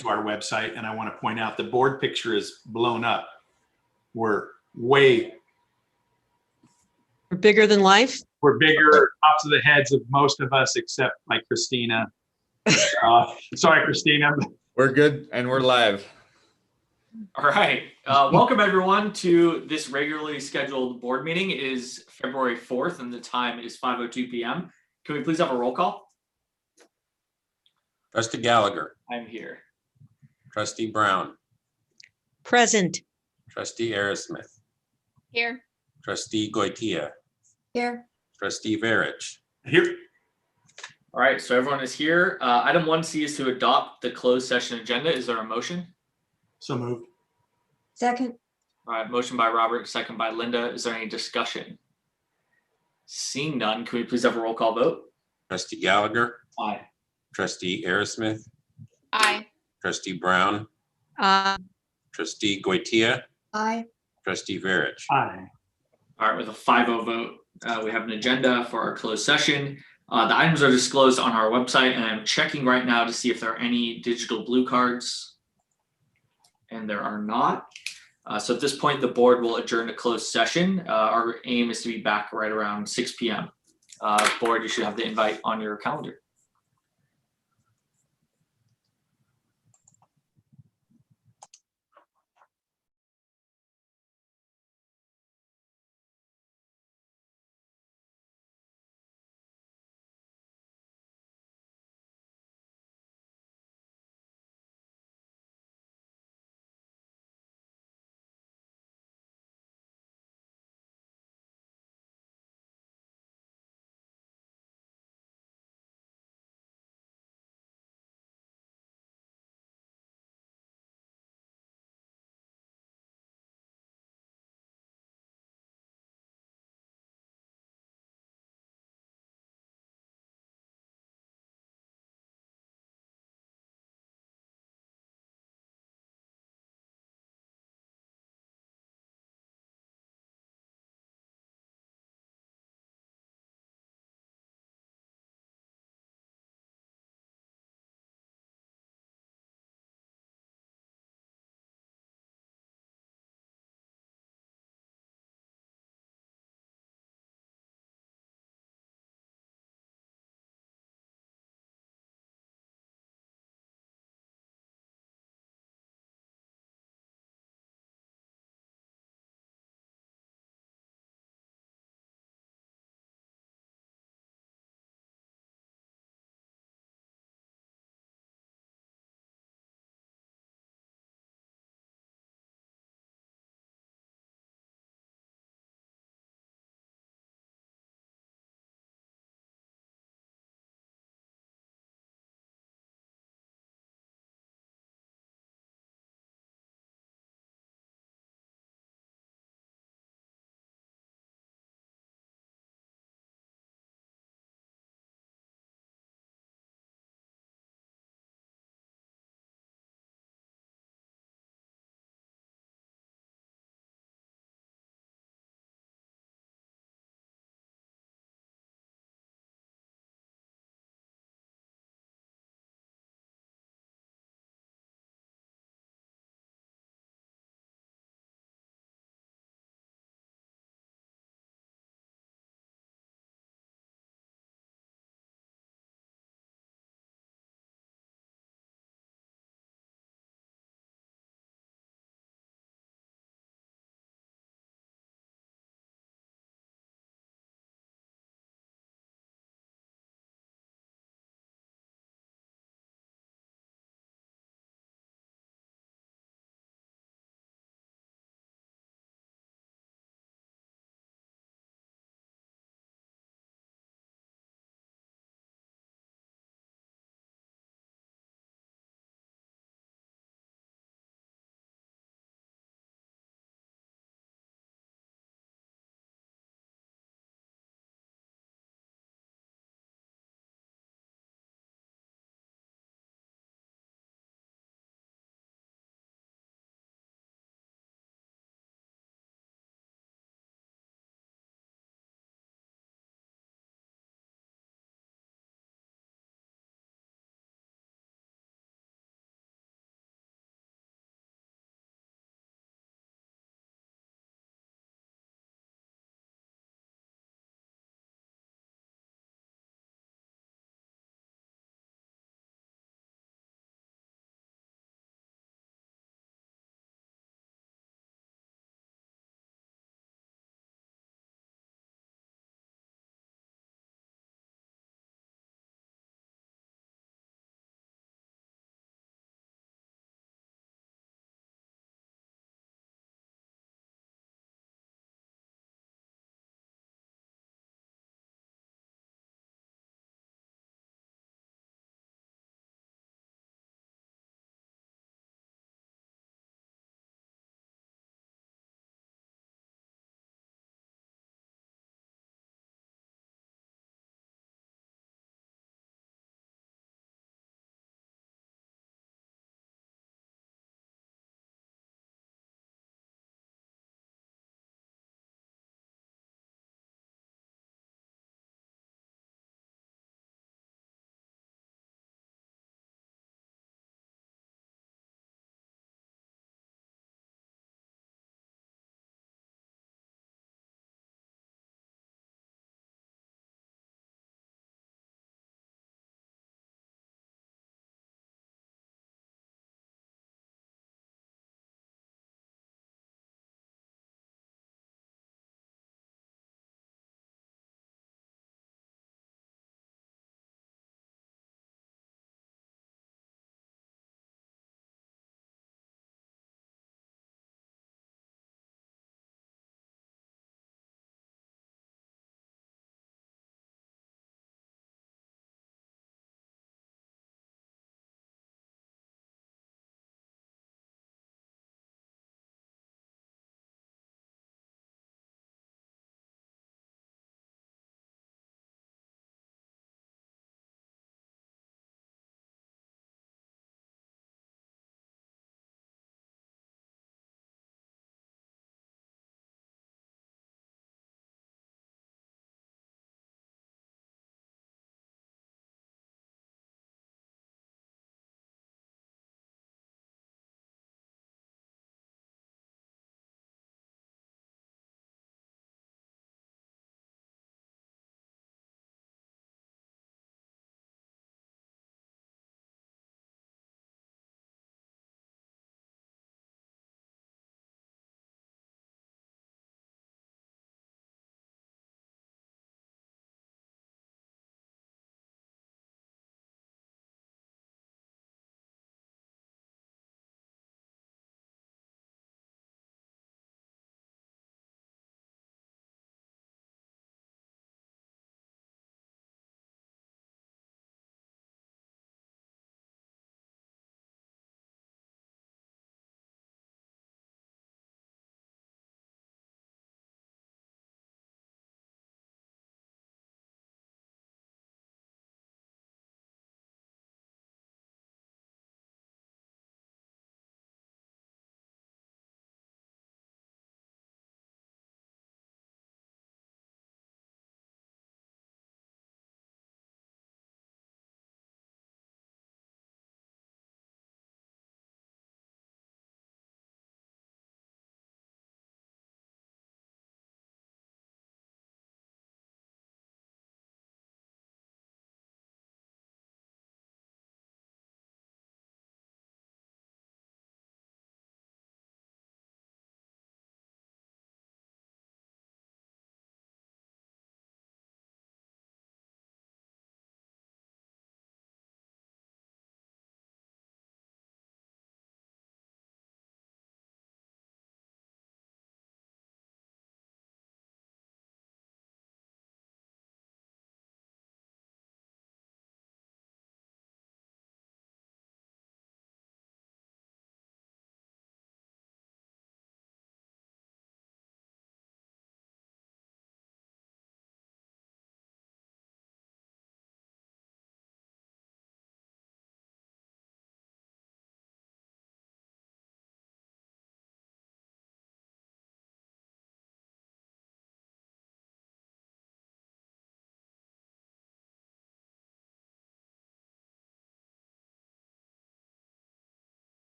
to our website, and I want to point out the board picture is blown up. We're bigger than life. we're bigger, tops of the heads of most of us, except like Christina. Sorry, Christina. We're good and we're live. All right. Welcome everyone to this regularly scheduled board meeting. It is February 4th and the time is 5:02 p.m. Can we please have a roll call? Trustee Gallagher. I'm here. Trustee Brown. Present. Trustee Aerosmith. Here. Trustee Goitia. Here. Trustee Verich. Here. All right. So everyone is here. Item 1C is to adopt the closed session agenda. Is there a motion? So moved. Second. All right. Motion by Robert, second by Linda. Is there any discussion? Seeing none, can we please have a roll call vote? Trustee Gallagher. Aye. Trustee Aerosmith. Aye. Trustee Brown. Trustee Goitia. Aye. Trustee Verich. Aye. All right, with a 5-0 vote, we have an agenda for our closed session. The items are disclosed on our website, and I'm checking right now to see if there are any digital blue cards. And there are not. So at this point, the board will adjourn to closed session. Our aim is to be back right around 6 p.m. Board, you should have the invite on your calendar.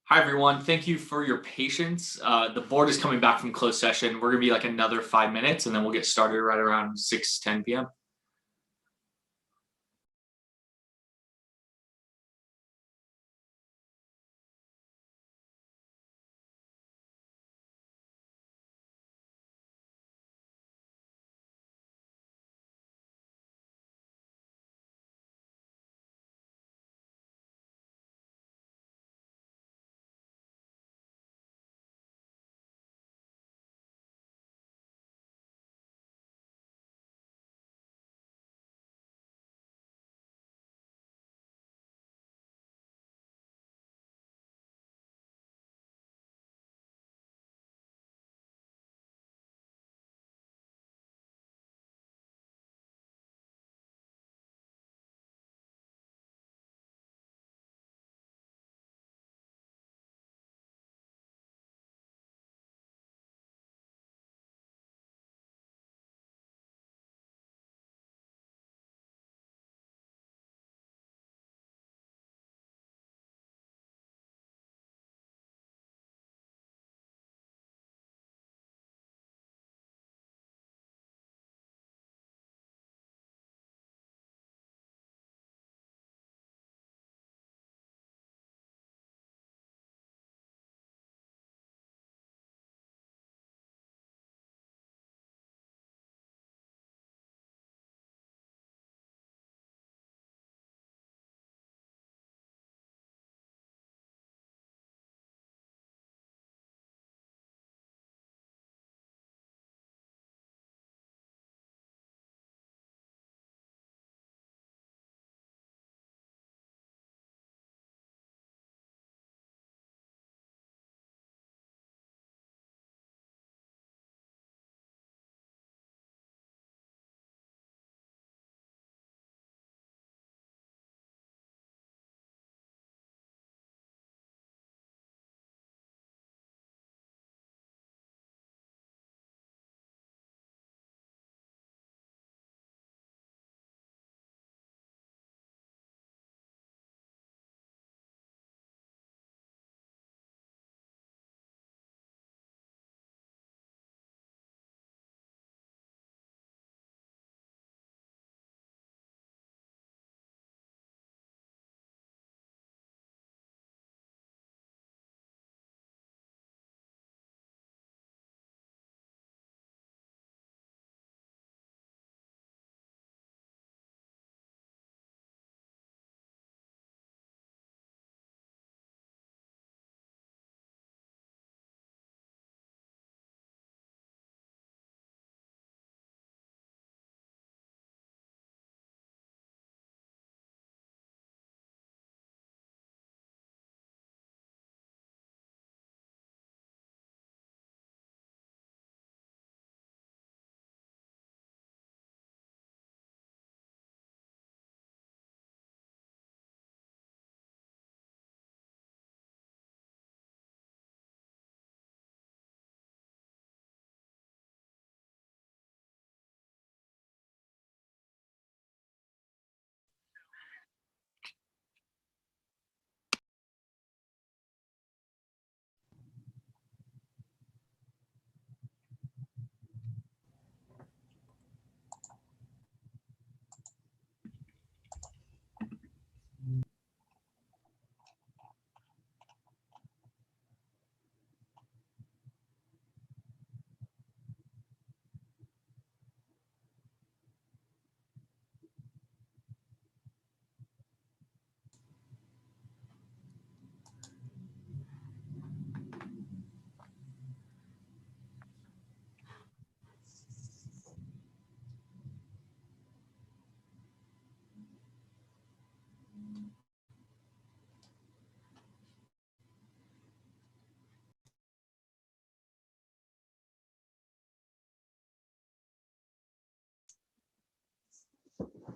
Hi, everyone. Thank you for your patience. The board is coming back from closed session. We're going to be like another 5 minutes, and then we'll get started right around 6:10 p.m.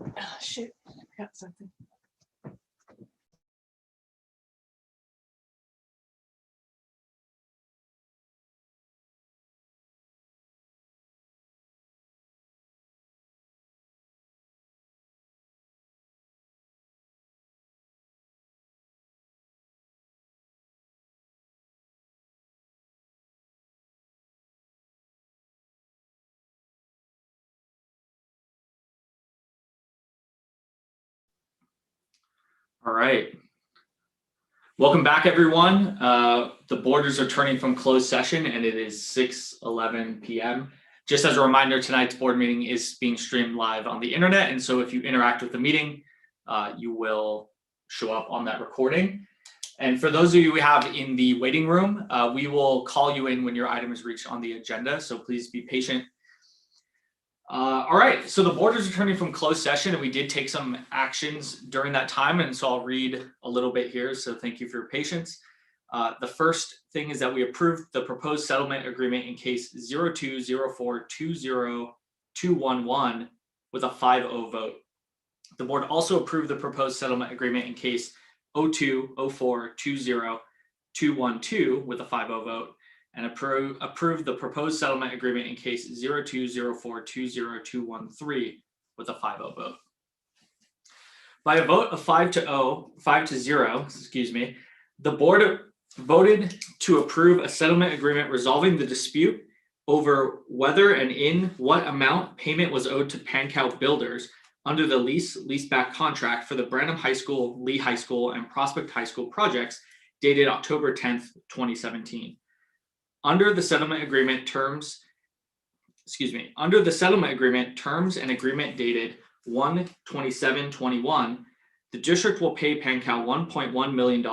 Oh, shoot, I got something. All right. Welcome back, everyone. The board is returning from closed session and it is 6:11 p.m. Just as a reminder, tonight's board meeting is being streamed live on the internet. And so if you interact with the meeting, you will show up on that recording. And for those of you we have in the waiting room, we will call you in when your item is reached on the agenda. So please be patient. All right, so the board is returning from closed session and we did take some actions during that time. And so I'll read a little bit here. So thank you for your patience. The first thing is that we approved the proposed settlement agreement in case 0204202211 with a 5-0 vote. The board also approved the proposed settlement agreement in case 0204202212 with a 5-0 vote, and approved the proposed settlement agreement in case 0204202213 with a 5-0 vote. By a vote of 5-0, excuse me, the board voted to approve a settlement agreement resolving the dispute over whether and in what amount payment was owed to Pankow Builders under the leaseback contract for the Branham High School, Lee High School, and Prospect High School projects dated October 10th, 2017. Under the settlement agreement terms and agreement dated 1/27/21, the district will pay Pankow $1.1 million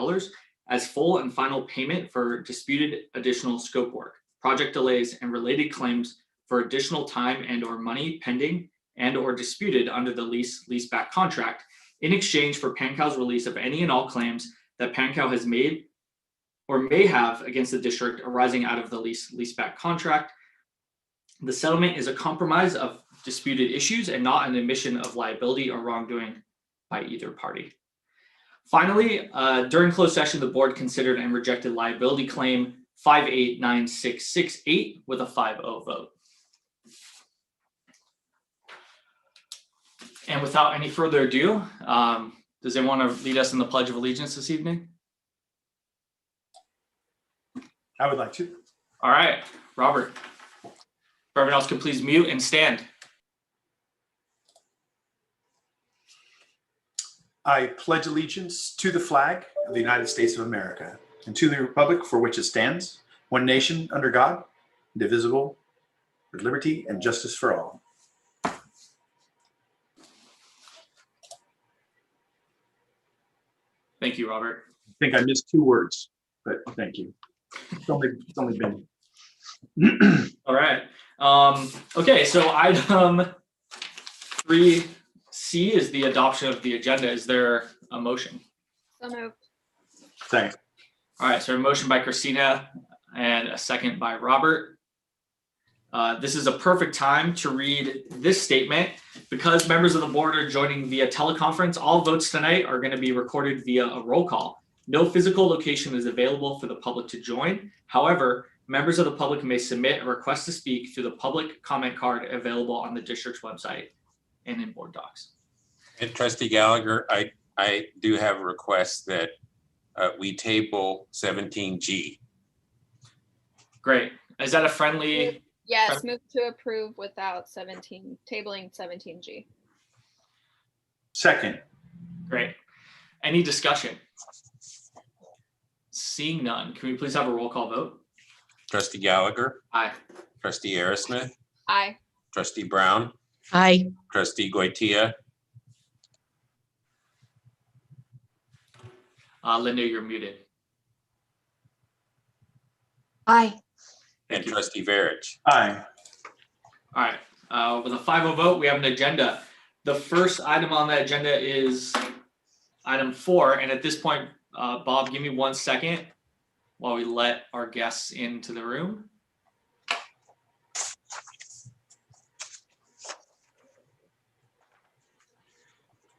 as full and final payment for disputed additional scope work, project delays, and related claims for additional time and or money pending and or disputed under the leaseback contract in exchange for Pankow's release of any and all claims that Pankow has made or may have against the district arising out of the leaseback contract. The settlement is a compromise of disputed issues and not an admission of liability or wrongdoing by either party. Finally, during closed session, the board considered and rejected liability claim 589668 with a 5-0 vote. And without any further ado, does anyone want to lead us in the Pledge of Allegiance this evening? I would like to. All right, Robert. If everyone else could please mute and stand. I pledge allegiance to the flag of the United States of America and to the republic for which it stands, one nation under God, indivisible, with liberty and justice for all. Thank you, Robert. I think I missed 2 words, but thank you. It's only been. All right. Okay, so item 3C is the adoption of the agenda. Is there a motion? So moved. Thanks. All right, so a motion by Christina and a second by Robert. This is a perfect time to read this statement. Because members of the board are joining via teleconference, all votes tonight are going to be recorded via a roll call. No physical location is available for the public to join. However, members of the public may submit a request to speak through the public comment card available on the district's website and in board docs. And Trustee Gallagher, I do have a request that we table 17G. Great. Is that a friendly? Yes, move to approve without tabling 17G. Second. Great. Any discussion? Seeing none, can we please have a roll call vote? Trustee Gallagher, Aye. Trustee Aerosmith, Aye. Trustee Brown, Aye. Trustee Goitia, Linda, you're muted. Aye. and Trustee Verich. Aye. All right, with a 5-0 vote, we have an agenda. The first item on the agenda is item 4. And at this point, Bob, give me 1 second while we let our guests into the room.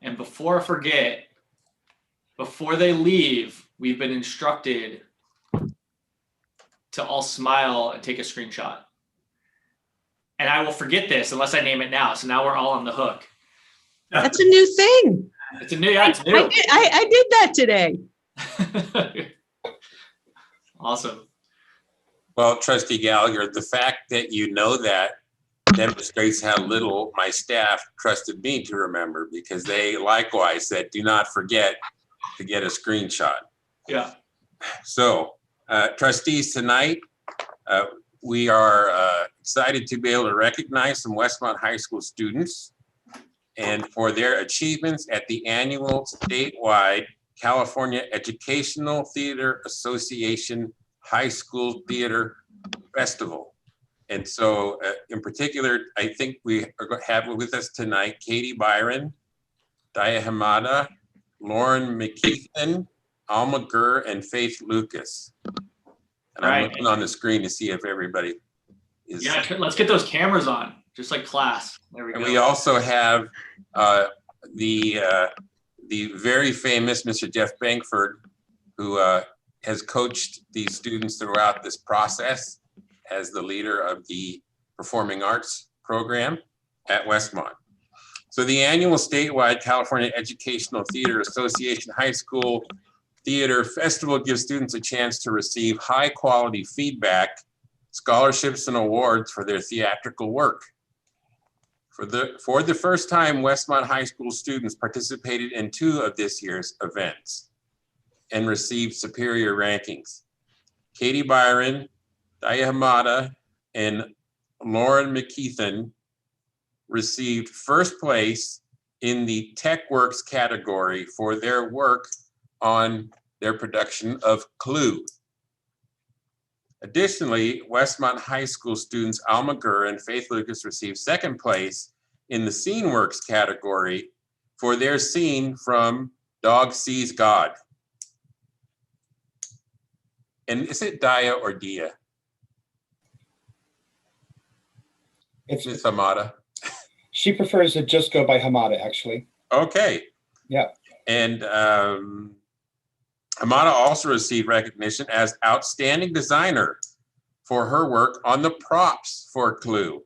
And before I forget, before they leave, we've been instructed to all smile and take a screenshot. And I will forget this unless I name it now. So now we're all on the hook. That's a new thing. It's a new, yeah, it's new. I did that today. Awesome. Well, Trustee Gallagher, the fact that you know that demonstrates how little my staff trusted me to remember, because they likewise said, do not forget to get a screenshot. Yeah. So, trustees, tonight, we are excited to be able to recognize some Westmont High School students and for their achievements at the annual statewide California Educational Theater Association High School Theater Festival. And so in particular, I think we are going to have with us tonight Katie Byron, Daya Hamada, Lauren McKeithen, Alma Gurr, and Faith Lucas. And I'm looking on the screen to see if everybody is. Yeah, let's get those cameras on, just like class. There we go. And we also have the very famous Mr. Jeff Bankford, who has coached these students throughout this process as the leader of the Performing Arts program at Westmont. So the annual statewide California Educational Theater Association High School Theater Festival gives students a chance to receive high quality feedback, scholarships, and awards for their theatrical work. For the first time, Westmont High School students participated in 2 of this year's events and received superior rankings. Katie Byron, Daya Hamada, and Lauren McKeithen received first place in the TechWorks category for their work on their production of Clue. Additionally, Westmont High School students Alma Gurr and Faith Lucas received second place in the Scene Works category for their scene from Dog Sees God. And is it Daya or Dia? It's Ms. Hamada. She prefers to just go by Hamada, actually. Okay. Yeah. And Hamada also received recognition as outstanding designer for her work on the props for Clue.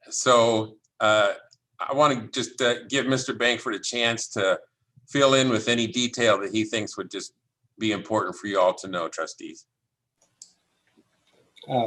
So I want to just give Mr. Bankford a chance to fill in with any detail that he thinks would just be important for you all to know, trustees.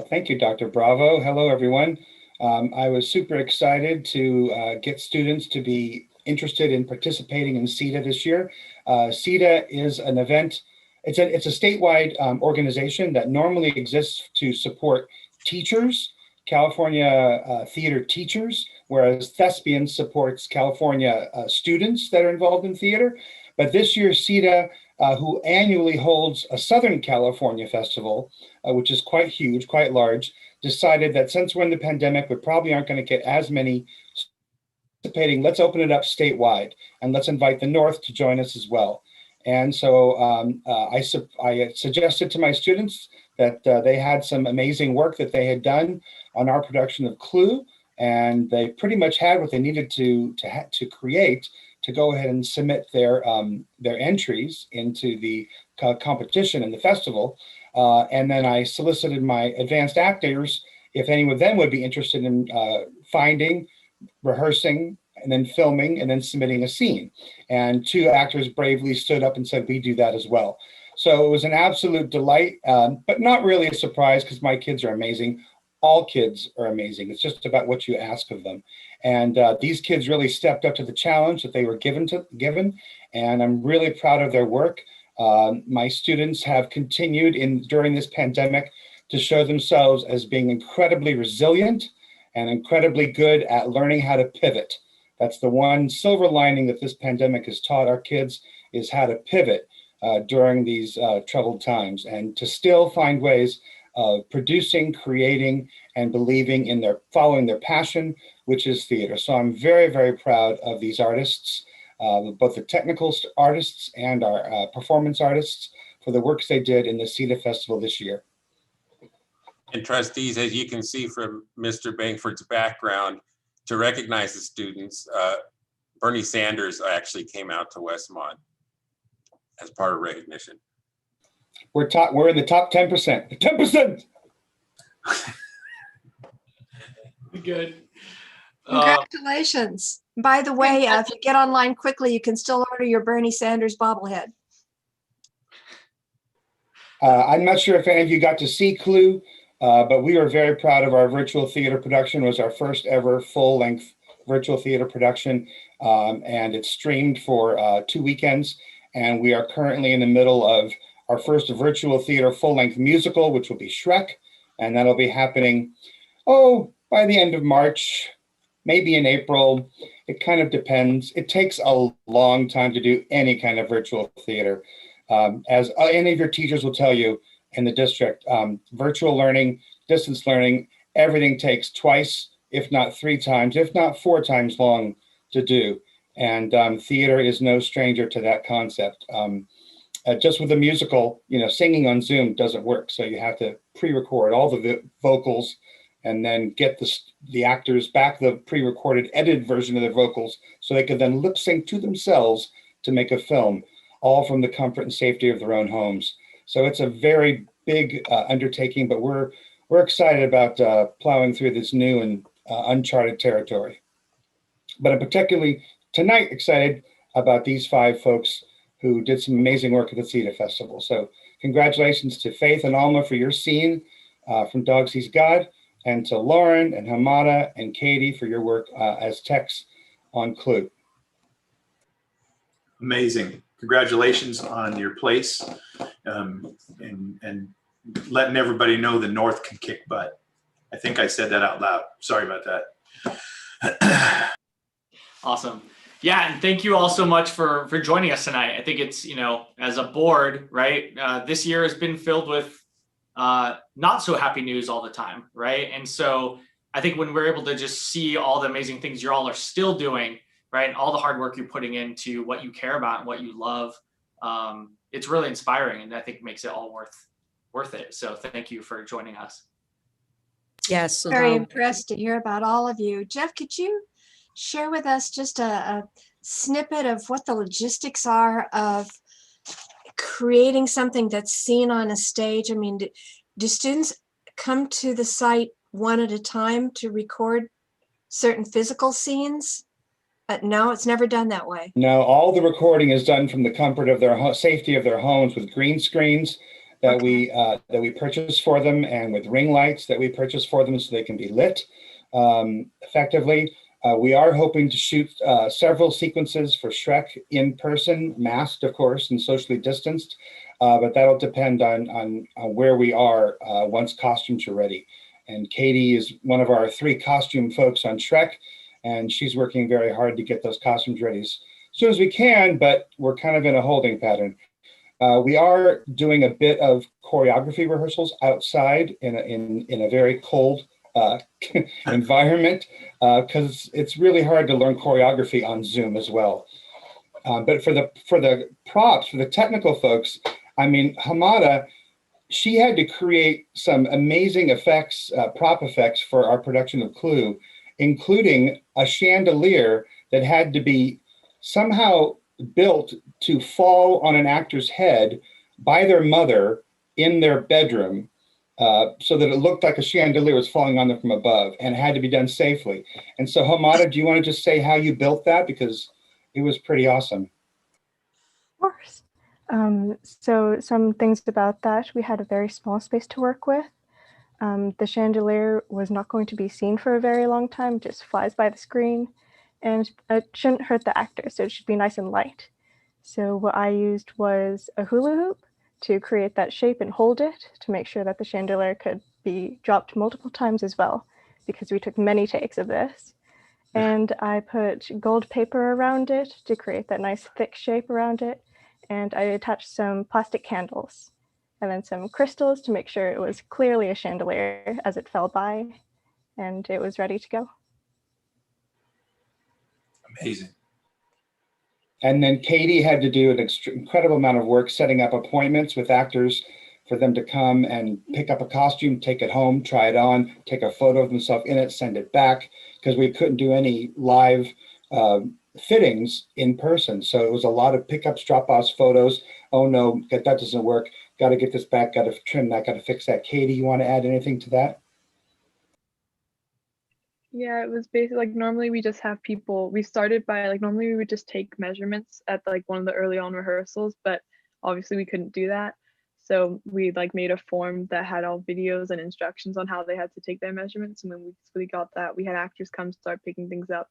Thank you, Dr. Bravo. Hello, everyone. I was super excited to get students to be interested in participating in CETA this year. CETA is an event, it's a statewide organization that normally exists to support teachers, California theater teachers, whereas Thespians supports California students that are involved in theater. But this year, CETA, who annually holds a Southern California festival, which is quite huge, quite large, decided that since we're in the pandemic, we probably aren't going to get as many participating. Let's open it up statewide, and let's invite the North to join us as well. And so I suggested to my students that they had some amazing work that they had done on our production of Clue, and they pretty much had what they needed to create to go ahead and submit their entries into the competition and the festival. And then I solicited my advanced actors if any of them would be interested in finding, rehearsing, and then filming, and then submitting a scene. And 2 actors bravely stood up and said, we do that as well. So it was an absolute delight, but not really a surprise because my kids are amazing. All kids are amazing. It's just about what you ask of them. And these kids really stepped up to the challenge that they were given, and I'm really proud of their work. My students have continued during this pandemic to show themselves as being incredibly resilient and incredibly good at learning how to pivot. That's the one silver lining that this pandemic has taught our kids, is how to pivot during these troubled times, and to still find ways of producing, creating, and believing in following their passion, which is theater. So I'm very, very proud of these artists, both the technical artists and our performance artists, for the works they did in the CETA Festival this year. And trustees, as you can see from Mr. Bankford's background, to recognize the students, Bernie Sanders actually came out to Westmont as part of recognition. We're in the top 10%. 10%. Good. Congratulations. By the way, if you get online quickly, you can still order your Bernie Sanders bobblehead. I'm not sure if any of you got to see Clue, but we were very proud of our virtual theater production. It was our first ever full-length virtual theater production, and it's streamed for 2 weekends. And we are currently in the middle of our first virtual theater full-length musical, which will be Shrek, and that'll be happening, by the end of March, maybe in April. It kind of depends. It takes a long time to do any kind of virtual theater. As any of your teachers will tell you in the district, virtual learning, distance learning, everything takes twice, if not 3 times, if not 4 times long to do. And theater is no stranger to that concept. Just with a musical, singing on Zoom doesn't work. So you have to pre-record all the vocals and then get the actors back the pre-recorded edited version of their vocals so they could then lip sync to themselves to make a film, all from the comfort and safety of their own homes. So it's a very big undertaking, but we're excited about plowing through this new and uncharted territory. But I'm particularly tonight excited about these 5 folks who did some amazing work at the CETA Festival. So congratulations to Faith and Alma for your scene from Dog Sees God, and to Lauren and Hamada and Katie for your work as techs on Clue. Amazing. Congratulations on your place, and letting everybody know the North can kick butt. I think I said that out loud. Sorry about that. Awesome. Yeah, and thank you all so much for joining us tonight. I think it's, as a board, right, this year has been filled with not so happy news all the time, right? And so I think when we're able to just see all the amazing things you all are still doing, right, and all the hard work you're putting into what you care about and what you love, it's really inspiring, and I think makes it all worth it. So thank you for joining us. Yes. Very impressed to hear about all of you. Jeff, could you share with us just a snippet of what the logistics are of creating something that's seen on a stage? I mean, do students come to the site one at a time to record certain physical scenes? No, it's never done that way. No, all the recording is done from the comfort of their safety of their homes with green screens that we purchase for them, and with ring lights that we purchase for them so they can be lit effectively. We are hoping to shoot several sequences for Shrek in person, masked, of course, and socially distanced, but that'll depend on where we are once costumes are ready. And Katie is one of our 3 costume folks on Shrek, and she's working very hard to get those costumes ready as soon as we can, but we're kind of in a holding pattern. We are doing a bit of choreography rehearsals outside in a very cold environment, because it's really hard to learn choreography on Zoom as well. But for the props, for the technical folks, I mean, Hamada, she had to create some amazing effects, prop effects for our production of Clue, including a chandelier that had to be somehow built to fall on an actor's head by their mother in their bedroom, so that it looked like a chandelier was falling on them from above, and it had to be done safely. And so, Hamada, do you want to just say how you built that? Because it was pretty awesome. Of course. So some things about that: we had a very small space to work with. The chandelier was not going to be seen for a very long time, it just flies by the screen, and it shouldn't hurt the actor, so it should be nice and light. So what I used was a hula hoop to create that shape and hold it to make sure that the chandelier could be dropped multiple times as well, because we took many takes of this. And I put gold paper around it to create that nice thick shape around it. And I attached some plastic candles and then some crystals to make sure it was clearly a chandelier as it fell by, and it was ready to go. Amazing. And then Katie had to do an incredible amount of work setting up appointments with actors for them to come and pick up a costume, take it home, try it on, take a photo of themselves in it, send it back, because we couldn't do any live fittings in person. So it was a lot of pickups, drop-offs, photos. Oh no, that doesn't work. Got to get this back, got to trim that, got to fix that. Katie, you want to add anything to that? Yeah, it was basically like normally we just have people, we started by like normally we would just take measurements at like one of the early on rehearsals, but obviously we couldn't do that. So we like made a form that had all videos and instructions on how they had to take their measurements. And when we got that, we had actors come start picking things up.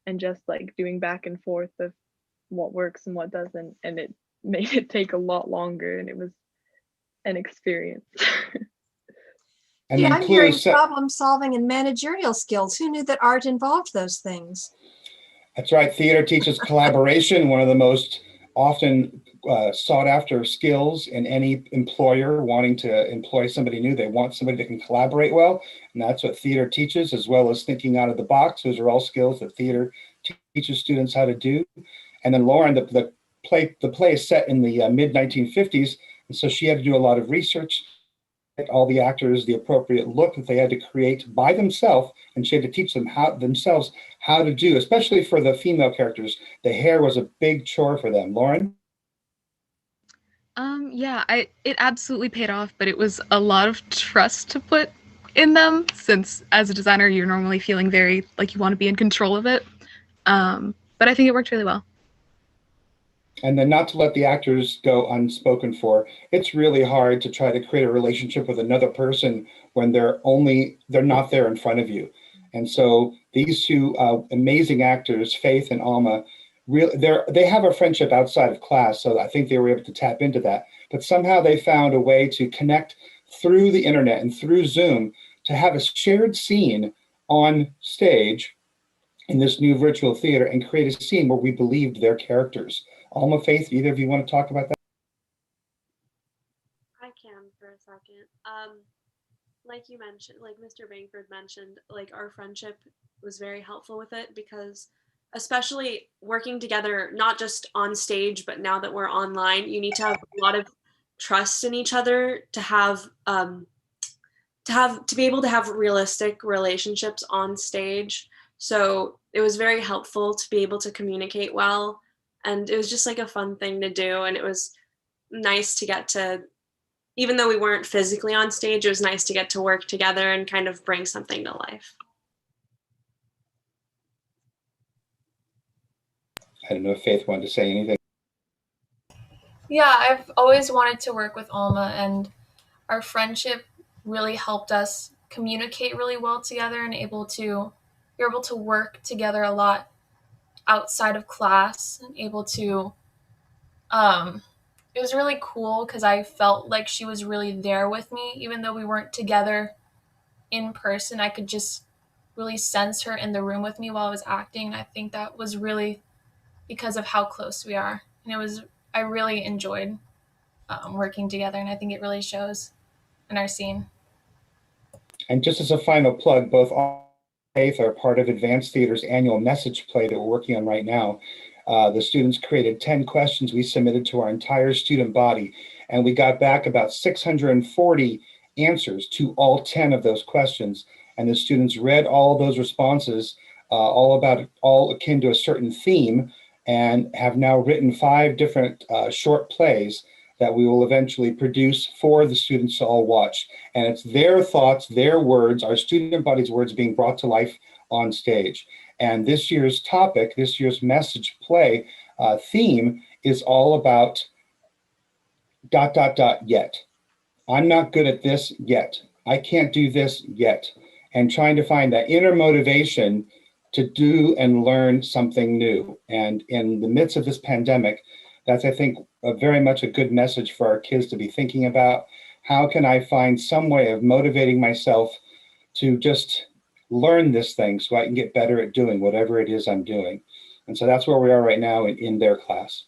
and just like doing back and forth of what works and what doesn't, and it made it take a lot longer, and it was an experience. And Gee, then I'm hearing clues. problem solving and managerial skills. Who knew that art involved those things? That's right. Theater teaches collaboration, one of the most often sought after skills in any employer wanting to employ somebody new. They want somebody that can collaborate well. And that's what theater teaches, as well as thinking out of the box. Those are all skills that theater teaches students how to do. And then Lauren, the play is set in the mid 1950s. And so she had to do a lot of research, all the actors the appropriate look that they had to create by themselves, and she had to teach them how to do, especially for the female characters. The hair was a big chore for them. Lauren? Yeah, it absolutely paid off, but it was a lot of trust to put in them, since as a designer you're normally feeling very like you want to be in control of it. But I think it worked really well. And then not to let the actors go unspoken for. It's really hard to try to create a relationship with another person when they're not there in front of you. And so these two amazing actors, Faith and Alma, they have a friendship outside of class. So I think they were able to tap into that. But somehow they found a way to connect through the internet and through Zoom to have a shared scene on stage in this new virtual theater and create a scene where we believed their characters. Alma, Faith, either of you want to talk about that? I can for a second. Like you mentioned, like Mr. Bankford mentioned, like our friendship was very helpful with it, because especially working together, not just on stage, but now that we're online, you need to have a lot of trust in each other to be able to have realistic relationships on stage. So it was very helpful to be able to communicate well. And it was just like a fun thing to do. And it was nice to get to, even though we weren't physically on stage, it was nice to get to work together and kind of bring something to life. I don't know if Faith wanted to say anything. Yeah, I've always wanted to work with Alma, and our friendship really helped us communicate really well together and you're able to work together a lot outside of class and able to it was really cool because I felt like she was really there with me. Even though we weren't together in person, I could just really sense her in the room with me while I was acting. And I think that was really because of how close we are. And I really enjoyed working together, and I think it really shows in our scene. And just as a final plug, both Alma and Faith are part of Advanced Theater's annual message play that we're working on right now. The students created 10 questions we submitted to our entire student body, and we got back about 640 answers to all 10 of those questions. And the students read all those responses, all akin to a certain theme, and have now written 5 different short plays that we will eventually produce for the students to all watch. And it's their thoughts, their words, our student body's words being brought to life on stage. And this year's topic, this year's message play theme is all about ... yet. I'm not good at this yet. I can't do this yet. And trying to find that inner motivation to do and learn something new. And in the midst of this pandemic, that's, I think, very much a good message for our kids to be thinking about. How can I find some way of motivating myself to just learn this thing so I can get better at doing whatever it is I'm doing? And so that's where we are right now in their class.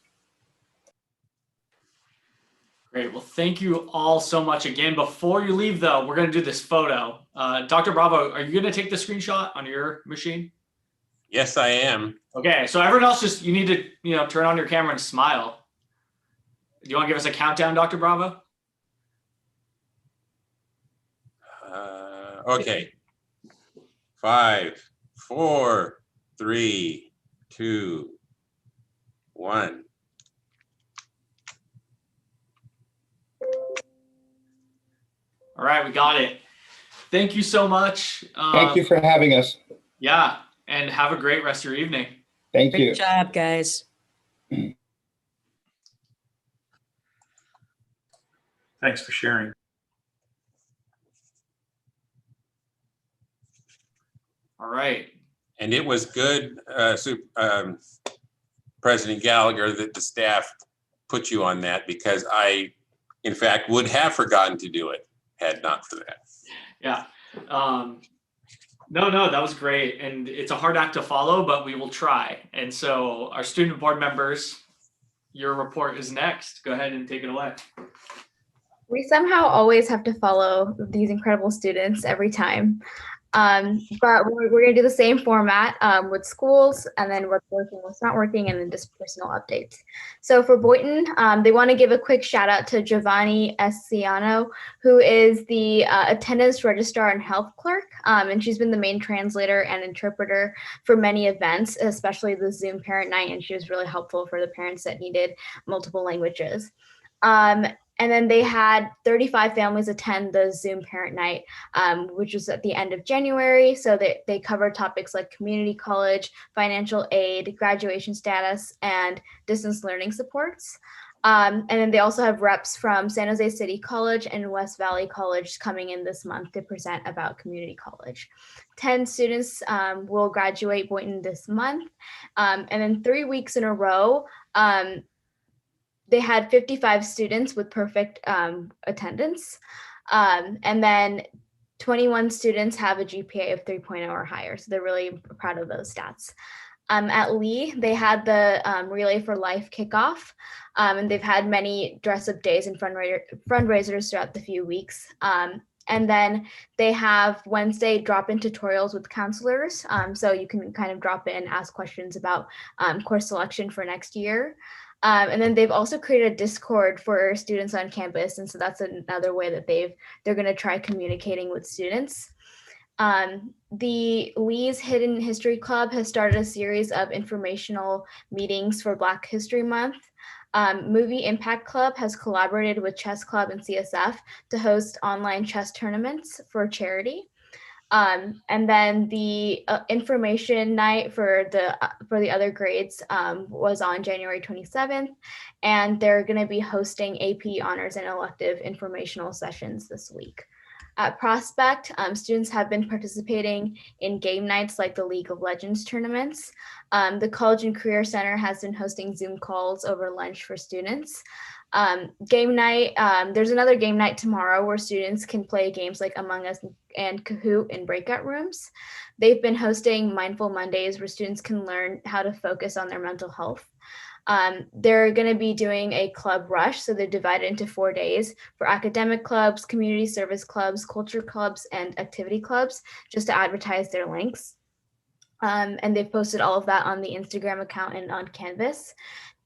Great. Well, thank you all so much again. Before you leave, though, we're going to do this photo. Dr. Bravo, are you going to take the screenshot on your machine? Yes, I am. Okay. So everyone else, you need to, turn on your camera and smile. Do you want to give us a countdown, Dr. Bravo? Okay. 5, 4, 3, 2, 1. All right, we got it. Thank you so much. Thank you for having us. Yeah, and have a great rest of your evening. Thank you. Good job, guys. Thanks for sharing. All right. And it was good, President Gallagher, that the staff put you on that, because I, in fact, would have forgotten to do it had not for that. Yeah. No, that was great. And it's a hard act to follow, but we will try. And so our student board members, your report is next. Go ahead and take it away. We somehow always have to follow these incredible students every time. But we're going to do the same format with schools, and then what's working, what's not working, and then just personal updates. So for Boynton, they want to give a quick shout out to Giovanni Esciano, who is the attendance registrar and health clerk. And she's been the main translator and interpreter for many events, especially the Zoom parent night. And she was really helpful for the parents that needed multiple languages. And then they had 35 families attend the Zoom parent night, which was at the end of January. So they covered topics like community college, financial aid, graduation status, and distance learning supports. And then they also have reps from San Jose City College and West Valley College coming in this month to present about community college. 10 students will graduate Boynton this month. And then 3 weeks in a row, they had 55 students with perfect attendance. And then 21 students have a GPA of 3.0 or higher. So they're really proud of those stats. At Lee, they had the Relay for Life kickoff. And they've had many dress-up days and fundraisers throughout the few weeks. And then they have Wednesday drop-in tutorials with counselors. So you can kind of drop in, ask questions about course selection for next year. And then they've also created a Discord for students on campus. And so that's another way that they're going to try communicating with students. The Lee's Hidden History Club has started a series of informational meetings for Black History Month. Movie Impact Club has collaborated with Chess Club and CSF to host online chess tournaments for charity. And then the information night for the other grades was on January 27th, and they're going to be hosting AP honors and elective informational sessions this week. At Prospect, students have been participating in game nights like the League of Legends tournaments. The College and Career Center has been hosting Zoom calls over lunch for students. Game night, there's another game night tomorrow where students can play games like Among Us and Kahoot in breakout rooms. They've been hosting Mindful Mondays where students can learn how to focus on their mental health. They're going to be doing a club rush, so they're divided into 4 days for academic clubs, community service clubs, culture clubs, and activity clubs, just to advertise their links. And they've posted all of that on the Instagram account and on Canvas.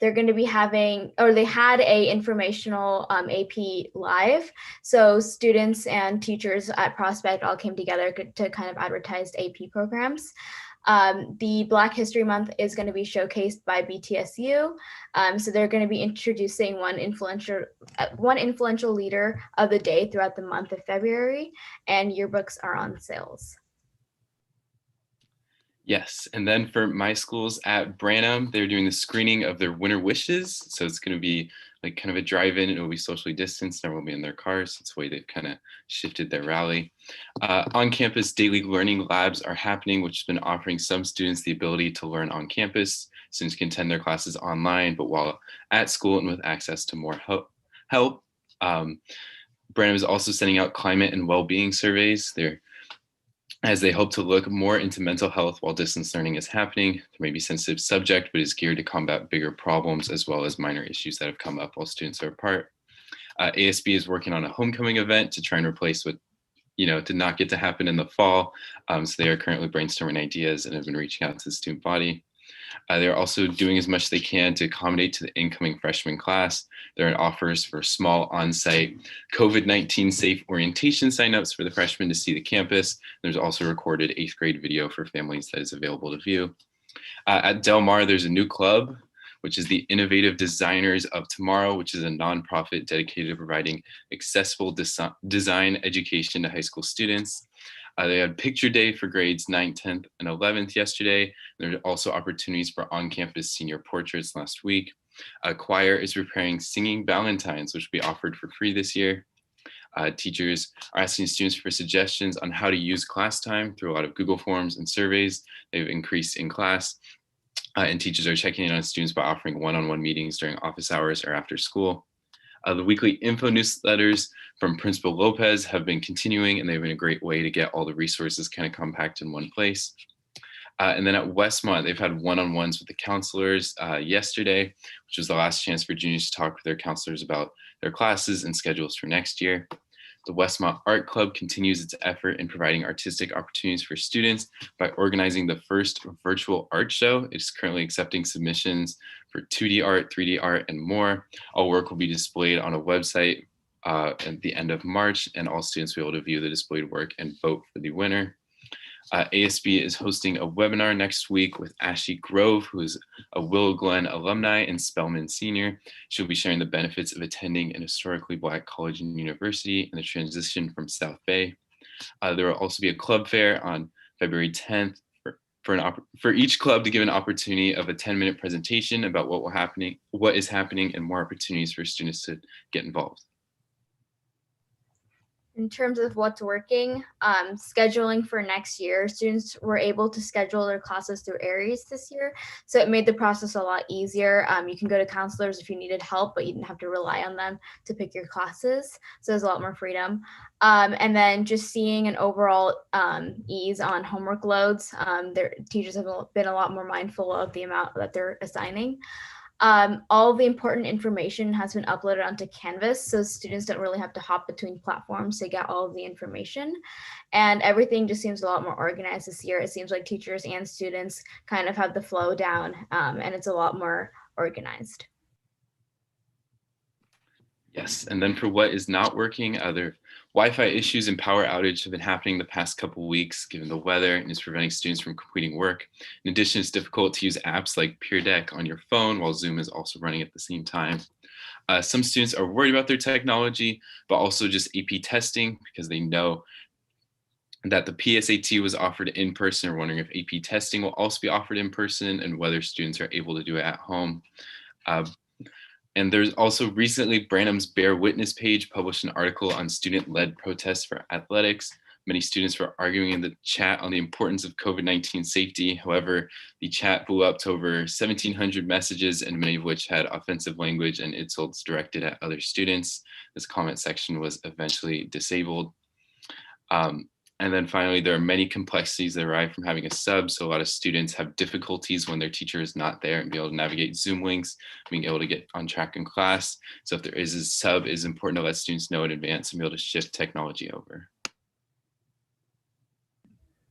They're going to be having, or they had a informational AP live. So students and teachers at Prospect all came together to kind of advertise AP programs. The Black History Month is going to be showcased by BTSU. So they're going to be introducing one influential leader of the day throughout the month of February, and yearbooks are on sales. Yes, and then for my schools at Branham, they're doing the screening of their winter wishes. So it's going to be like kind of a drive-in, and it will be socially distanced. Everyone will be in their cars. That's the way they've kind of shifted their rally. On campus, daily learning labs are happening, which has been offering some students the ability to learn on campus. Students can attend their classes online, but while at school and with access to more help. Branham is also sending out climate and well-being surveys. As they hope to look more into mental health while distance learning is happening. There may be sensitive subject, but is geared to combat bigger problems as well as minor issues that have come up while students are apart. ASB is working on a homecoming event to try and replace what, did not get to happen in the fall. So they are currently brainstorming ideas and have been reaching out to the student body. They're also doing as much as they can to accommodate to the incoming freshman class. There are offers for small on-site COVID-19 safe orientation signups for the freshmen to see the campus. There's also a recorded 8th grade video for families that is available to view. At Del Mar, there's a new club, which is the Innovative Designers of Tomorrow, which is a nonprofit dedicated to providing accessible design education to high school students. They had picture day for grades 9th, 10th, and 11th yesterday. There are also opportunities for on-campus senior portraits last week. A choir is preparing Singing Valentines, which will be offered for free this year. Teachers are asking students for suggestions on how to use class time through a lot of Google Forms and surveys. They've increased in class. And teachers are checking in on students by offering one-on-one meetings during office hours or after school. The weekly info newsletters from Principal Lopez have been continuing, and they've been a great way to get all the resources kind of compact in one place. And then at Westmont, they've had one-on-ones with the counselors yesterday, which was the last chance for juniors to talk with their counselors about their classes and schedules for next year. The Westmont Art Club continues its effort in providing artistic opportunities for students by organizing the first virtual art show. It's currently accepting submissions for 2D art, 3D art, and more. All work will be displayed on a website at the end of March, and all students will be able to view the displayed work and vote for the winner. ASB is hosting a webinar next week with Ashley Grove, who is a Willow Glen alumni and Spelman senior. She'll be sharing the benefits of attending an historically Black college and university and the transition from South Bay. There will also be a club fair on February 10th for each club to give an opportunity of a 10-minute presentation about what is happening, and more opportunities for students to get involved. In terms of what's working, scheduling for next year, students were able to schedule their classes through Aries this year. So it made the process a lot easier. You can go to counselors if you needed help, but you didn't have to rely on them to pick your classes. So there's a lot more freedom. And then just seeing an overall ease on homework loads. Their teachers have been a lot more mindful of the amount that they're assigning. All of the important information has been uploaded onto Canvas, so students don't really have to hop between platforms to get all of the information. And everything just seems a lot more organized this year. It seems like teachers and students kind of have the flow down, and it's a lot more organized. Yes, and then for what is not working, other Wi-Fi issues and power outage have been happening the past couple of weeks given the weather, and is preventing students from completing work. In addition, it's difficult to use apps like Peer Deck on your phone while Zoom is also running at the same time. Some students are worried about their technology, but also just AP testing because they know that the PSAT was offered in person, or wondering if AP testing will also be offered in person and whether students are able to do it at home. And there's also recently Branham's Bear Witness page published an article on student-led protests for athletics. Many students were arguing in the chat on the importance of COVID-19 safety. However, the chat blew up to over 1,700 messages, and many of which had offensive language and insults directed at other students. This comment section was eventually disabled. And then finally, there are many complexities that arrive from having a sub. So a lot of students have difficulties when their teacher is not there and be able to navigate Zoom links, being able to get on track in class. So if there is a sub, it's important to let students know in advance and be able to shift technology over.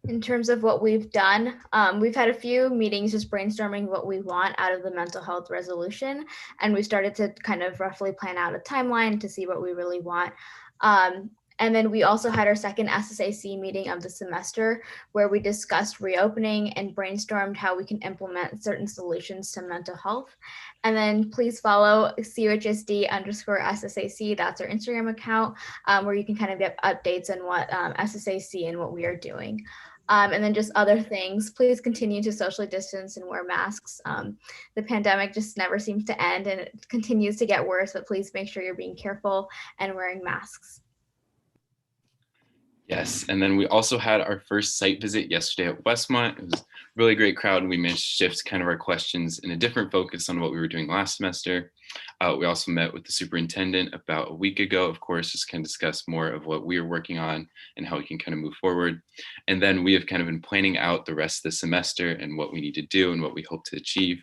In terms of what we've done, we've had a few meetings just brainstorming what we want out of the mental health resolution. And we started to kind of roughly plan out a timeline to see what we really want. And then we also had our second SSAC meeting of the semester, where we discussed reopening and brainstormed how we can implement certain solutions to mental health. And then please follow CUHSD_SSAC. That's our Instagram account, where you can kind of get updates on what SSAC and what we are doing. And then just other things, please continue to socially distance and wear masks. The pandemic just never seems to end, and it continues to get worse, but please make sure you're being careful and wearing masks. Yes, and then we also had our first site visit yesterday at Westmont. It was a really great crowd, and we managed to shift kind of our questions in a different focus on what we were doing last semester. We also met with the superintendent about a week ago, of course, just kind of discuss more of what we are working on and how we can kind of move forward. And then we have kind of been planning out the rest of the semester and what we need to do and what we hope to achieve.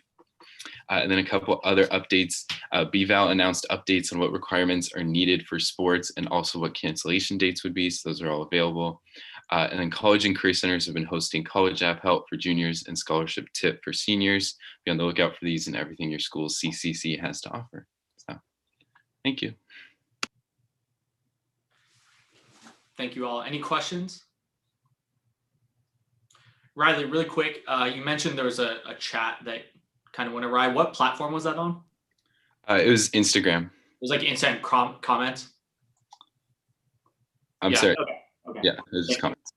And then a couple other updates. BVAL announced updates on what requirements are needed for sports and also what cancellation dates would be. So those are all available. And then college and career centers have been hosting college app help for juniors and scholarship tip for seniors. Be on the lookout for these and everything your school's CCC has to offer. So thank you. Thank you all. Any questions? Riley, really quick, you mentioned there was a chat that kind of went awry. What platform was that on? It was Instagram. It was like instant comments? I'm sorry. Okay. Yeah, it was just comments.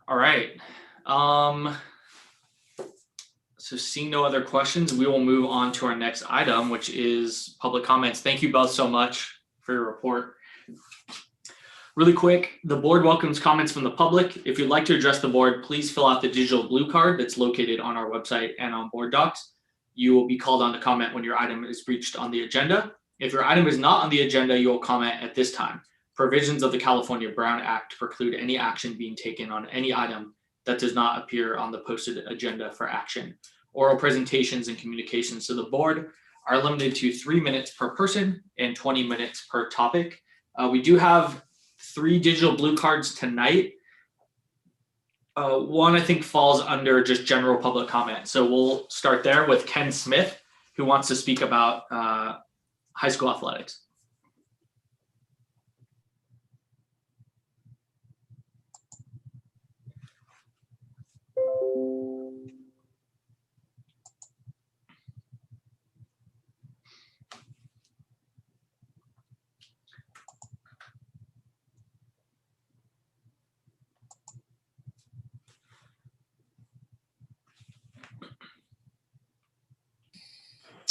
All right. So seeing no other questions, we will move on to our next item, which is public comments. Thank you both so much for your report. Really quick, the board welcomes comments from the public. If you'd like to address the board, please fill out the digital blue card that's located on our website and on board docs. You will be called on to comment when your item is reached on the agenda. If your item is not on the agenda, you will comment at this time. Provisions of the California Brown Act preclude any action being taken on any item that does not appear on the posted agenda for action. Oral presentations and communications to the board are limited to 3 minutes per person and 20 minutes per topic. We do have 3 digital blue cards tonight. One I think falls under just general public comment. So we'll start there with Ken Smith, who wants to speak about high school athletics.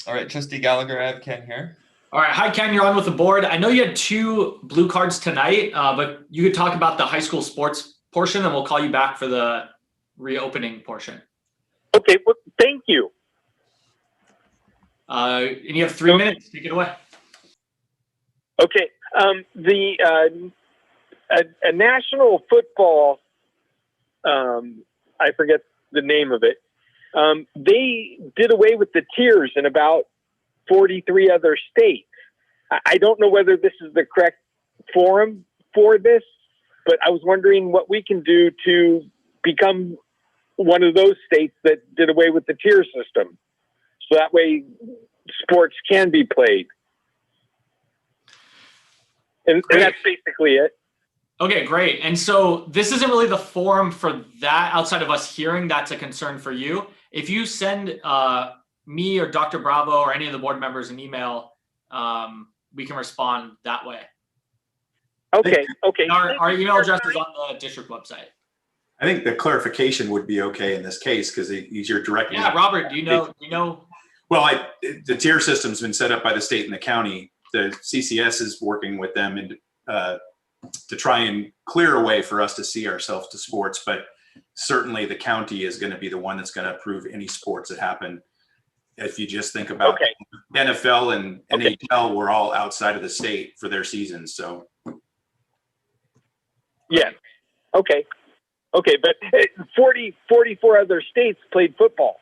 All right, Trustee Gallagher, I have Ken here. All right, hi Ken, you're on with the board. I know you had 2 blue cards tonight, but you could talk about the high school sports portion and we'll call you back for the reopening portion. Okay, well, thank you. And you have 3 minutes, take it away. Okay, a national football, I forget the name of it. They did away with the tiers in about 43 other states. I don't know whether this is the correct forum for this, but I was wondering what we can do to become one of those states that did away with the tier system. So that way sports can be played. And that's basically it. Okay, great. And so this isn't really the forum for that outside of us hearing that's a concern for you. If you send me or Dr. Bravo or any of the board members an email, we can respond that way. Okay, okay. Our email address is on the district website. I think the clarification would be okay in this case because you're directly. Yeah, Robert, do you know? Well, the tier system's been set up by the state and the county. The CCS is working with them and to try and clear a way for us to see ourselves to sports, but certainly the county is going to be the one that's going to approve any sports that happen. If you just think about NFL and NHL, we're all outside of the state for their seasons. So. Yeah. Okay. Okay. But 44 other states played football,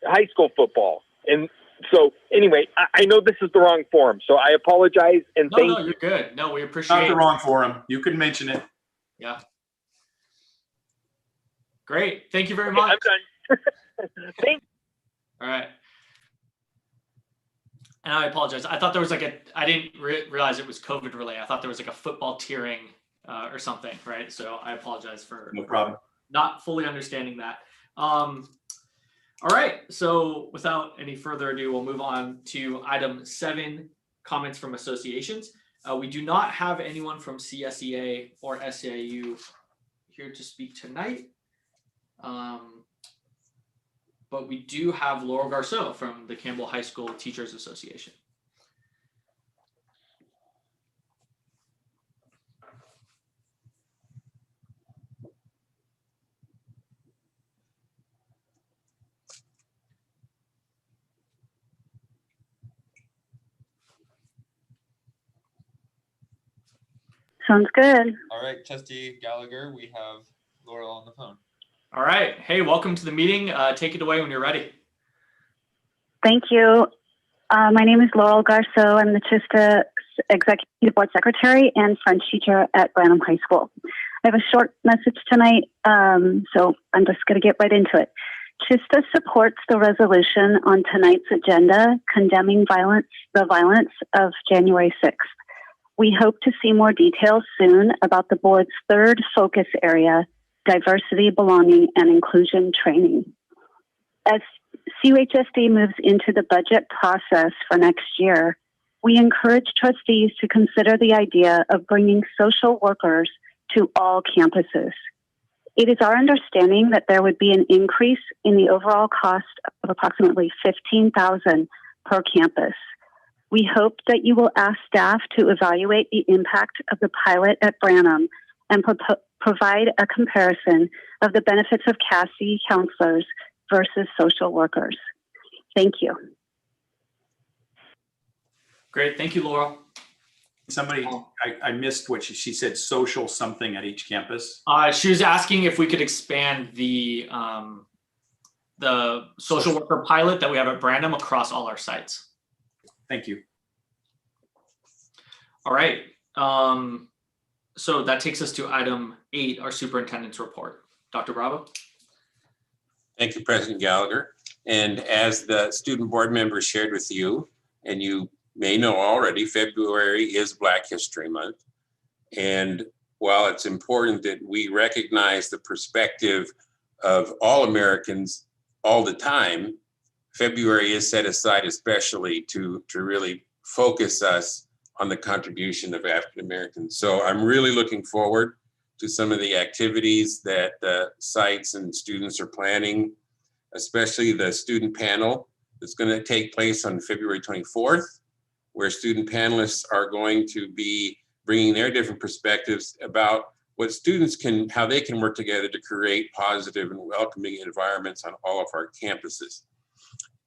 high school football. And so anyway, I know this is the wrong forum, so I apologize and thank you. No, you're good. No, we appreciate Not the wrong forum. You can mention it. Yeah. Great. Thank you very much. I'm done. Thanks. All right. And I apologize. I thought there was I didn't realize it was COVID related. I thought there was a football tiering or something, right? So I apologize for no problem. Not fully understanding that. All right. So without any further ado, we'll move on to item 7, comments from associations. We do not have anyone from CSEA or SAU here to speak tonight. But we do have Laurel Garceau from the Campbell High School Teachers Association. Sounds good. All right, Trustee Gallagher, we have Laurel on the phone. All right. Hey, welcome to the meeting. Take it away when you're ready. Thank you. My name is Laurel Garceau. I'm the CHSDA Executive Board Secretary and French teacher at Branham High School. I have a short message tonight, so I'm just going to get right into it. CHSDA supports the resolution on tonight's agenda condemning the violence of January 6th. We hope to see more details soon about the board's 3rd focus area, diversity, belonging, and inclusion training. As CUHSD moves into the budget process for next year, we encourage trustees to consider the idea of bringing social workers to all campuses. It is our understanding that there would be an increase in the overall cost of approximately $15,000 per campus. We hope that you will ask staff to evaluate the impact of the pilot at Branham and provide a comparison of the benefits of CUHSD counselors versus social workers. Thank you. Great, thank you, Laurel. Somebody, I missed what she said, social something at each campus. She was asking if we could expand the social worker pilot that we have at Branham across all our sites. Thank you. All right. So that takes us to item 8, our superintendent's report. Dr. Bravo. Thank you, President Gallagher. And as the student board member shared with you, and you may know already, February is Black History Month. And while it's important that we recognize the perspective of all Americans all the time, February is set aside especially to really focus us on the contribution of African Americans. So I'm really looking forward to some of the activities that sites and students are planning, especially the student panel that's going to take place on February 24th, where student panelists are going to be bringing their different perspectives about what students can, how they can work together to create positive and welcoming environments on all of our campuses.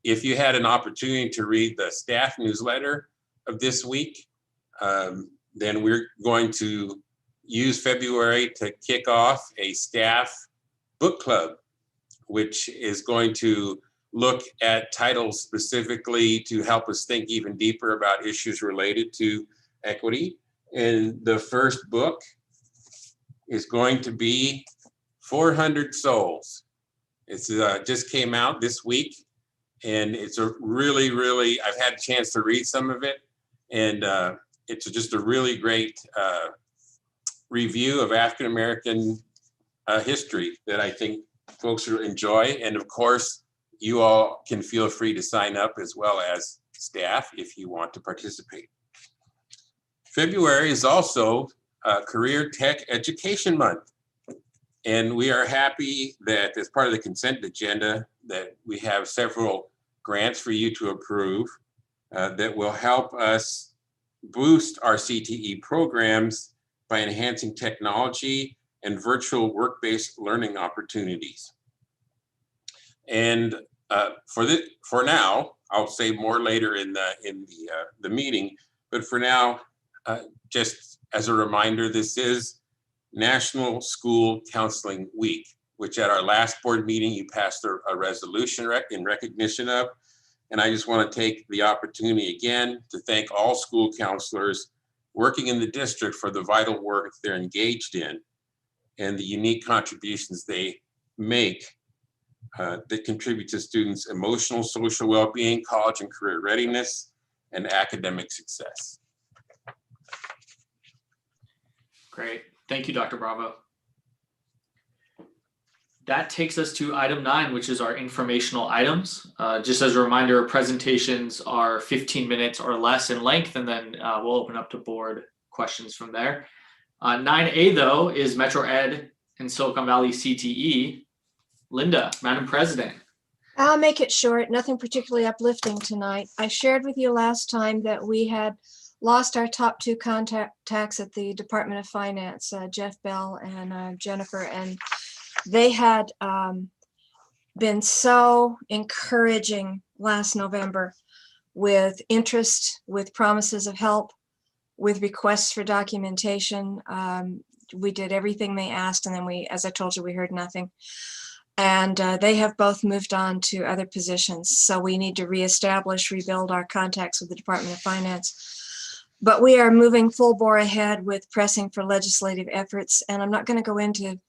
If you had an opportunity to read the staff newsletter of this week, then we're going to use February to kick off a staff book club, which is going to look at titles specifically to help us think even deeper about issues related to equity. And the first book is going to be 400 Souls. It's just came out this week, and it's a really, I've had a chance to read some of it, and it's just a really great review of African American history that I think folks will enjoy. And of course, you all can feel free to sign up as well as staff if you want to participate. February is also Career Tech Education Month. And we are happy that as part of the consent agenda that we have several grants for you to approve that will help us boost our CTE programs by enhancing technology and virtual work-based learning opportunities. And for now, I'll say more later in the meeting, but for now, just as a reminder, this is National School Counseling Week, which at our last board meeting, you passed a resolution in recognition of. And I just want to take the opportunity again to thank all school counselors working in the district for the vital work they're engaged in and the unique contributions they make that contribute to students' emotional, social well-being, college and career readiness, and academic success. Great. Thank you, Dr. Bravo. That takes us to item 9, which is our informational items. Just as a reminder, presentations are 15 minutes or less in length, and then we'll open up to board questions from there. 9A, though, is Metro Ed and Silicon Valley CTE. Linda, Madam President. I'll make it short, nothing particularly uplifting tonight. I shared with you last time that we had lost our top 2 contacts at the Department of Finance, Jeff Bell and Jennifer, and they had been so encouraging last November with interest, with promises of help, with requests for documentation. We did everything they asked, and then as I told you, we heard nothing. And they have both moved on to other positions. So we need to rebuild our contacts with the Department of Finance. But we are moving full bore ahead with pressing for legislative efforts. And I'm not going to go into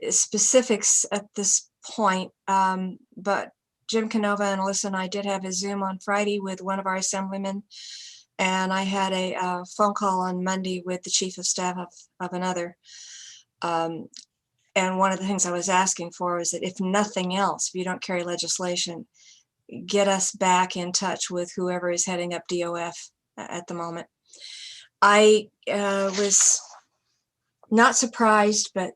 specifics at this point, but Jim Canova and Alyssa and I did have a Zoom on Friday with one of our assemblymen, and I had a phone call on Monday with the chief of staff of another. And one of the things I was asking for was that if nothing else, if you don't carry legislation, get us back in touch with whoever is heading up DOF at the moment. I was not surprised, but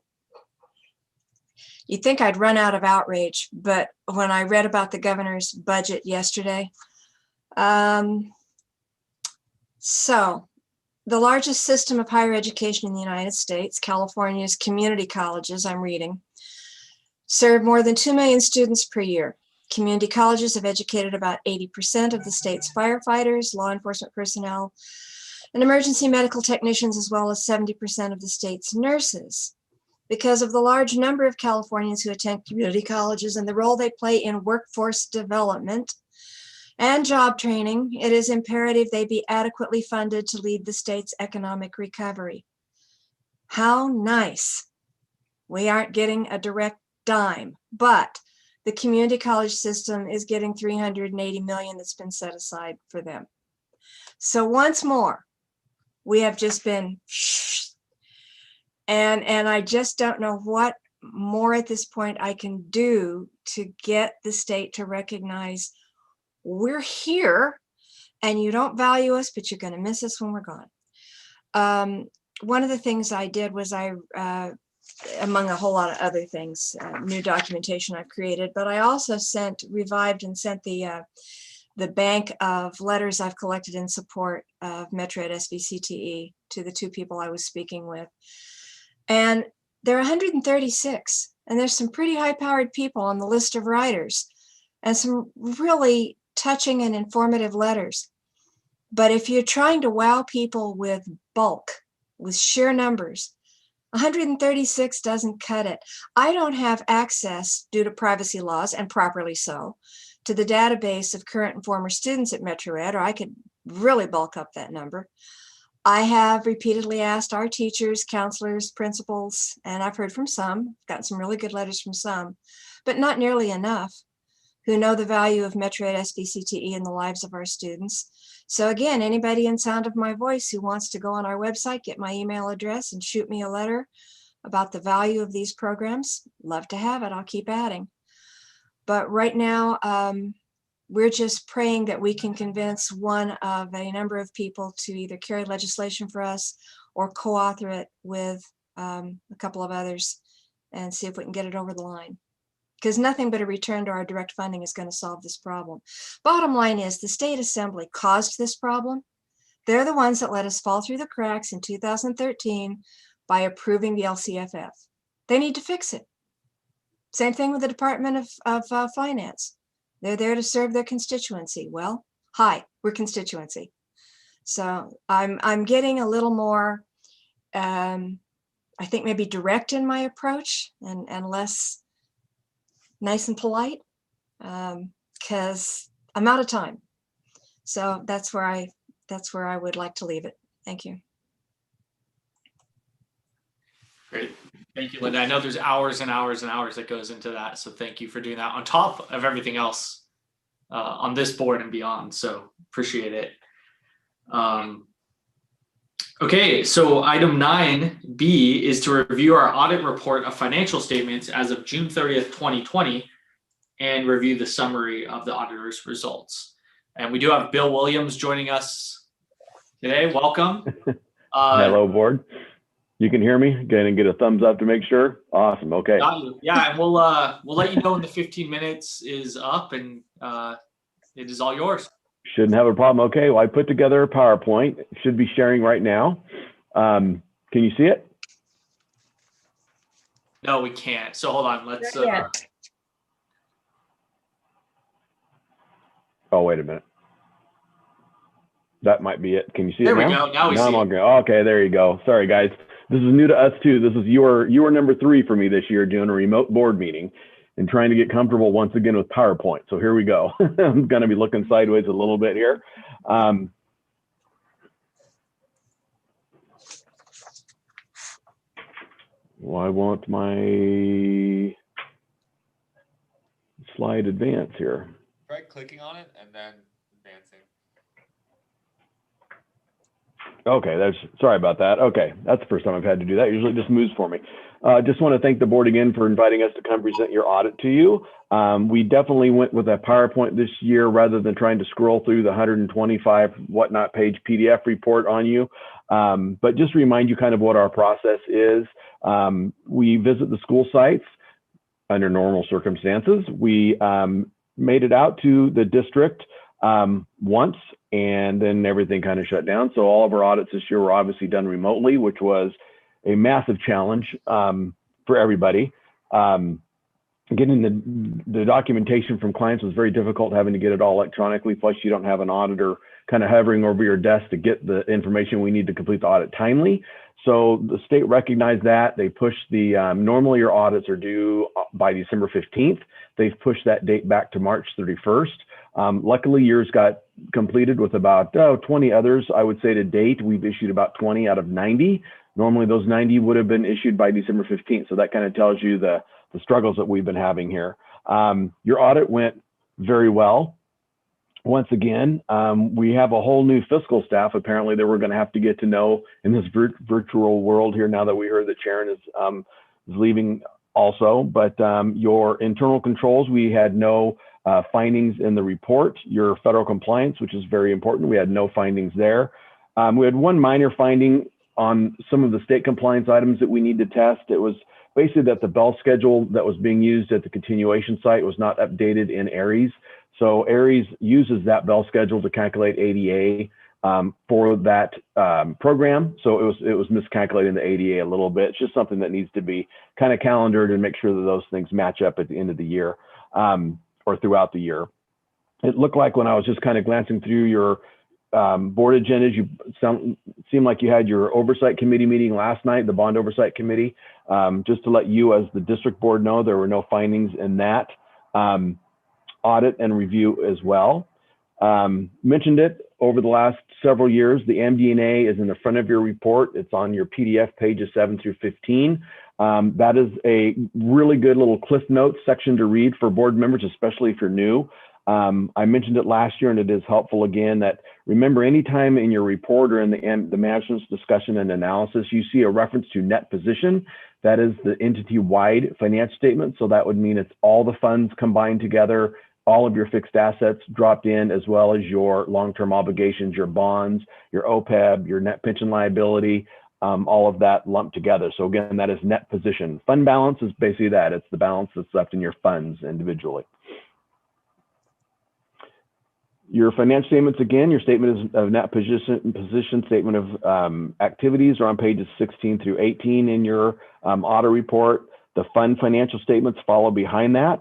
you'd think I'd run out of outrage. But when I read about the governor's budget yesterday, So the largest system of higher education in the United States, California's community colleges, I'm reading, serve more than 2 million students per year. Community colleges have educated about 80% of the state's firefighters, law enforcement personnel, and emergency medical technicians, as well as 70% of the state's nurses. Because of the large number of Californians who attend community colleges and the role they play in workforce development and job training, it is imperative they be adequately funded to lead the state's economic recovery. How nice. We aren't getting a direct dime, but the community college system is getting $380 million that's been set aside for them. So once more, we have just been and I just don't know what more at this point I can do to get the state to recognize we're here and you don't value us, but you're going to miss us when we're gone. One of the things I did was among a whole lot of other things, new documentation I've created, but I also revived and sent the bank of letters I've collected in support of Metro Ed SVCTE to the 2 people I was speaking with. And there are 136, and there's some pretty high-powered people on the list of writers and some really touching and informative letters. But if you're trying to wow people with bulk, with sheer numbers, 136 doesn't cut it. I don't have access, due to privacy laws, and properly so, to the database of current and former students at Metro Ed, or I could really bulk up that number. I have repeatedly asked our teachers, counselors, principals, and I've heard from some, gotten some really good letters from some, but not nearly enough, who know the value of Metro Ed SVCTE in the lives of our students. So again, anybody in sound of my voice who wants to go on our website, get my email address, and shoot me a letter about the value of these programs, love to have it. I'll keep adding. But right now, we're just praying that we can convince one of a number of people to either carry legislation for us or co-author it with a couple of others and see if we can get it over the line. Because nothing but a return to our direct funding is going to solve this problem. Bottom line is the State Assembly caused this problem. They're the ones that let us fall through the cracks in 2013 by approving the LCFF. They need to fix it. Same thing with the Department of Finance. They're there to serve their constituency. Well, hi, we're constituency. So I'm getting a little more, I think maybe direct in my approach and less nice and polite, because I'm out of time. So that's where I would like to leave it. Thank you. Great. Thank you, Linda. I know there's hours and hours and hours that goes into that. So thank you for doing that on top of everything else on this board and beyond. So appreciate it. Okay, so item 9B is to review our audit report of financial statements as of June 30th, 2020, and review the summary of the auditor's results. And we do have Bill Williams joining us today. Welcome. Hello, board. You can hear me? Going to get a thumbs up to make sure. Awesome. Okay. Got you. Yeah, and we'll let you know when the 15 minutes is up, and it is all yours. Shouldn't have a problem. Okay. Well, I put together a PowerPoint. It should be sharing right now. Can you see it? No, we can't. So hold on. Let's. Oh, wait a minute. That might be it. Can you see there it now? There we go. Now we see I'm it. all good. Okay, there you go. Sorry, guys. This is new to us too. This is your number 3 for me this year, doing a remote board meeting and trying to get comfortable once again with PowerPoint. So here we go. I'm going to be looking sideways a little bit here. Well, I want my slide advance here. Try clicking on it and then advancing. Okay, sorry about that. Okay, that's the first time I've had to do that. Usually it just moves for me. Just want to thank the board again for inviting us to come present your audit to you. We definitely went with a PowerPoint this year rather than trying to scroll through the 125 whatnot page PDF report on you. But just to remind you kind of what our process is. We visit the school sites under normal circumstances. We made it out to the district once and then everything kind of shut down. So all of our audits this year were obviously done remotely, which was a massive challenge for everybody. Getting the documentation from clients was very difficult, having to get it all electronically. Plus, you don't have an auditor kind of hovering over your desk to get the information we need to complete the audit timely. So the state recognized that. They pushed the, normally your audits are due by December 15th. They've pushed that date back to March 31st. Luckily, yours got completed with about 20 others. I would say to date, we've issued about 20 out of 90. Normally, those 90 would have been issued by December 15th. So that kind of tells you the struggles that we've been having here. Your audit went very well. Once again, we have a whole new fiscal staff apparently that we're going to have to get to know in this virtual world here now that we heard that Sharon is leaving also. But your internal controls, we had no findings in the report. Your federal compliance, which is very important, we had no findings there. We had one minor finding on some of the state compliance items that we need to test. It was basically that the bell schedule that was being used at the continuation site was not updated in ARIES. So ARIES uses that bell schedule to calculate ADA for that program. So it was miscalculating the ADA a little bit. It's just something that needs to be kind of calendared and make sure that those things match up at the end of the year or throughout the year. It looked like when I was just kind of glancing through your board agendas, you seemed like you had your oversight committee meeting last night, the bond oversight committee. Just to let you as the district board know, there were no findings in that. Audit and review as well. Mentioned it over the last several years. The MD&A is in the front of your report. It's on your PDF pages 7 through 15. That is a really good little Cliff Notes section to read for board members, especially if you're new. I mentioned it last year, and it is helpful again that remember anytime in your report or in the management's discussion and analysis, you see a reference to net position. That is the entity-wide financial statement. So that would mean it's all the funds combined together, all of your fixed assets dropped in, as well as your long-term obligations, your bonds, your OPEB, your net pension liability, all of that lumped together. So again, that is net position. Fund balance is basically that. It's the balance that's left in your funds individually. Your financial statements, again, your statement is of net position statement of activities are on pages 16 through 18 in your audit report. The fund financial statements follow behind that.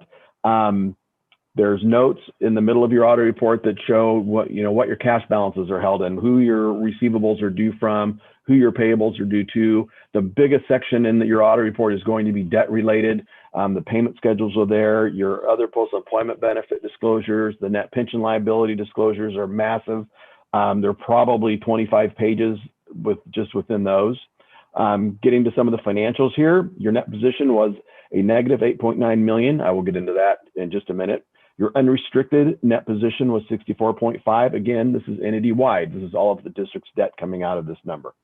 There's notes in the middle of your audit report that show what your cash balances are held in, who your receivables are due from, who your payables are due to. The biggest section in your audit report is going to be debt related. The payment schedules are there. Your other post-employment benefit disclosures, the net pension liability disclosures are massive. They're probably 25 pages just within those. Getting to some of the financials here, your net position was a negative 8.9 million. I will get into that in just a minute. Your unrestricted net position was 64.5. Again, this is entity-wide. This is all of the district's debt coming out of this number.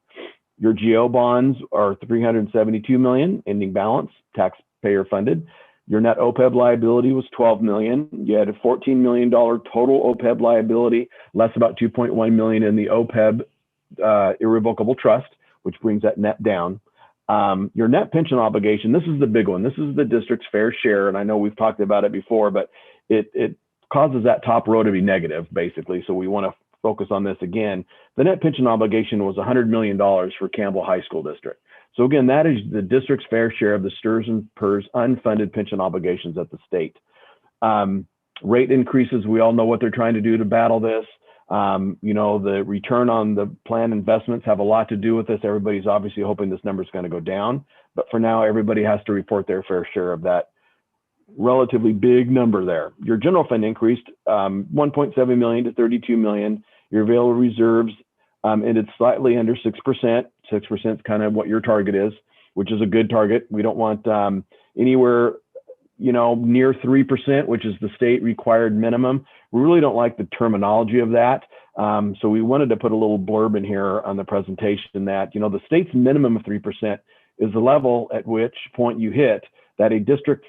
Your GO bonds are 372 million, ending balance, taxpayer funded. Your net OPEB liability was 12 million. You had a $14 million total OPEB liability, less about 2.1 million in the OPEB irrevocable trust, which brings that net down. Your net pension obligation, this is the big one. This is the district's fair share. And I know we've talked about it before, but it causes that top row to be negative, basically. So we want to focus on this again. The net pension obligation was $100 million for Campbell High School District. So again, that is the district's fair share of the STRS and PERS unfunded pension obligations at the state. Rate increases, we all know what they're trying to do to battle this. The return on the plan investments have a lot to do with this. Everybody's obviously hoping this number is going to go down, but for now, everybody has to report their fair share of that relatively big number there. Your general fund increased 1.7 million to 32 million. Your available reserves ended slightly under 6%. 6% is kind of what your target is, which is a good target. We don't want anywhere near 3%, which is the state required minimum. We really don't like the terminology of that. So we wanted to put a little blurb in here on the presentation that, the state's minimum of 3% is the level at which point you hit that a district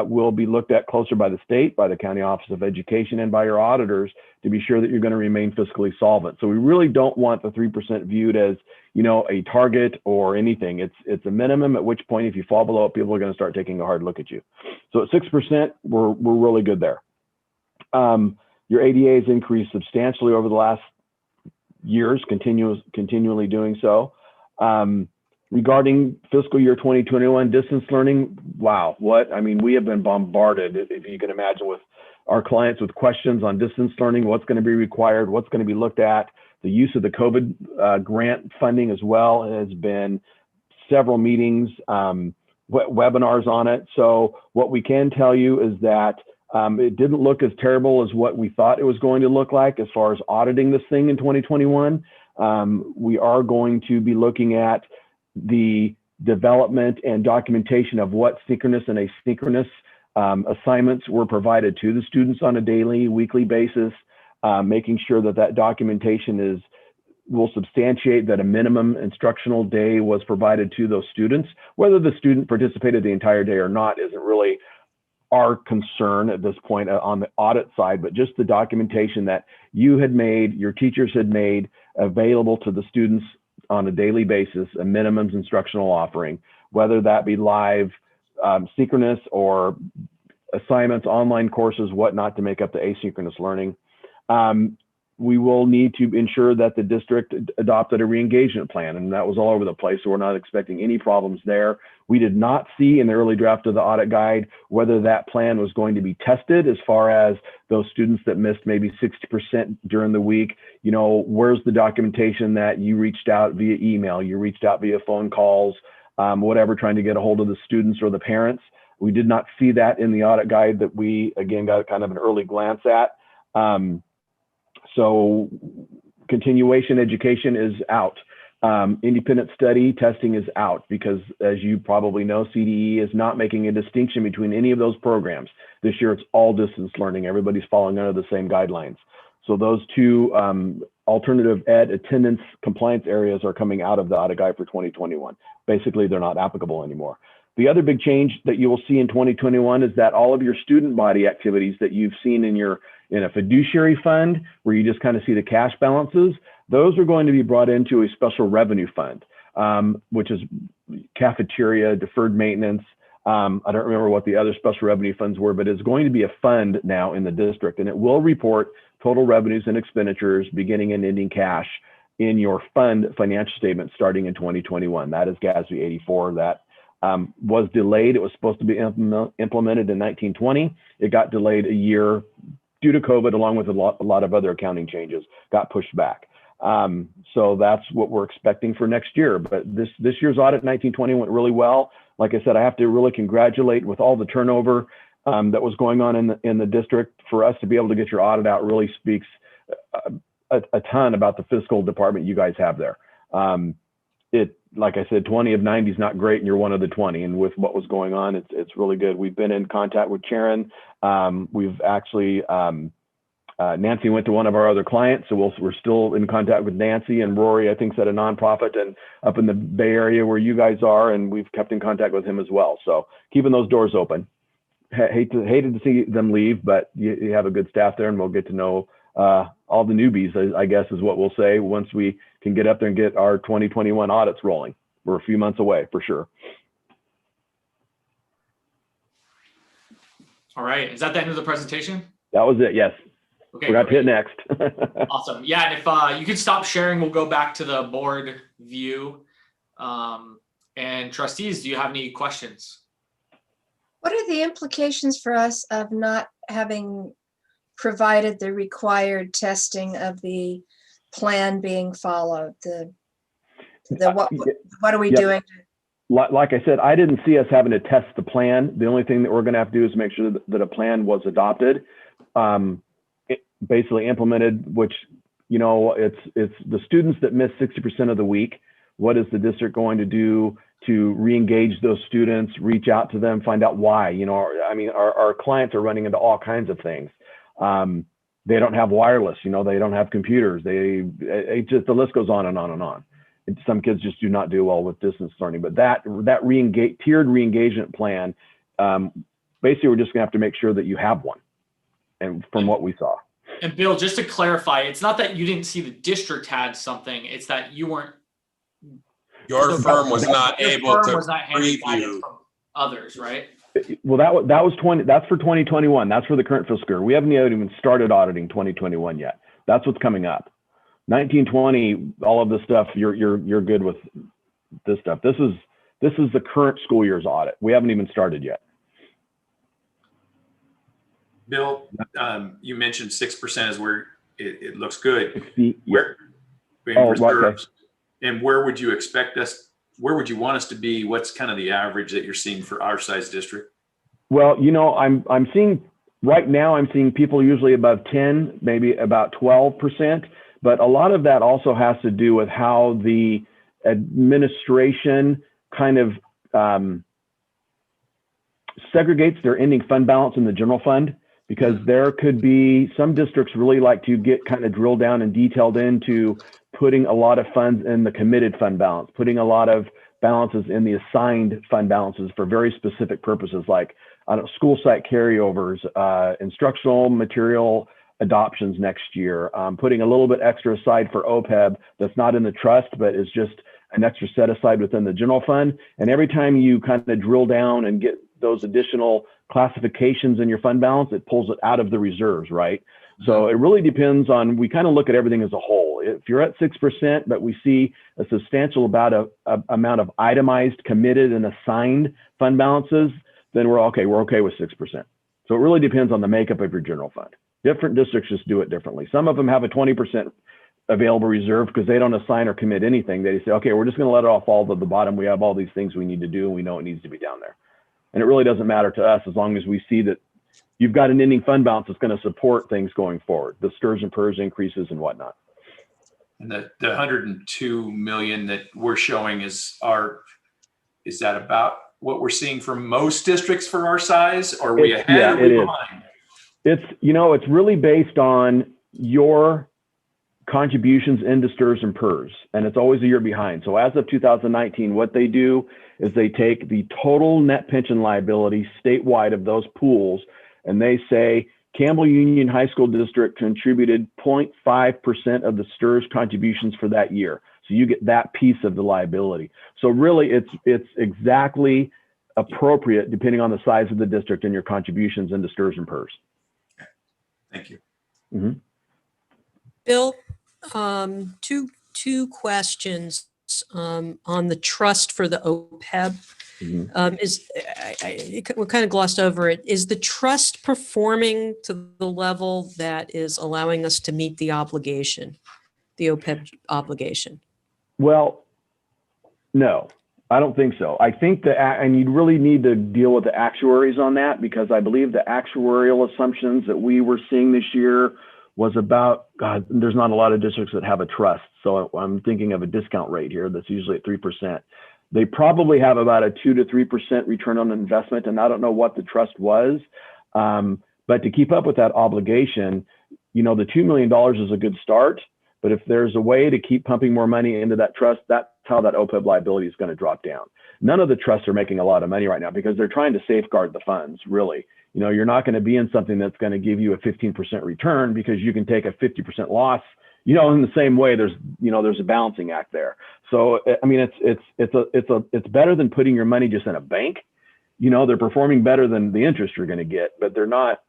will be looked at closer by the state, by the County Office of Education, and by your auditors to be sure that you're going to remain fiscally solvent. So we really don't want the 3% viewed as, a target or anything. It's a minimum at which point if you fall below it, people are going to start taking a hard look at you. So at 6%, we're really good there. Your ADA has increased substantially over the last years, continually doing so. Regarding fiscal year 2021 distance learning, wow, we have been bombarded, if you can imagine, with our clients with questions on distance learning, what's going to be required, what's going to be looked at. The use of the COVID grant funding as well has been several meetings, webinars on it. So what we can tell you is that it didn't look as terrible as what we thought it was going to look like as far as auditing this thing in 2021. We are going to be looking at the development and documentation of what synchronous and asynchronous assignments were provided to the students on a daily, weekly basis, making sure that that documentation will substantiate that a minimum instructional day was provided to those students. Whether the student participated the entire day or not isn't really our concern at this point on the audit side, but just the documentation that you had made, your teachers had made available to the students on a daily basis, a minimums instructional offering, whether that be live, synchronous, or assignments, online courses, whatnot, to make up the asynchronous learning. We will need to ensure that the district adopted a re-engagement plan, and that was all over the place, so we're not expecting any problems there. We did not see in the early draft of the audit guide whether that plan was going to be tested as far as those students that missed maybe 60% during the week. Where's the documentation that you reached out via email, you reached out via phone calls, whatever, trying to get a hold of the students or the parents. We did not see that in the audit guide that we, again, got kind of an early glance at. So continuation education is out. Independent study testing is out because, as you probably know, CDE is not making a distinction between any of those programs. This year, it's all distance learning. Everybody's following under the same guidelines. So those two alternative ed attendance compliance areas are coming out of the audit guide for 2021. Basically, they're not applicable anymore. The other big change that you will see in 2021 is that all of your student body activities that you've seen in a fiduciary fund, where you just kind of see the cash balances, those are going to be brought into a special revenue fund, which is cafeteria, deferred maintenance. I don't remember what the other special revenue funds were, but it's going to be a fund now in the district, and it will report total revenues and expenditures, beginning and ending cash, in your fund financial statement starting in 2021. That is GASB 84. That was delayed. It was supposed to be implemented in 1920. It got delayed a year due to COVID, along with a lot of other accounting changes, got pushed back. So that's what we're expecting for next year. But this year's audit 1920 went really well. Like I said, I have to really congratulate, with all the turnover that was going on in the district. For us to be able to get your audit out really speaks a ton about the fiscal department you guys have there. Like I said, 20 of 90 is not great, and you're one of the 20. And with what was going on, it's really good. We've been in contact with Sharon. We've actually, Nancy went to one of our other clients, so we're still in contact with Nancy, and Rory, I think, is at a nonprofit and up in the Bay Area where you guys are, and we've kept in contact with him as well. So keeping those doors open. Hated to see them leave, but you have a good staff there, and we'll get to know all the newbies, I guess is what we'll say, once we can get up there and get our 2021 audits rolling. We're a few months away for sure. All right, is that the end of the presentation? That was it, yes. Okay, Forgot to hit next. Awesome. Yeah, and if you could stop sharing, we'll go back to the board view. And trustees, do you have any questions? What are the implications for us of not having provided the required testing of the plan being followed? What are we doing? Like I said, I didn't see us having to test the plan. The only thing that we're going to have to do is make sure that a plan was adopted, basically implemented, which, it's the students that miss 60% of the week. What is the district going to do to re-engage those students, reach out to them, find out why? Our clients are running into all kinds of things. They don't have wireless, they don't have computers. The list goes on and on and on. Some kids just do not do well with distance learning, but that tiered re-engagement plan, basically we're just gonna have to make sure that you have one, and from what we saw. And Bill, just to clarify, it's not that you didn't see the district had something, it's that you weren't. Your firm was not able to preview others, right? Well, that's for 2021. That's for the current fiscal year. We haven't even started auditing 2021 yet. That's what's coming up. 1920, all of this stuff, you're good with this stuff. This is the current school year's audit. We haven't even started yet. Bill, you mentioned 6% is where it looks good. Where? In reserves. And where would you expect us, where would you want us to be? What's kind of the average that you're seeing for our size district? Well, you know, I'm seeing right now, I'm seeing people usually above 10, maybe about 12%, but a lot of that also has to do with how the administration kind of segregates their ending fund balance in the general fund, because there could be some districts really like to get kind of drilled down and detailed into putting a lot of funds in the committed fund balance, putting a lot of balances in the assigned fund balances for very specific purposes, like school site carryovers, instructional material adoptions next year, putting a little bit extra aside for OPEB that's not in the trust, but is just an extra set aside within the general fund. And every time you kind of drill down and get those additional classifications in your fund balance, it pulls it out of the reserves, right? So it really depends on, we kind of look at everything as a whole. If you're at 6%, but we see a substantial amount of itemized, committed, and assigned fund balances, then we're okay with 6%. So it really depends on the makeup of your general fund. Different districts just do it differently. Some of them have a 20% available reserve because they don't assign or commit anything. They say, okay, we're just going to let it all fall to the bottom. We have all these things we need to do, and we know it needs to be down there. And it really doesn't matter to us as long as we see that you've got an ending fund balance that's going to support things going forward, the STRS and PERS increases and whatnot. And the 102 million that we're showing is that about what we're seeing from most districts for our size? Or are we ahead or are we behind? It's really based on your contributions into STRS and PERS, and it's always a year behind. So as of 2019, what they do is they take the total net pension liability statewide of those pools, and they say Campbell Union High School District contributed 0.5% of the STRS contributions for that year. So you get that piece of the liability. So really it's exactly appropriate depending on the size of the district and your contributions into STRS and PERS. Thank you. Mm-hmm. Bill, two questions on the trust for the OPEB. Mm-hmm. We kind of glossed over it. Is the trust performing to the level that is allowing us to meet the obligation, the OPEB obligation? Well, no, I don't think so. I think and you really need to deal with the actuaries on that, because I believe the actuarial assumptions that we were seeing this year was about, God, there's not a lot of districts that have a trust. So I'm thinking of a discount rate here that's usually at 3%. They probably have about a 2 to 3% return on investment. And I don't know what the trust was, but to keep up with that obligation, the $2 million is a good start. But if there's a way to keep pumping more money into that trust, that's how that OPEB liability is going to drop down. None of the trusts are making a lot of money right now because they're trying to safeguard the funds, really. You're not going to be in something that's going to give you a 15% return because you can take a 50% loss. In the same way, there's a balancing act there. So I mean, it's better than putting your money just in a bank. They're performing better than the interest you're going to get, but they're not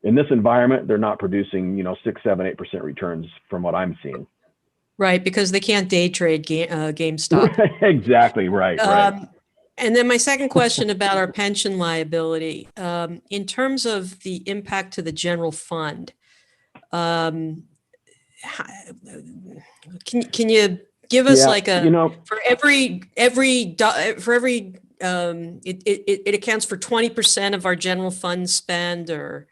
in this environment. They're not producing 6, 7, 8% returns from what I'm seeing. Right, because they can't day trade GameStop. Exactly right. Right. And then my second question about our pension liability, in terms of the impact to the general fund, can you give us for every it accounts for 20% of our general fund spend, or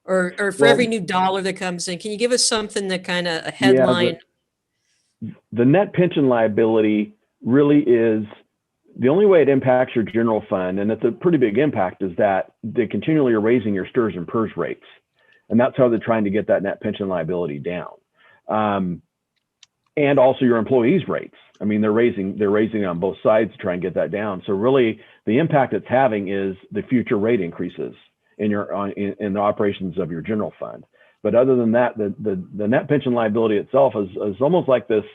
for every new dollar that comes in? Can you give us something that kind of a headline? The net pension liability really is the only way it impacts your general fund, and it's a pretty big impact, is that they continually are raising your STRS and PERS rates. And that's how they're trying to get that net pension liability down. And also your employees' rates. I mean, they're raising on both sides to try and get that down. So really the impact it's having is the future rate increases in the operations of your general fund. But other than that, the net pension liability itself is almost like this,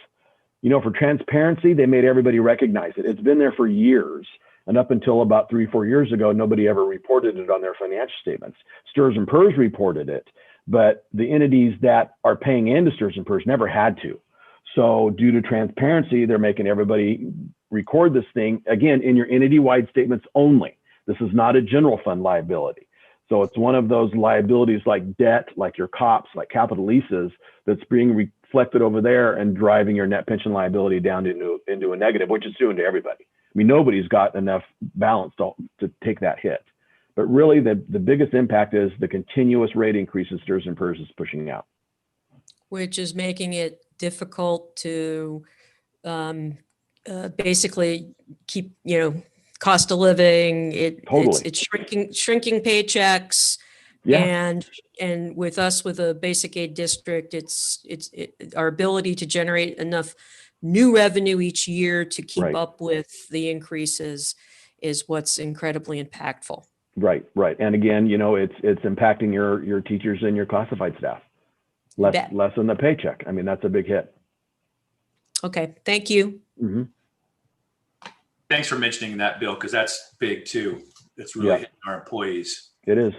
for transparency, they made everybody recognize it. It's been there for years. And up until about 3 or 4 years ago, nobody ever reported it on their financial statements. STRS and PERS reported it. but the entities that are paying into Sturgeon and Purse never had to. So due to transparency, they're making everybody record this thing, again, in your entity-wide statements only. This is not a general fund liability. So it's one of those liabilities like debt, like your COPS, like capital leases, that's being reflected over there and driving your net pension liability down into a negative, which it's doing to everybody. I mean, nobody's got enough balance to take that hit. But really, the biggest impact is the continuous rate increases Sturgeon and Purse is pushing out. Which is making it difficult to basically keep, cost of living. It's shrinking paychecks. Yeah. And with us, with a basic aid district, it's our ability to generate enough new revenue each year to keep up with the increases is what's incredibly impactful. Right. And again, it's impacting your teachers and your classified staff. Less than the paycheck. I mean, that's a big hit. Okay, thank you. Mm-hmm. Thanks for mentioning that, Bill, because that's big too. It's really hitting our employees. It is.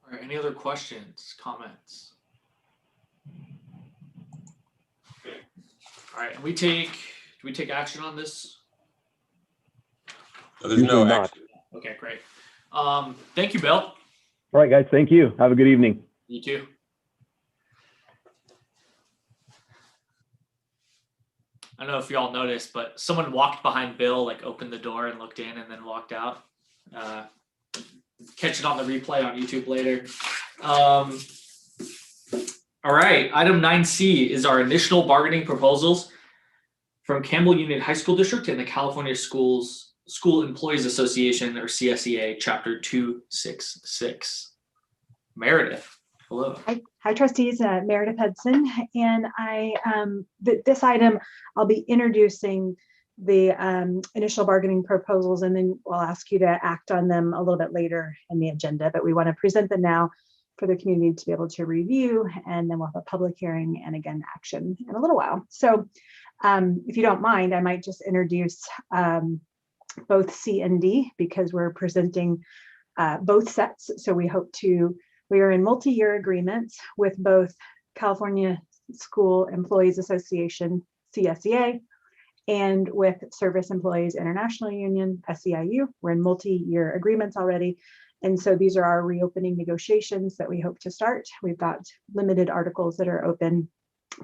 All right, any other questions, comments? All right, and do we take action on this? There's no action. Okay, great. Thank you, Bill. All right, guys. Thank you. Have a good evening. You too. I don't know if y'all noticed, but someone walked behind Bill, like opened the door and looked in and then walked out. Catch it on the replay on YouTube later. All right, item 9C is our initial bargaining proposals from Campbell Union High School District and the California School Employees Association, or CSEA, Chapter 266. Meredith, hello. Hi, trustees. Meredith Hudson, and this item I'll be introducing the initial bargaining proposals, and then we'll ask you to act on them a little bit later in the agenda. But we want to present them now for the community to be able to review, and then we'll have a public hearing and again action in a little while. So, if you don't mind, I might just introduce both C and D because we're presenting both sets. So we are in multi-year agreements with both California School Employees Association, CSEA, and with Service Employees International Union, SEIU. We're in multi-year agreements already. And so these are our reopening negotiations that we hope to start. We've got limited articles that are open,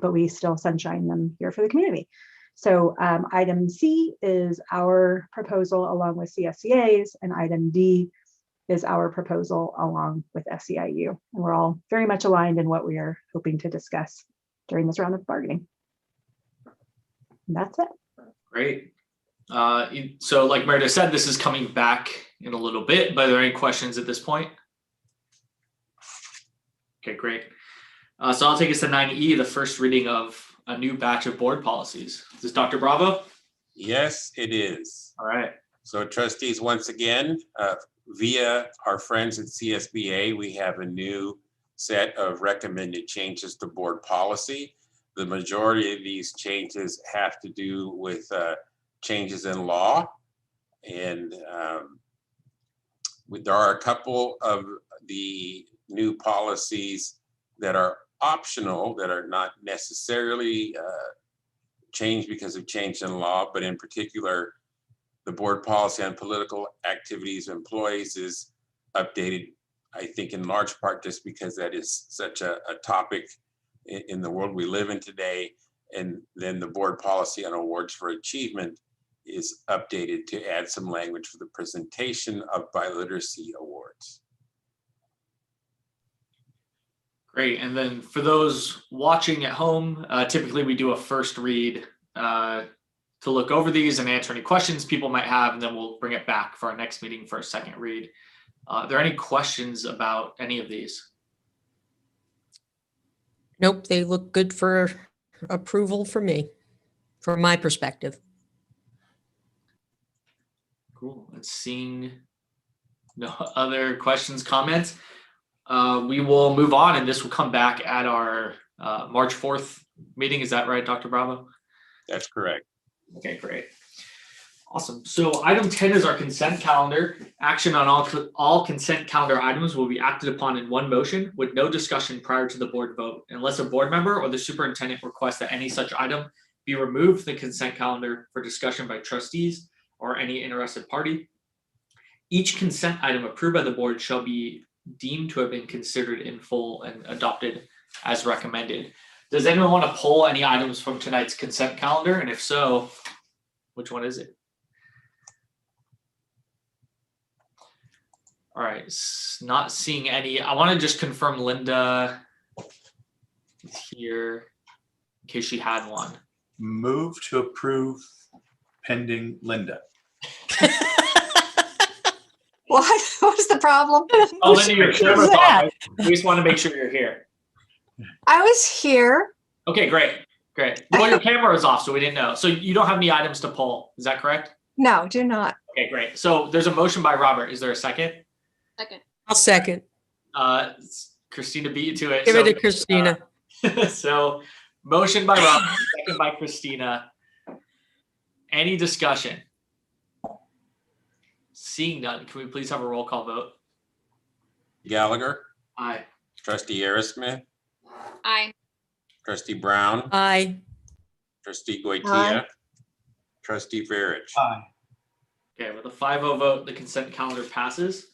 but we still sunshine them here for the community. So item C is our proposal along with CSEA's, and item D is our proposal along with SEIU. And we're all very much aligned in what we are hoping to discuss during this round of bargaining. And that's it. Great. So like Meredith said, this is coming back in a little bit, but are there any questions at this point? Okay, great. So I'll take us to 9E, the first reading of a new batch of board policies. Is this Dr. Bravo? Yes, it is. All right. So trustees, once again, via our friends at CSBA, we have a new set of recommended changes to board policy. The majority of these changes have to do with changes in law. And there are a couple of the new policies that are optional, that are not necessarily changed because of change in law, but in particular, the board policy on political activities of employees is updated, I think in large part just because that is such a topic in the world we live in today. And then the board policy on awards for achievement is updated to add some language for the presentation of biliteracy awards. Great. And then for those watching at home, typically we do a first read to look over these and answer any questions people might have, and then we'll bring it back for our next meeting for a second read. Are there any questions about any of these? Nope, they look good for approval for me, from my perspective. Cool. And seeing no other questions, comments, we will move on, and this will come back at our March 4th meeting. Is that right, Dr. Bravo? That's correct. Okay, great. Awesome. So item 10 is our consent calendar. Action on all consent calendar items will be acted upon in one motion with no discussion prior to the board vote, unless a board member or the superintendent requests that any such item be removed from the consent calendar for discussion by trustees or any interested party. Each consent item approved by the board shall be deemed to have been considered in full and adopted as recommended. Does anyone want to pull any items from tonight's consent calendar? And if so, which one is it? All right, not seeing any. I want to just confirm Linda is here in case she had one. Move to approve pending Linda. What? What's the problem? Oh, Linda, your camera's off. We just want to make sure you're here. I was here. Okay, great. Well, your camera is off, so we didn't know. So you don't have any items to pull. Is that correct? No, do not. Okay, great. So there's a motion by Robert. Is there a second? Second. I'll second. Christina beat you to it. Give it to Christina. So motion by Robert, second by Christina. Any discussion? Seeing none, can we please have a roll call vote? Gallagher, Aye. trustee Aerosmith, Aye. trustee Brown, Aye. trustee Goitia, Aye. trustee Farich. Aye. Okay, with a 5-0 vote, the consent calendar passes.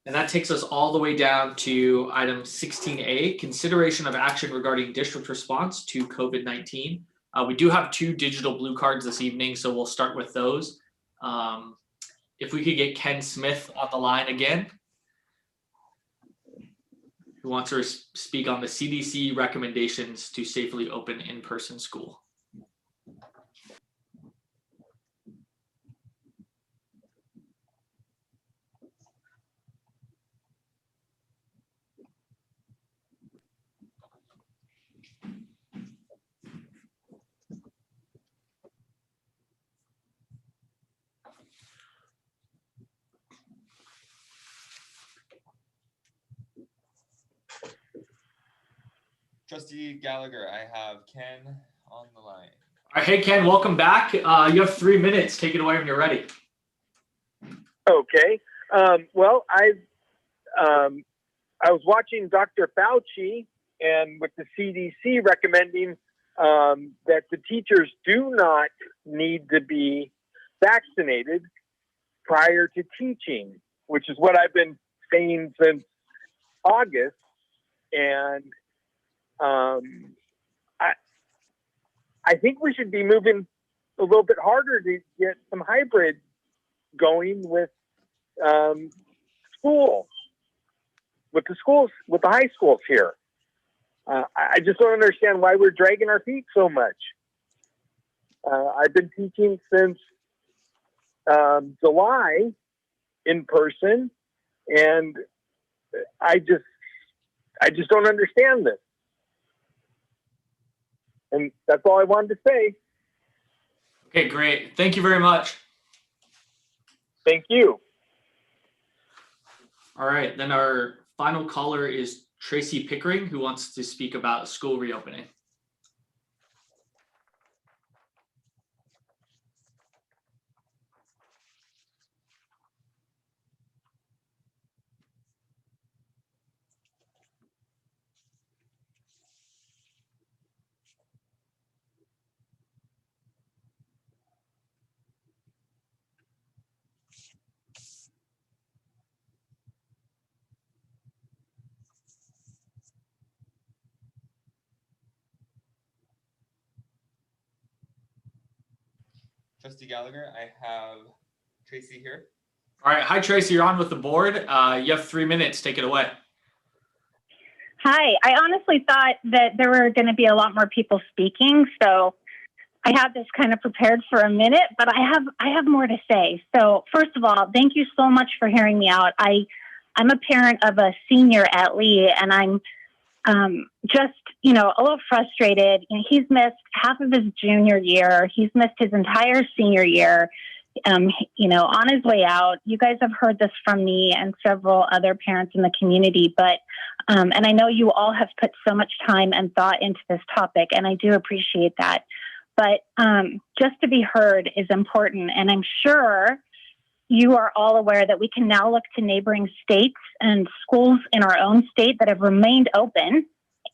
And that takes us all the way down to item 16A, consideration of action regarding district response to COVID-19. We do have 2 digital blue cards this evening, so we'll start with those. If we could get Ken Smith on the line again, who wants to speak on the CDC recommendations to safely open in-person school. Trustee Gallagher, I have Ken on the line. All right, hey Ken, welcome back. You have 3 minutes. Take it away when you're ready. Okay. Well, I was watching Dr. Fauci and with the CDC recommending that the teachers do not need to be vaccinated prior to teaching, which is what I've been saying since August. And I think we should be moving a little bit harder to get some hybrid going with schools, with the high schools here. I just don't understand why we're dragging our feet so much. I've been teaching since July in person, and I just don't understand this. And that's all I wanted to say. Okay, great. Thank you very much. Thank you. All right, then our final caller is Tracy Pickering, who wants to speak about school reopening. Trustee Gallagher, I have Tracy here. All right, hi Tracy, you're on with the board. You have 3 minutes. Take it away. Hi, I honestly thought that there were going to be a lot more people speaking, so I had this kind of prepared for a minute, but I have more to say. So first of all, thank you so much for hearing me out. I'm a parent of a senior at Lee, and I'm just, a little frustrated. He's missed half of his junior year. He's missed his entire senior year. On his way out. You guys have heard this from me and several other parents in the community, but, and I know you all have put so much time and thought into this topic, and I do appreciate that. but just to be heard is important. And I'm sure you are all aware that we can now look to neighboring states and schools in our own state that have remained open,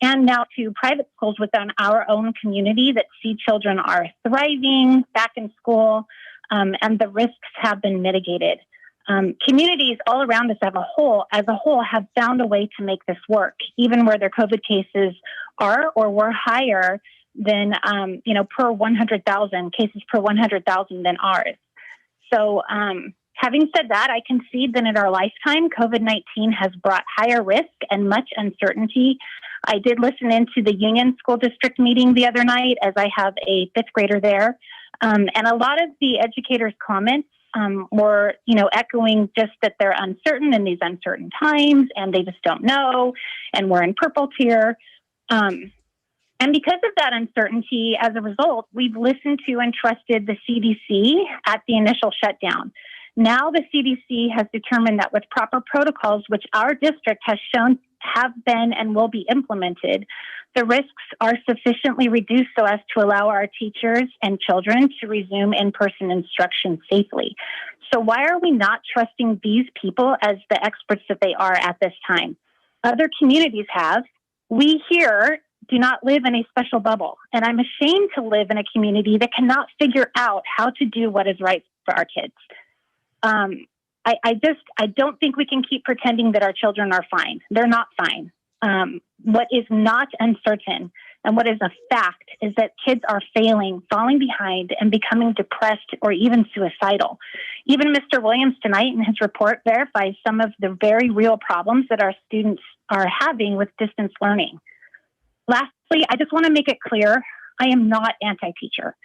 and now to private schools within our own community that see children are thriving back in school, and the risks have been mitigated. Communities all around us as a whole have found a way to make this work, even where their COVID cases are or were higher than, per 100,000 cases per 100,000 than ours. So having said that, I concede that in our lifetime, COVID-19 has brought higher risk and much uncertainty. I did listen into the Union School District meeting the other night, as I have a fifth grader there. And a lot of the educators' comments were, echoing just that they're uncertain in these uncertain times and they just don't know, and we're in purple tier. And because of that uncertainty, as a result, we've listened to and trusted the CDC at the initial shutdown. Now the CDC has determined that with proper protocols, which our district has shown have been and will be implemented, the risks are sufficiently reduced so as to allow our teachers and children to resume in-person instruction safely. So why are we not trusting these people as the experts that they are at this time? Other communities have. We here do not live in a special bubble, and I'm ashamed to live in a community that cannot figure out how to do what is right for our kids. I don't think we can keep pretending that our children are fine. They're not fine. What is not uncertain and what is a fact is that kids are failing, falling behind, and becoming depressed or even suicidal. Even Mr. Williams tonight in his report verifies some of the very real problems that our students are having with distance learning. Lastly, I just want to make it clear, I am not anti-teacher.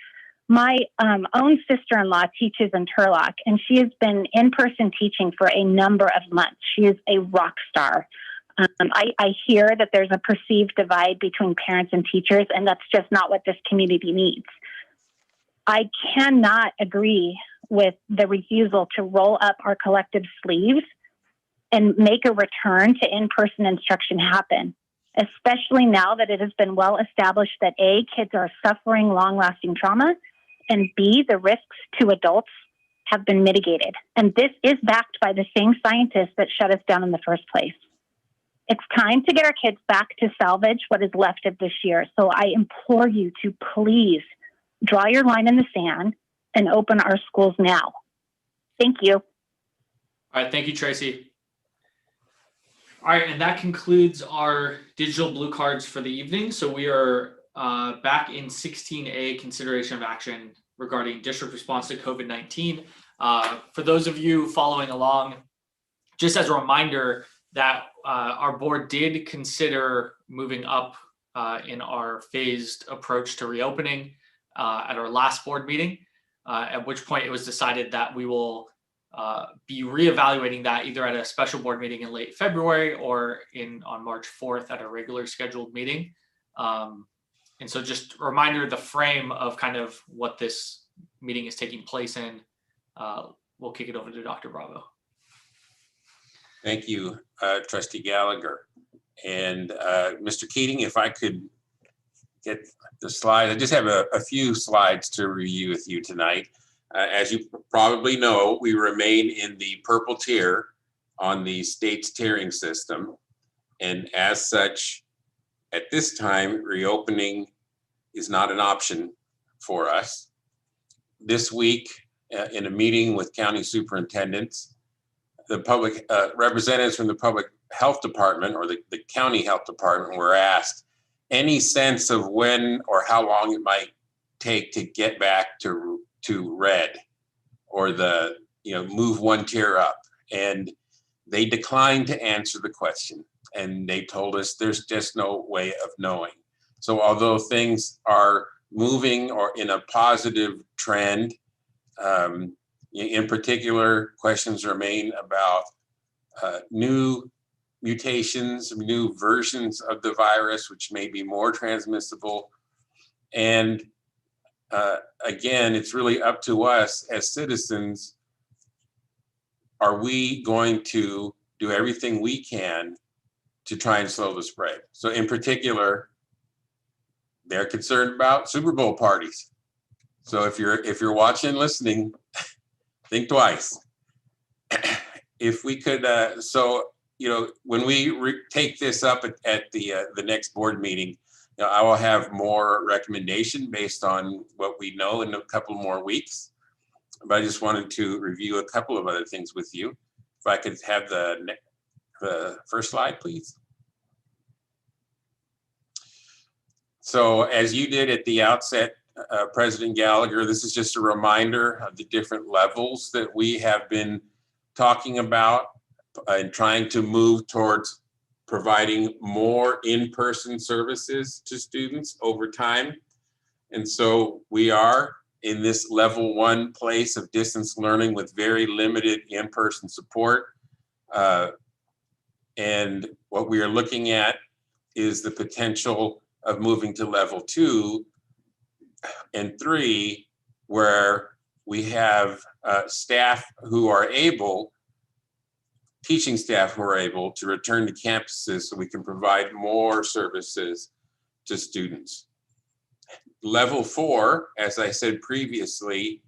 My own sister-in-law teaches in Turlock, and she has been in-person teaching for a number of months. She is a rock star. I hear that there's a perceived divide between parents and teachers, and that's just not what this community needs. I cannot agree with the refusal to roll up our collective sleeves and make a return to in-person instruction happen, especially now that it has been well established that A, kids are suffering long-lasting trauma, and B, the risks to adults have been mitigated. And this is backed by the same scientists that shut us down in the first place. It's time to get our kids back to salvage what is left of this year. So I implore you to please draw your line in the sand and open our schools now. Thank you. All right, thank you, Tracy. All right, and that concludes our digital blue cards for the evening. So we are back in 16A, consideration of action regarding district response to COVID-19. For those of you following along, just as a reminder that our board did consider moving up in our phased approach to reopening at our last board meeting, at which point it was decided that we will be reevaluating that either at a special board meeting in late February or on March 4th at a regular scheduled meeting. And so just a reminder, the frame of kind of what this meeting is taking place in, we'll kick it over to Dr. Bravo. Thank you, Trustee Gallagher. And Mr. Keating, if I could get the slides. I just have a few slides to review with you tonight. As you probably know, we remain in the purple tier on the state's tiering system. And as such, at this time, reopening is not an option for us. This week, in a meeting with county superintendents, the public representatives from the public health department or the county health department were asked any sense of when or how long it might take to get back to red or move one tier up. And they declined to answer the question. And they told us there's just no way of knowing. So although things are moving or in a positive trend, in particular, questions remain about new mutations, new versions of the virus, which may be more transmissible. And again, it's really up to us as citizens. Are we going to do everything we can to try and slow the spread? So in particular, they're concerned about Super Bowl parties. So if you're watching and listening, think twice. If we could, so when we take this up at the next board meeting, I will have more recommendation based on what we know in a couple more weeks. But I just wanted to review a couple of other things with you. If I could have the first slide, please. So as you did at the outset, President Gallagher, this is just a reminder of the different levels that we have been talking about and trying to move towards providing more in-person services to students over time. And so we are in this level 1 place of distance learning with very limited in-person support. And what we are looking at is the potential of moving to level 2 and 3, where we have staff who are able, teaching staff who are able to return to campuses so we can provide more services to students. Level 4, as I said previously,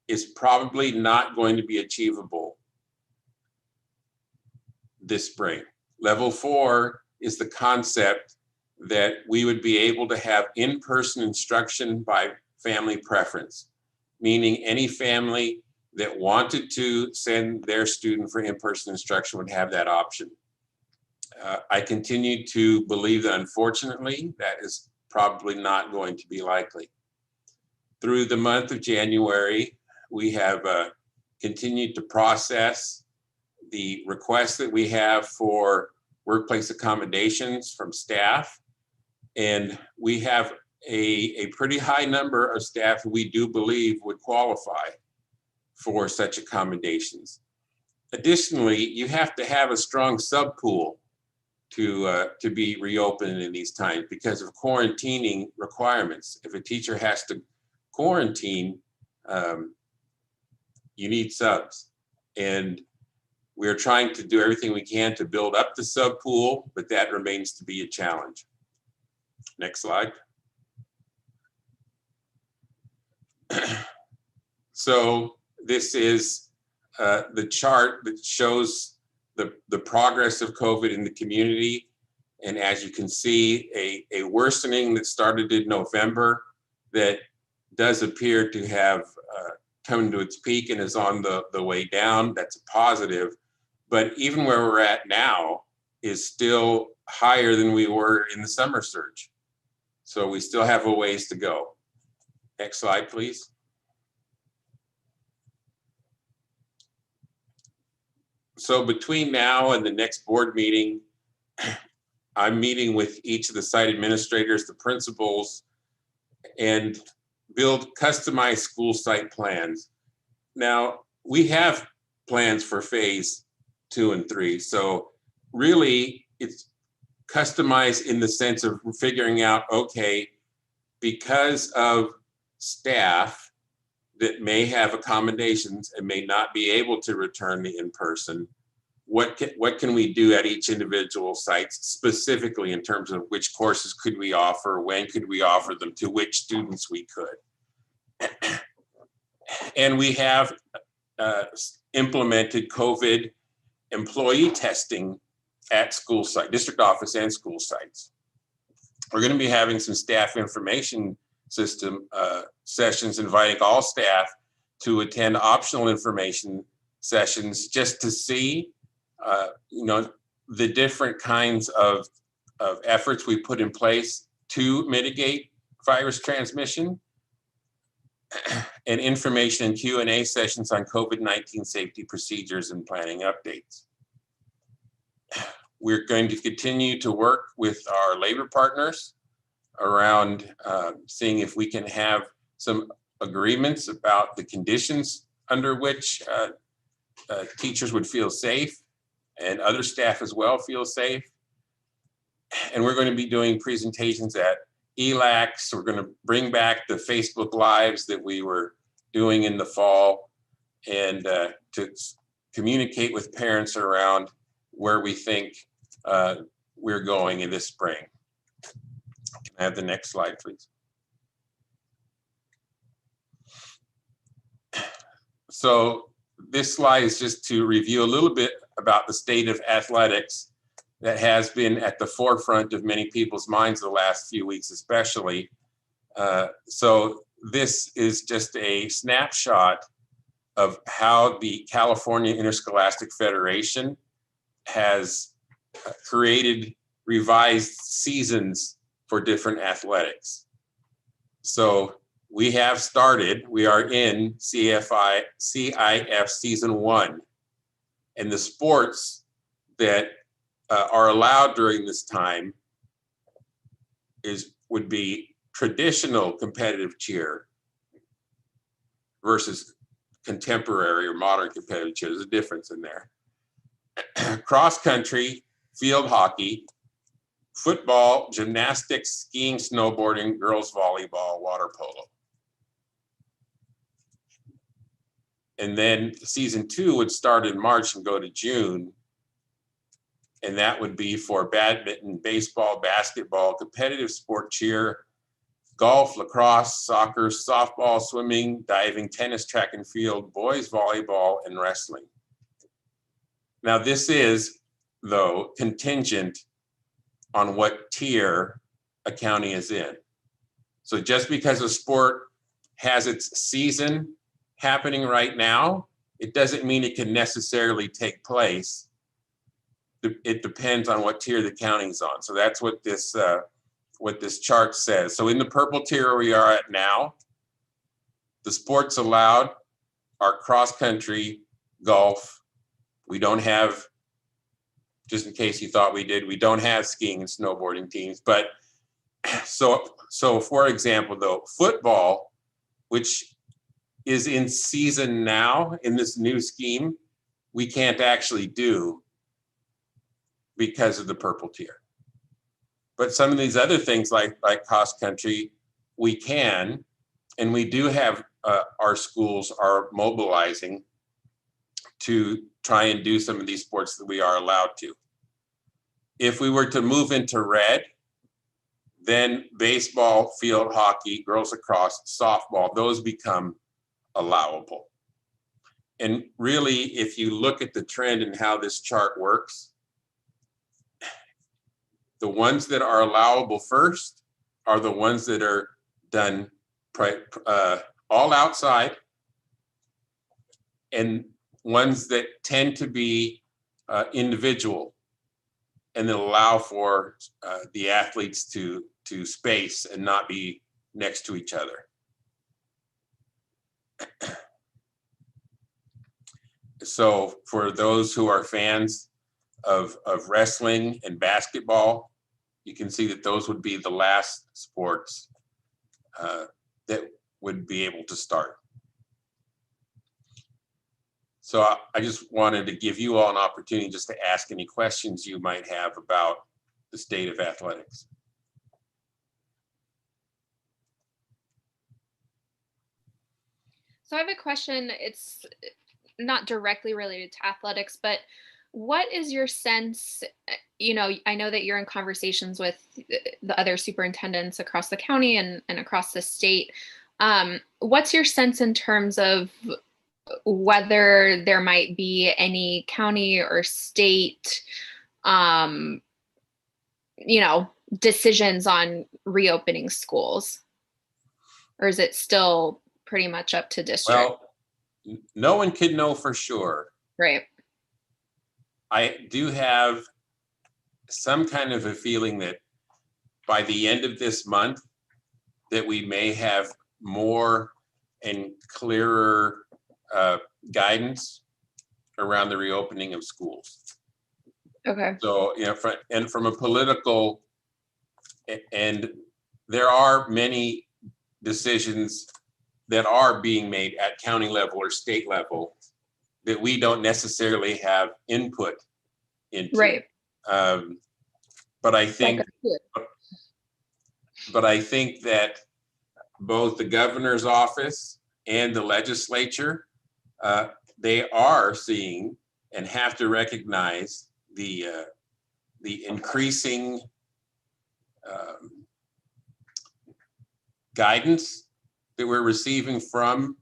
is probably not going to be achievable this spring. Level 4 is the concept that we would be able to have in-person instruction by family preference, meaning any family that wanted to send their student for in-person instruction would have that option. I continue to believe that unfortunately, that is probably not going to be likely. Through the month of January, we have continued to process the requests that we have for workplace accommodations from staff. And we have a pretty high number of staff who we do believe would qualify for such accommodations. Additionally, you have to have a strong subpool to be reopened in these times because of quarantining requirements. If a teacher has to quarantine, you need subs. And we're trying to do everything we can to build up the subpool, but that remains to be a challenge. Next slide. So this is the chart that shows the progress of COVID in the community. And as you can see, a worsening that started in November that does appear to have come to its peak and is on the way down. That's a positive. But even where we're at now is still higher than we were in the summer surge. So we still have a ways to go. Next slide, please. So between now and the next board meeting, I'm meeting with each of the site administrators, the principals, and build customized school site plans. Now, we have plans for phase 2 and 3. So really, it's customized in the sense of figuring out, okay, because of staff that may have accommodations and may not be able to return to in-person, what can we do at each individual site specifically in terms of which courses could we offer, when could we offer them, to which students we could. And we have implemented COVID employee testing at school site, district office and school sites. We're going to be having some staff information system sessions, inviting all staff to attend optional information sessions just to see the different kinds of efforts we put in place to mitigate virus transmission, and information and Q&A sessions on COVID-19 safety procedures and planning updates. We're going to continue to work with our labor partners around seeing if we can have some agreements about the conditions under which teachers would feel safe and other staff as well feel safe. And we're going to be doing presentations at ELACs. We're going to bring back the Facebook Lives that we were doing in the fall, and to communicate with parents around where we think we're going in this spring. Can I have the next slide, please? So this slide is just to review a little bit about the state of athletics that has been at the forefront of many people's minds the last few weeks, especially. So this is just a snapshot of how the California Interscholastic Federation has created revised seasons for different athletics. So we have started, we are in CIF season 1. And the sports that are allowed during this time would be traditional competitive cheer versus contemporary or modern competitive cheer. There's a difference in there. Cross country, field hockey, football, gymnastics, skiing, snowboarding, girls volleyball, water polo. And then season 2 would start in March and go to June. And that would be for badminton, baseball, basketball, competitive sport cheer, golf, lacrosse, soccer, softball, swimming, diving, tennis, track and field, boys volleyball, and wrestling. Now this is, though, contingent on what tier a county is in. So just because a sport has its season happening right now, it doesn't mean it can necessarily take place. It depends on what tier the county's on. So that's what this chart says. So in the purple tier we are at now, the sports allowed are cross country, golf. We don't have, just in case you thought we did, we don't have skiing and snowboarding teams. But so for example, though, football, which is in season now in this new scheme, we can't actually do because of the purple tier. But some of these other things like cross country, we can, and we do have our schools are mobilizing to try and do some of these sports that we are allowed to. If we were to move into red, then baseball, field hockey, girls lacrosse, softball, those become allowable. And really, if you look at the trend and how this chart works, the ones that are allowable first are the ones that are done all outside, and ones that tend to be individual and that allow for the athletes to space and not be next to each other. So for those who are fans of wrestling and basketball, you can see that those would be the last sports that would be able to start. So I just wanted to give you all an opportunity just to ask any questions you might have about the state of athletics. So I have a question. It's not directly related to athletics, but what is your sense, I know that you're in conversations with the other superintendents across the county and across the state. What's your sense in terms of whether there might be any county or state, decisions on reopening schools? Or is it still pretty much up to district? Well, no one can know for sure. Right. I do have some kind of a feeling that by the end of this month, that we may have more and clearer guidance around the reopening of schools. Okay. So, from a political, and there are many decisions that are being made at county level or state level that we don't necessarily have input into. Right. But I think that both the governor's office and the legislature, they are seeing and have to recognize the increasing guidance that we're receiving from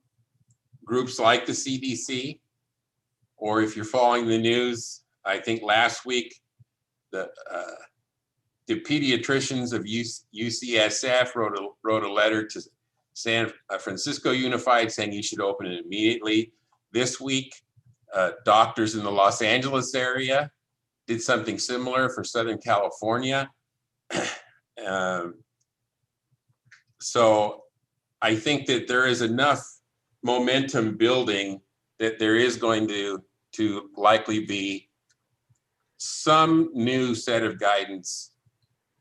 groups like the CDC, or if you're following the news, I think last week, the pediatricians of UCSF wrote a letter to San Francisco Unified saying you should open it immediately. This week, doctors in the Los Angeles area did something similar for Southern California. So I think that there is enough momentum building that there is going to likely be some new set of guidance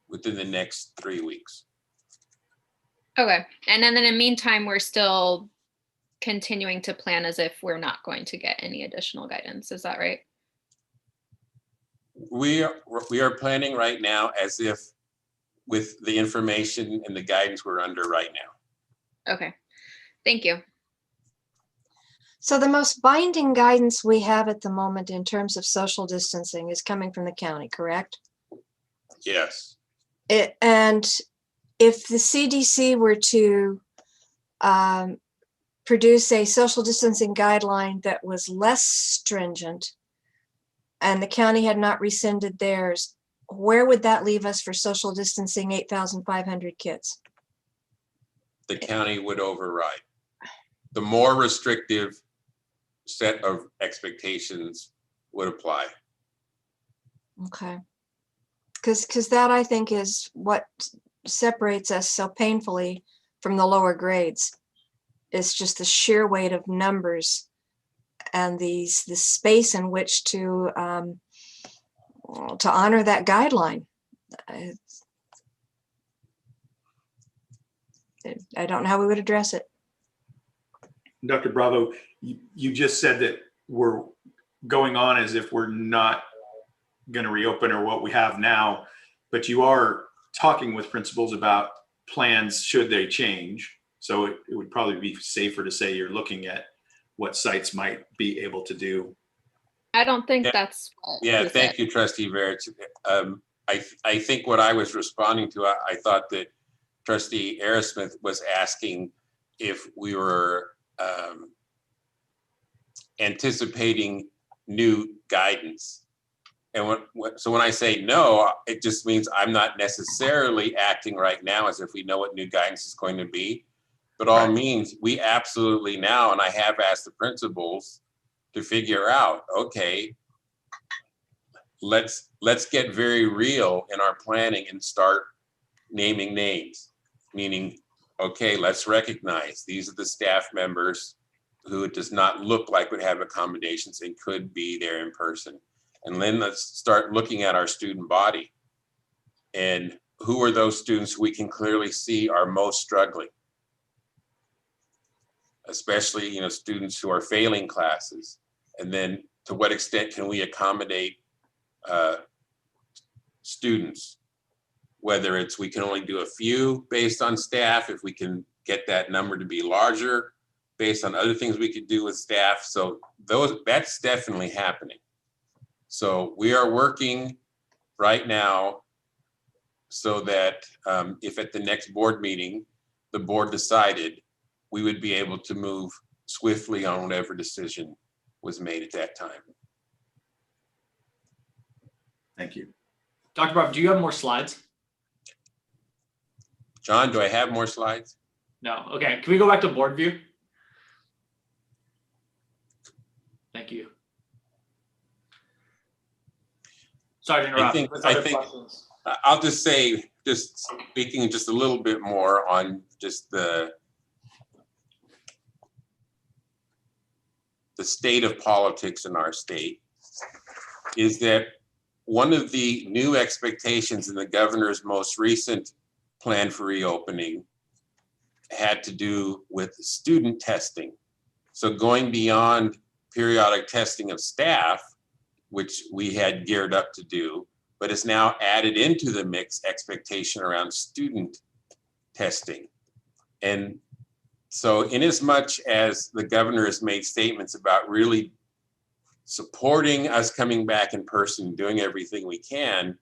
within the next 3 weeks. Okay. And then in the meantime, we're still continuing to plan as if we're not going to get any additional guidance. Is that right? We are planning right now as if with the information and the guidance we're under right now. Okay. Thank you. So the most binding guidance we have at the moment in terms of social distancing is coming from the county, correct? Yes. And if the CDC were to produce a social distancing guideline that was less stringent and the county had not rescinded theirs, where would that leave us for social distancing 8,500 kids? The county would override. The more restrictive set of expectations would apply. Okay. Because that, I think, is what separates us so painfully from the lower grades. It's just the sheer weight of numbers and the space in which to honor that guideline. I don't know how we would address it. Dr. Bravo, you just said that we're going on as if we're not going to reopen or what we have now, but you are talking with principals about plans should they change. So it would probably be safer to say you're looking at what sites might be able to do. I don't think that's what Yeah, you thank said. you, Trustee Verich. I think what I was responding to, I thought that Trustee Aerosmith was asking if we were anticipating new guidance. And so when I say no, it just means I'm not necessarily acting right now as if we know what new guidance is going to be. But all means we absolutely now, and I have asked the principals to figure out, okay, let's get very real in our planning and start naming names, meaning, okay, let's recognize these are the staff members who it does not look like would have accommodations and could be there in person. And then let's start looking at our student body and who are those students we can clearly see are most struggling, especially, students who are failing classes. And then to what extent can we accommodate students, whether it's we can only do a few based on staff, if we can get that number to be larger based on other things we could do with staff. So that's definitely happening. So we are working right now so that if at the next board meeting, the board decided, we would be able to move swiftly on whatever decision was made at that time. Thank you. Dr. Bob, do you have more slides? John, do I have more slides? No. Okay. Can we go back to board view? Thank you. Sorry to interrupt. I think I'll just say, just speaking just a little bit more on just the state of politics in our state, is that one of the new expectations in the governor's most recent plan for reopening had to do with student testing. So going beyond periodic testing of staff, which we had geared up to do, but is now added into the mix expectation around student testing. And so in as much as the governor has made statements about really supporting us coming back in person, doing everything we can,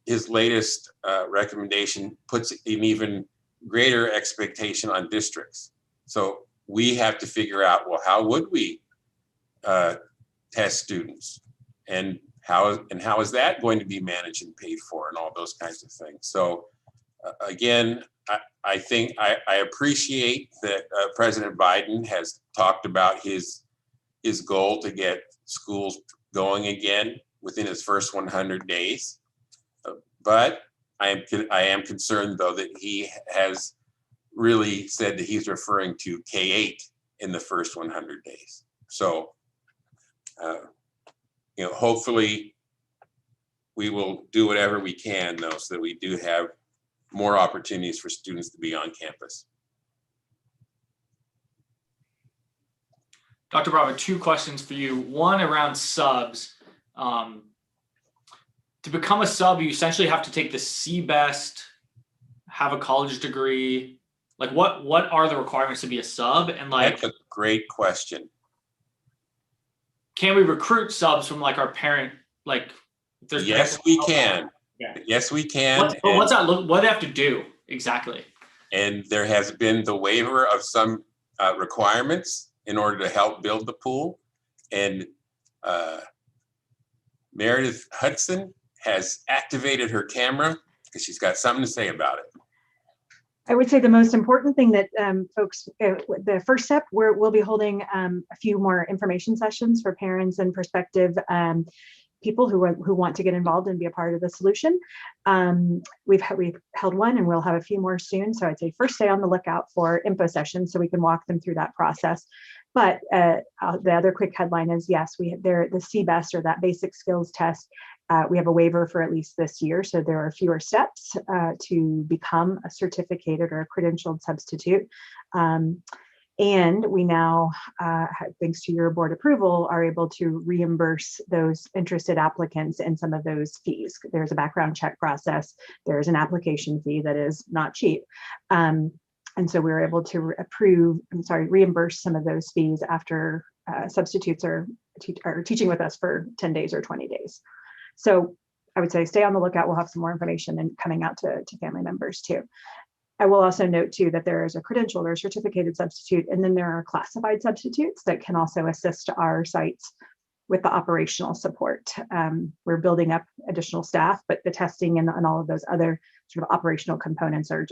his latest recommendation puts an even greater expectation on districts. So we have to figure out, well, how would we test students, and how is that going to be managed and paid for, and all those kinds of things. So again, I think I appreciate that President Biden has talked about his goal to get schools going again within his first 100 days. But I am concerned, though, that he has really said that he's referring to K-8 in the first 100 days. So, hopefully we will do whatever we can, though, so that we do have more opportunities for students to be on campus. Dr. Bravo, 2 questions for you. One around subs. To become a sub, you essentially have to take the CBEST, have a college degree. Like, what are the requirements to be a sub? And like, that's a great question. Can we recruit subs from like our parent? Like, if there's yes, we can. Yeah. Yes, we can. What's that look? What do they have to do exactly? And there has been the waiver of some requirements in order to help build the pool. And Meredith Hudson has activated her camera because she's got something to say about it. I would say the most important thing that folks, the first step, we'll be holding a few more information sessions for parents and prospective people who want to get involved and be a part of the solution. We've held one, and we'll have a few more soon. So I'd say first stay on the lookout for info sessions so we can walk them through that process. But the other quick headline is, yes, the CBEST, or that basic skills test, we have a waiver for at least this year. So there are fewer steps to become a certificated or a credentialed substitute. And we now, thanks to your board approval, are able to reimburse those interested applicants in some of those fees. There's a background check process. There's an application fee that is not cheap. And so we were able to reimburse some of those fees after substitutes are teaching with us for 10 days or 20 days. So I would say stay on the lookout. We'll have some more information and coming out to family members too. I will also note too that there is a credentialed or certificated substitute, and then there are classified substitutes that can also assist our sites with the operational support. We're building up additional staff, but the testing and all of those other sort of operational components are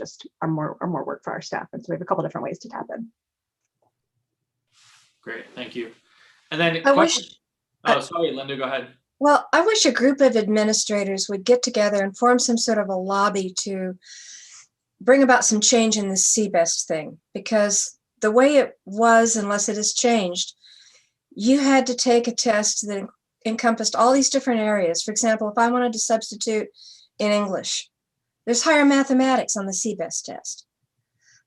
more work for our staff. And so we have a couple different ways to tap in. Great, thank you. And then sorry, Linda, go ahead. Well, I wish a group of administrators would get together and form some sort of a lobby to bring about some change in this CBEST thing, because the way it was, unless it has changed, you had to take a test that encompassed all these different areas. For example, if I wanted to substitute in English, there's higher mathematics on the CBEST test.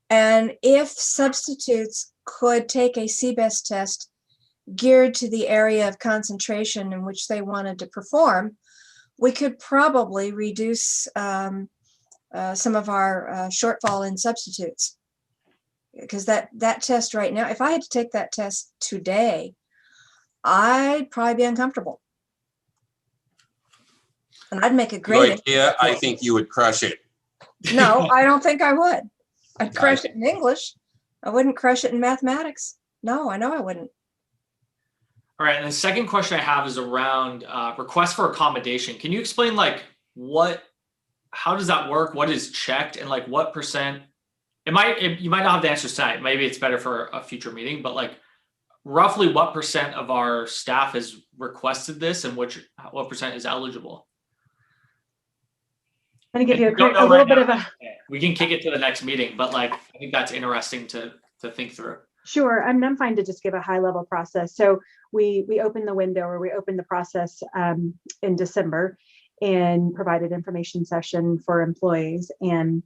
And if substitutes could take a CBEST test geared to the area of concentration in which they wanted to perform, we could probably reduce some of our shortfall in substitutes. Because that test right now, if I had to take that test today, I'd probably be uncomfortable. And I'd make a great idea. I think you would crush it. No, I don't think I would. I'd crush it in English. I wouldn't crush it in mathematics. No, I know I wouldn't. All right, and the second question I have is around request for accommodation. Can you explain how does that work? What is checked, and like what percent? You might not have the answer tonight. Maybe it's better for a future meeting, but like roughly what percent of our staff has requested this, and what percent is eligible? I'm going to give you a little bit of a. We can kick it to the next meeting, but like I think that's interesting to think through. Sure, I'm fine to just give a high level process. So we opened the window, or we opened the process in December, and provided information session for employees. And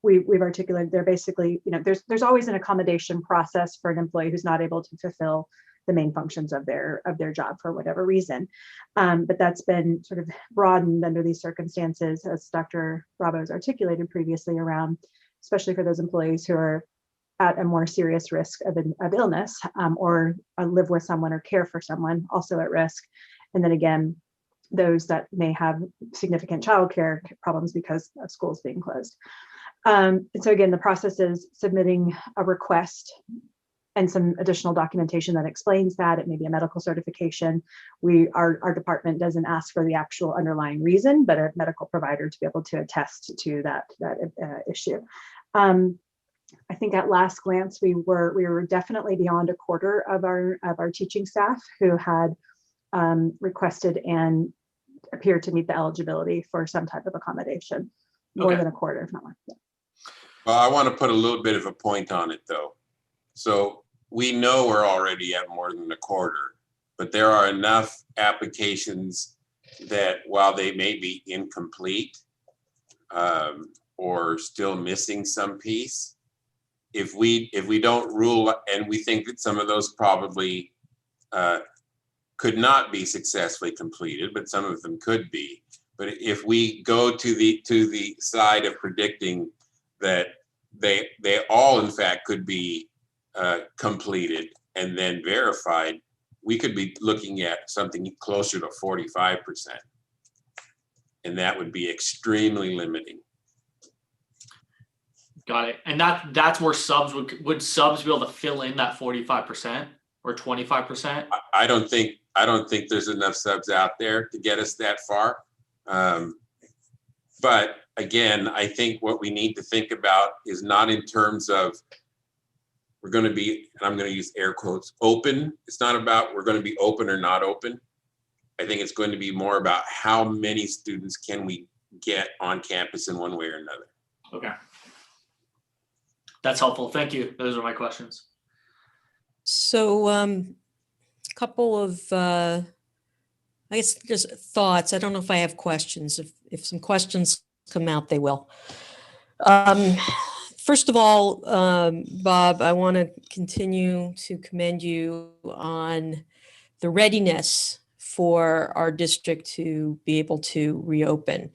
we've articulated they're basically, there's always an accommodation process for an employee who's not able to fulfill the main functions of their job for whatever reason. But that's been sort of broadened under these circumstances, as Dr. Bravo has articulated previously, around, especially for those employees who are at a more serious risk of illness, or live with someone or care for someone also at risk. And then again, those that may have significant childcare problems because of schools being closed. And so again, the process is submitting a request and some additional documentation that explains that. It may be a medical certification. Our department doesn't ask for the actual underlying reason, but a medical provider to be able to attest to that issue. I think at last glance, we were definitely beyond a quarter of our teaching staff who had requested and appeared to meet the eligibility for some type of accommodation. More than a quarter, if not more. Yeah. Well, I want to put a little bit of a point on it, though. So we know we're already at more than a quarter, but there are enough applications that while they may be incomplete or still missing some piece, if we don't rule, and we think that some of those probably could not be successfully completed, but some of them could be. But if we go to the side of predicting that they all in fact could be completed and then verified, we could be looking at something closer to 45%. And that would be extremely limiting. Got it. And that's where subs would subs be able to fill in that 45% or 25%? I don't think there's enough subs out there to get us that far. But again, I think what we need to think about is not in terms of we're going to be, and I'm going to use air quotes, open. It's not about we're going to be open or not open. I think it's going to be more about how many students can we get on campus in one way or another. Okay. That's helpful. Thank you. Those are my questions. So a couple of, I guess just thoughts. I don't know if I have questions. If some questions come out, they will. First of all, Bob, I want to continue to commend you on the readiness for our district to be able to reopen.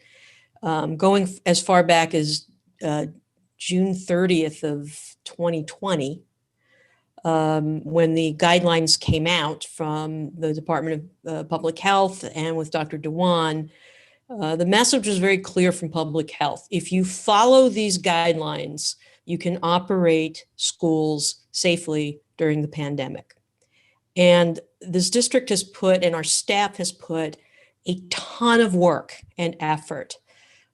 Going as far back as June 30th of 2020, when the guidelines came out from the Department of Public Health and with Dr. Dewan, the message was very clear from public health. If you follow these guidelines, you can operate schools safely during the pandemic. And this district has put, and our staff has put, a ton of work and effort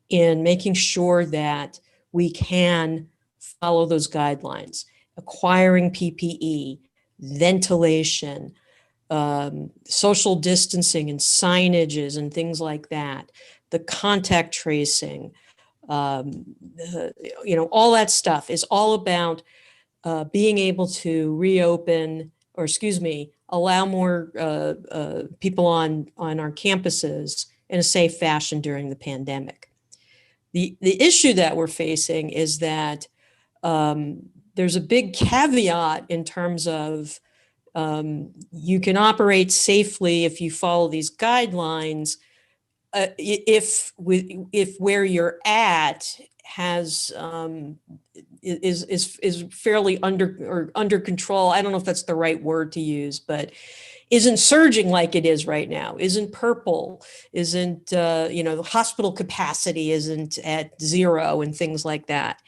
in making sure that we can follow those guidelines, acquiring PPE, ventilation, social distancing and signages and things like that, the contact tracing, all that stuff is all about being able to reopen, or allow more people on our campuses in a safe fashion during the pandemic. The issue that we're facing is that there's a big caveat in terms of you can operate safely if you follow these guidelines, if where you're at has is fairly under control. I don't know if that's the right word to use, but isn't surging like it is right now, isn't purple, isn't the hospital capacity isn't at 0 and things like that.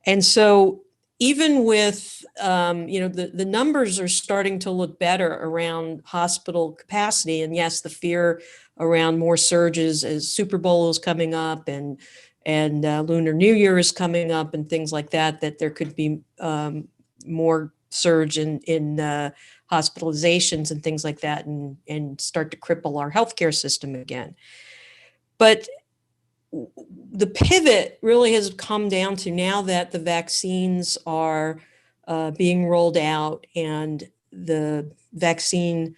And so even with the numbers are starting to look better around hospital capacity, and yes, the fear around more surges as Super Bowl is coming up and Lunar New Year is coming up and things like that, that there could be more surge in hospitalizations and things like that, and start to cripple our healthcare system again. But the pivot really has come down to, now that the vaccines are being rolled out and the vaccine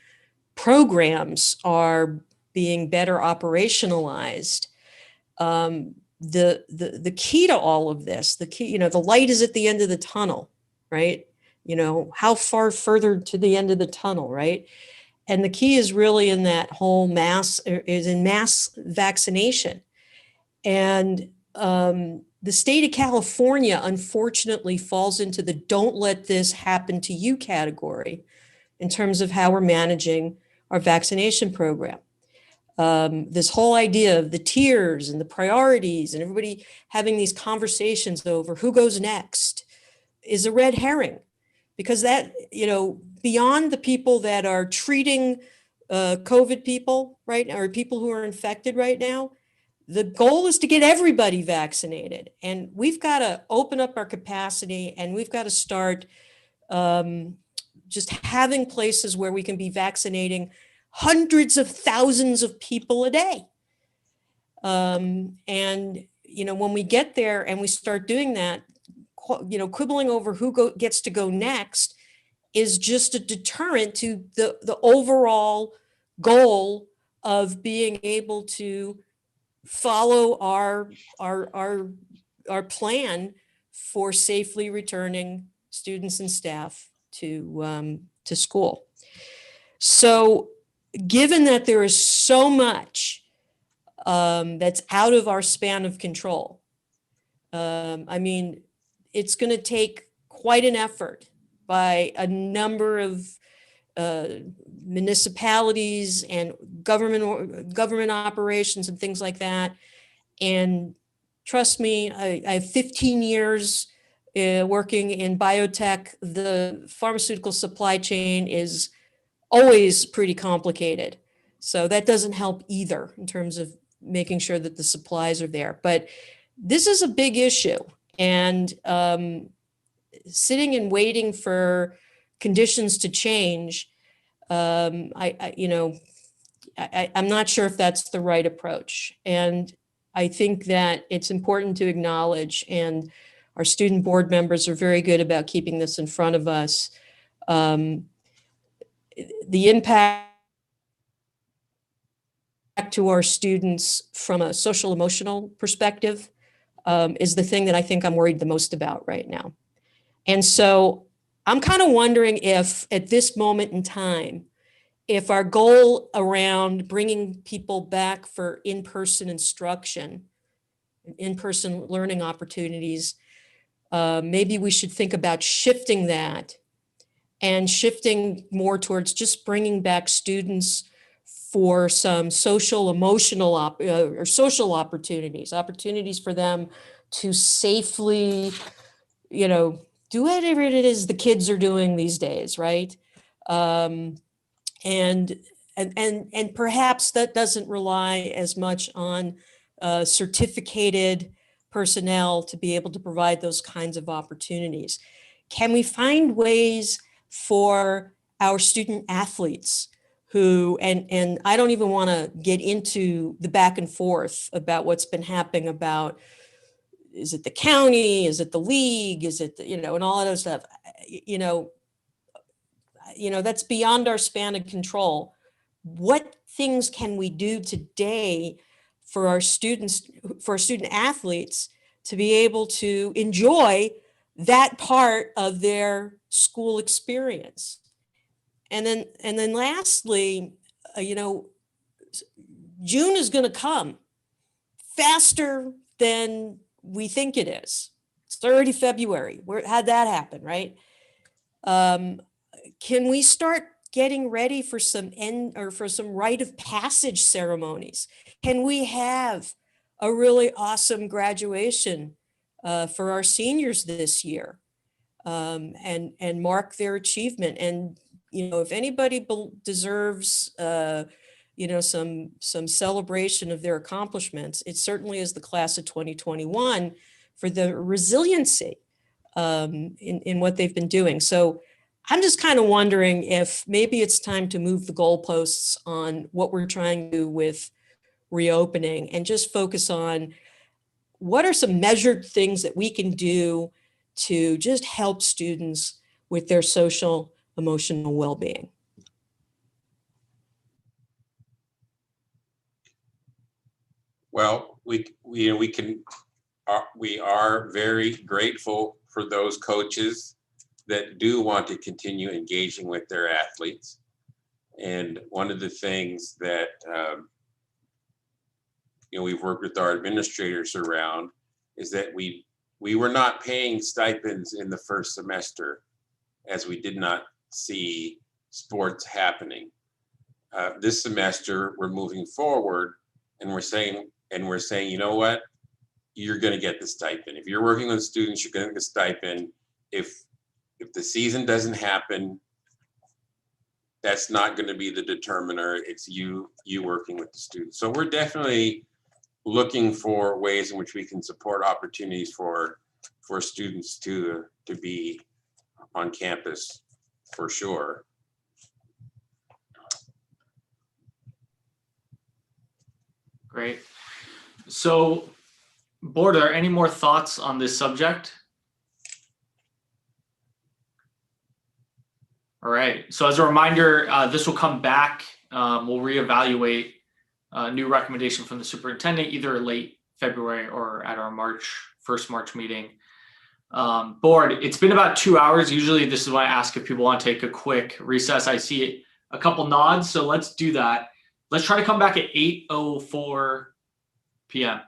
programs are being better operationalized, the key to all of this, the light is at the end of the tunnel, right? How far further to the end of the tunnel, right? And the key is really in that whole mass vaccination. And the state of California, unfortunately, falls into the don't let this happen to you category in terms of how we're managing our vaccination program. This whole idea of the tiers and the priorities and everybody having these conversations over who goes next is a red herring. because that, beyond the people that are treating COVID people right now, or people who are infected right now, the goal is to get everybody vaccinated. And we've got to open up our capacity, and we've got to start just having places where we can be vaccinating hundreds of thousands of people a day. And, when we get there and we start doing that, quibbling over who gets to go next is just a deterrent to the overall goal of being able to follow our plan for safely returning students and staff to school. So given that there is so much that's out of our span of control, it's going to take quite an effort by a number of municipalities and government operations and things like that. And trust me, I have 15 years working in biotech. The pharmaceutical supply chain is always pretty complicated. So that doesn't help either in terms of making sure that the supplies are there. But this is a big issue. And sitting and waiting for conditions to change, I'm not sure if that's the right approach. And I think that it's important to acknowledge, and our student board members are very good about keeping this in front of us, the impact to our students from a social emotional perspective is the thing that I think I'm worried the most about right now. And so I'm kind of wondering if at this moment in time, if our goal around bringing people back for in-person instruction, in-person learning opportunities, maybe we should think about shifting that and shifting more towards just bringing back students for some social, emotional, or social opportunities for them to safely, do whatever it is the kids are doing these days, right? And perhaps that doesn't rely as much on certificated personnel to be able to provide those kinds of opportunities. Can we find ways for our student athletes who, and I don't even want to get into the back and forth about what's been happening about, is it the county, is it the league, is it, and all of those stuff, that's beyond our span of control. What things can we do today for our students, for our student athletes to be able to enjoy that part of their school experience? And then lastly, June is going to come faster than we think it is. It's already February. How'd that happen, right? Can we start getting ready for some rite of passage ceremonies? Can we have a really awesome graduation for our seniors this year, and mark their achievement? And if anybody deserves some celebration of their accomplishments, it certainly is the class of 2021 for the resiliency in what they've been doing. So I'm just kind of wondering if maybe it's time to move the goalposts on what we're trying to do with reopening and just focus on what are some measured things that we can do to just help students with their social, emotional well-being. Well, we are very grateful for those coaches that do want to continue engaging with their athletes. And one of the things that we've worked with our administrators around is that we were not paying stipends in the first semester, as we did not see sports happening. This semester, we're moving forward, and we're saying, you know what? You're going to get the stipend. If you're working with students, you're going to get the stipend. If If the season doesn't happen, that's not going to be the determiner. It's you working with the students. So we're definitely looking for ways in which we can support opportunities for students to be on campus for sure. Great. So, board, are there any more thoughts on this subject? All right. So as a reminder, this will come back. We'll reevaluate a new recommendation from the superintendent, either late February or at our first March meeting. Board, it's been about 2 hours. Usually this is when I ask if people want to take a quick recess. I see a couple nods, so let's do that. Let's try to come back at 8:04 p.m.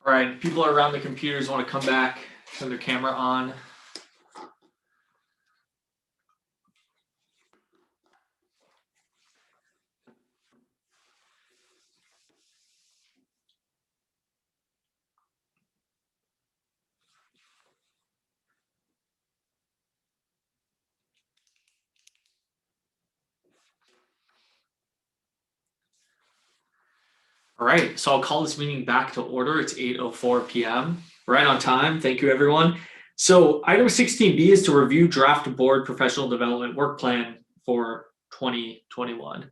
All right, people around the computers want to come back, turn their camera on. All right, so I'll call this meeting back to order. It's 8:04 p.m. Right on time. Thank you, everyone. So item 16B is to review draft board professional development work plan for 2021.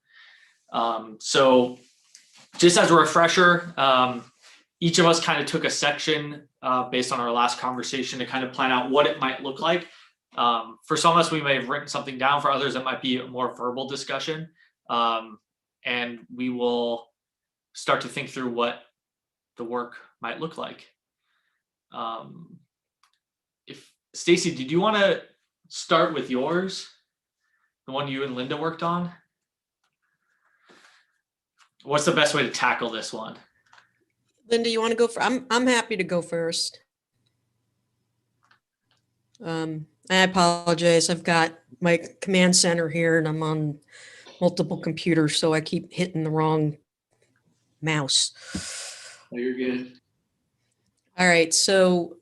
So just as a refresher, each of us kind of took a section based on our last conversation to kind of plan out what it might look like. For some of us, we may have written something down. For others, it might be a more verbal discussion. And we will start to think through what the work might look like. If Stacy, did you want to start with yours? The one you and Linda worked on? What's the best way to tackle this one? Linda, you want to go for? I'm happy to go first. I apologize. I've got my command center here and I'm on multiple computers, so I keep hitting the wrong mouse. Oh, you're good. All right. So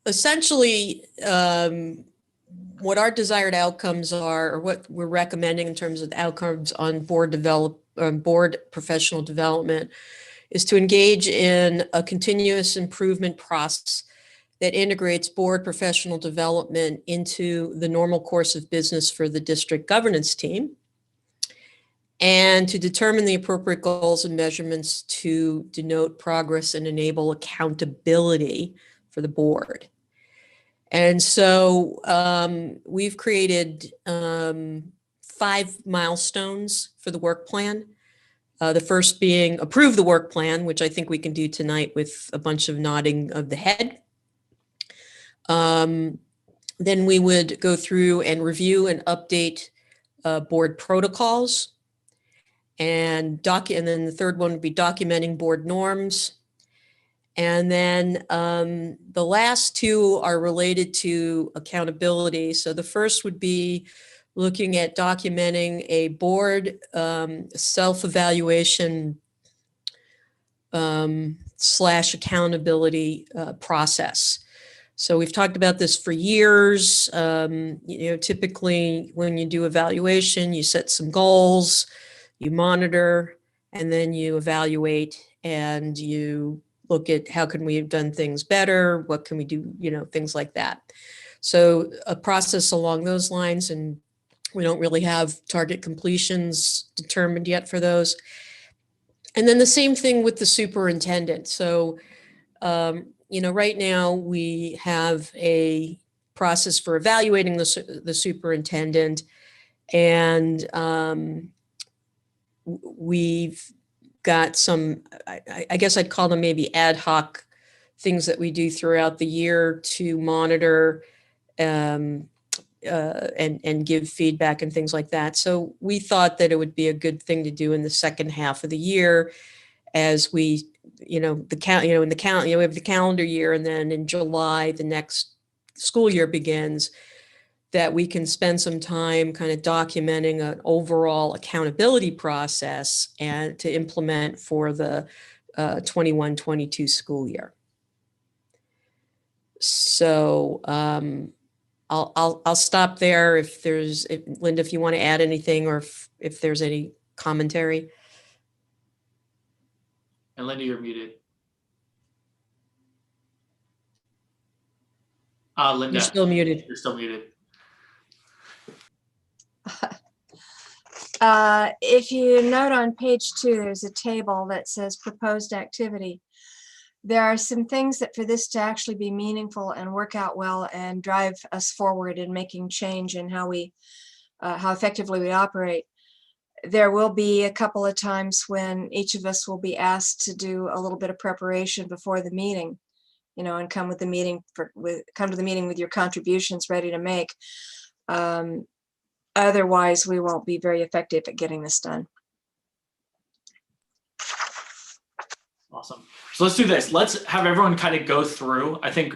essentially, what our desired outcomes are, or what we're recommending in terms of outcomes on board professional development, is to engage in a continuous improvement process that integrates board professional development into the normal course of business for the district governance team, and to determine the appropriate goals and measurements to denote progress and enable accountability for the board. And so we've created 5 milestones for the work plan. The first being approve the work plan, which I think we can do tonight with a bunch of nodding of the head. Then we would go through and review and update board protocols. And then the third one would be documenting board norms. And then the last 2 are related to accountability. So the first would be looking at documenting a board self-evaluation / accountability process. So we've talked about this for years. Typically when you do evaluation, you set some goals, you monitor, and then you evaluate and you look at how can we have done things better, what can we do, things like that. So a process along those lines, and we don't really have target completions determined yet for those. And then the same thing with the superintendent. So, right now we have a process for evaluating the superintendent, and we've got some, I guess I'd call them maybe ad hoc things that we do throughout the year to monitor and give feedback and things like that. So we thought that it would be a good thing to do in the second half of the year, as we, we have the calendar year, and then in July, the next school year begins, that we can spend some time kind of documenting an overall accountability process and to implement for the 21-22 school year. So I'll stop there. If Linda, if you want to add anything, or if there's any commentary. And Linda, you're muted. Linda, you're still muted. You're still muted. If you note on page 2, there's a table that says proposed activity. There are some things that for this to actually be meaningful and work out well and drive us forward in making change in how effectively we operate, there will be a couple of times when each of us will be asked to do a little bit of preparation before the meeting, and come to the meeting with your contributions ready to make. Otherwise, we won't be very effective at getting this done. Awesome. So let's do this. Let's have everyone kind of go through. I think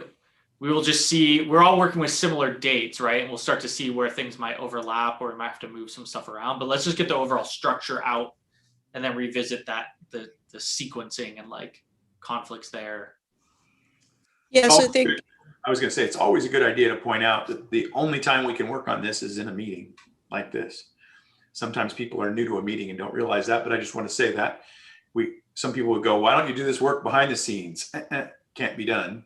we will just see, we're all working with similar dates, right? And we'll start to see where things might overlap or we might have to move some stuff around, but let's just get the overall structure out and then revisit that, the sequencing and like conflicts there. Yes, I think. I was going to say, it's always a good idea to point out that the only time we can work on this is in a meeting like this. Sometimes people are new to a meeting and don't realize that, but I just want to say that some people would go, why don't you do this work behind the scenes? Can't be done.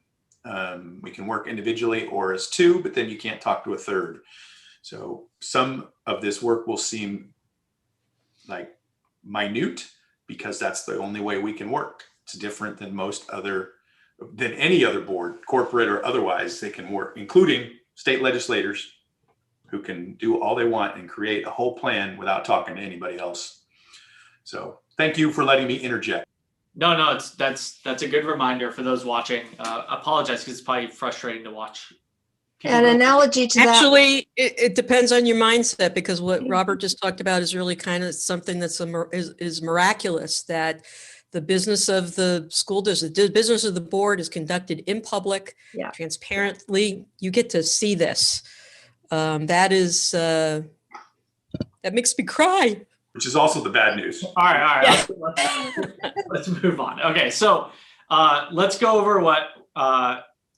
We can work individually or as two, but then you can't talk to a third. So some of this work will seem like minute because that's the only way we can work. It's different than than any other board, corporate or otherwise, they can work, including state legislators who can do all they want and create a whole plan without talking to anybody else. So thank you for letting me interject. No, that's a good reminder for those watching. Apologize because it's probably frustrating to watch. An analogy to that. Actually, it depends on your mindset, because what Robert just talked about is really kind of something that's is miraculous, that the business of the school district, the business of the board is conducted in public, transparently. You get to see this. That makes me cry. Which is also the bad news. All right. Yeah. Let's move on. Okay, so let's go over what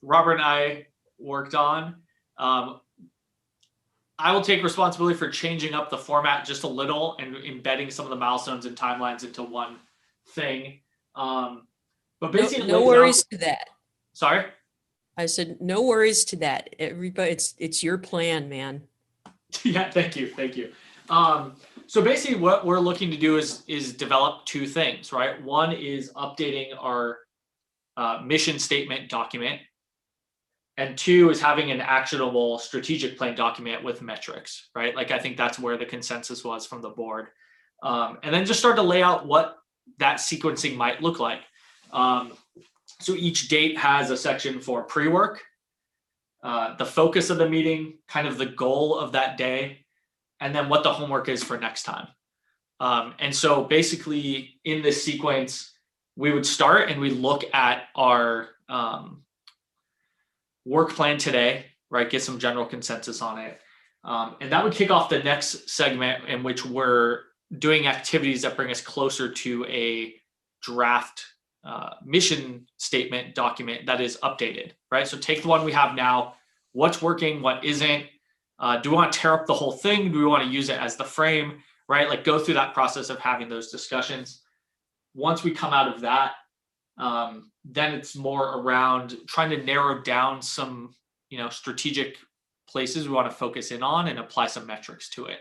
Robert and I worked on. I will take responsibility for changing up the format just a little and embedding some of the milestones and timelines into one thing. But basically, no worries to that. Sorry? I said, no worries to that. Everybody, it's your plan, man. Yeah, thank you. So basically what we're looking to do is develop two things, right? One is updating our mission statement document. And two is having an actionable strategic plan document with metrics, right? Like, I think that's where the consensus was from the board. And then just start to lay out what that sequencing might look like. So each date has a section for pre-work, the focus of the meeting, kind of the goal of that day, and then what the homework is for next time. And so basically in this sequence, we would start and we look at our work plan today, right? Get some general consensus on it. And that would kick off the next segment in which we're doing activities that bring us closer to a draft mission statement document that is updated, right? So take the one we have now, what's working, what isn't. Do we want to tear up the whole thing? Do we want to use it as the frame, right? Like, go through that process of having those discussions. Once we come out of that, then it's more around trying to narrow down some, strategic places we want to focus in on and apply some metrics to it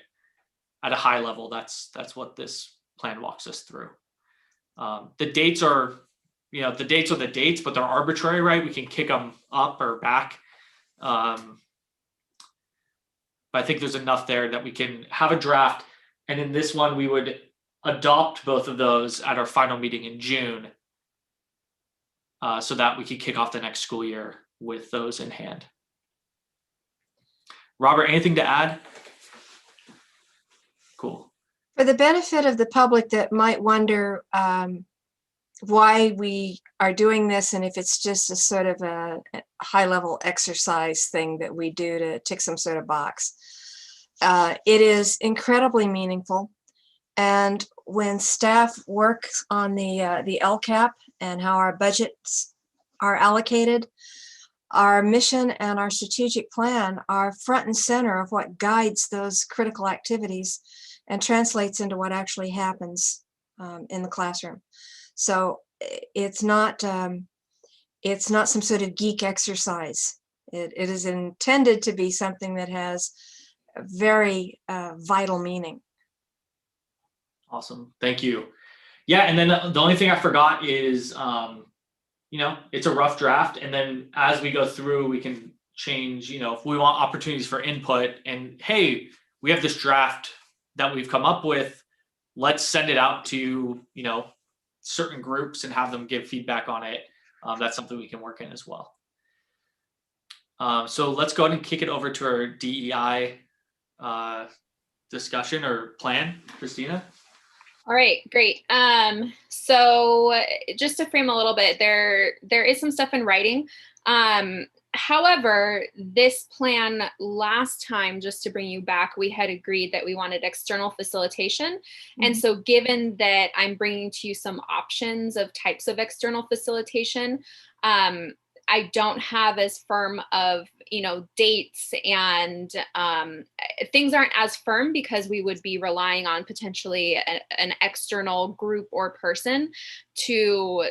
at a high level. That's what this plan walks us through. The dates are, the dates, but they're arbitrary, right? We can kick them up or back. But I think there's enough there that we can have a draft. And in this one, we would adopt both of those at our final meeting in June, so that we could kick off the next school year with those in hand. Robert, anything to add? Cool. For the benefit of the public that might wonder why we are doing this, and if it's just a sort of a high-level exercise thing that we do to tick some sort of box, it is incredibly meaningful. And when staff works on the LCAP and how our budgets are allocated, our mission and our strategic plan are front and center of what guides those critical activities and translates into what actually happens in the classroom. So it's not some sort of geek exercise. It is intended to be something that has a very vital meaning. Awesome. Thank you. Yeah. And then the only thing I forgot is, it's a rough draft. And then as we go through, we can change, if we want opportunities for input and, hey, we have this draft that we've come up with, let's send it out to, certain groups and have them give feedback on it. That's something we can work in as well. So let's go ahead and kick it over to our DEI discussion or plan. Christina? All right, great. So just to frame a little bit, there is some stuff in writing. However, this plan last time, just to bring you back, we had agreed that we wanted external facilitation. And so given that I'm bringing to you some options of types of external facilitation, I don't have as firm of, dates, and things aren't as firm because we would be relying on potentially an external group or person to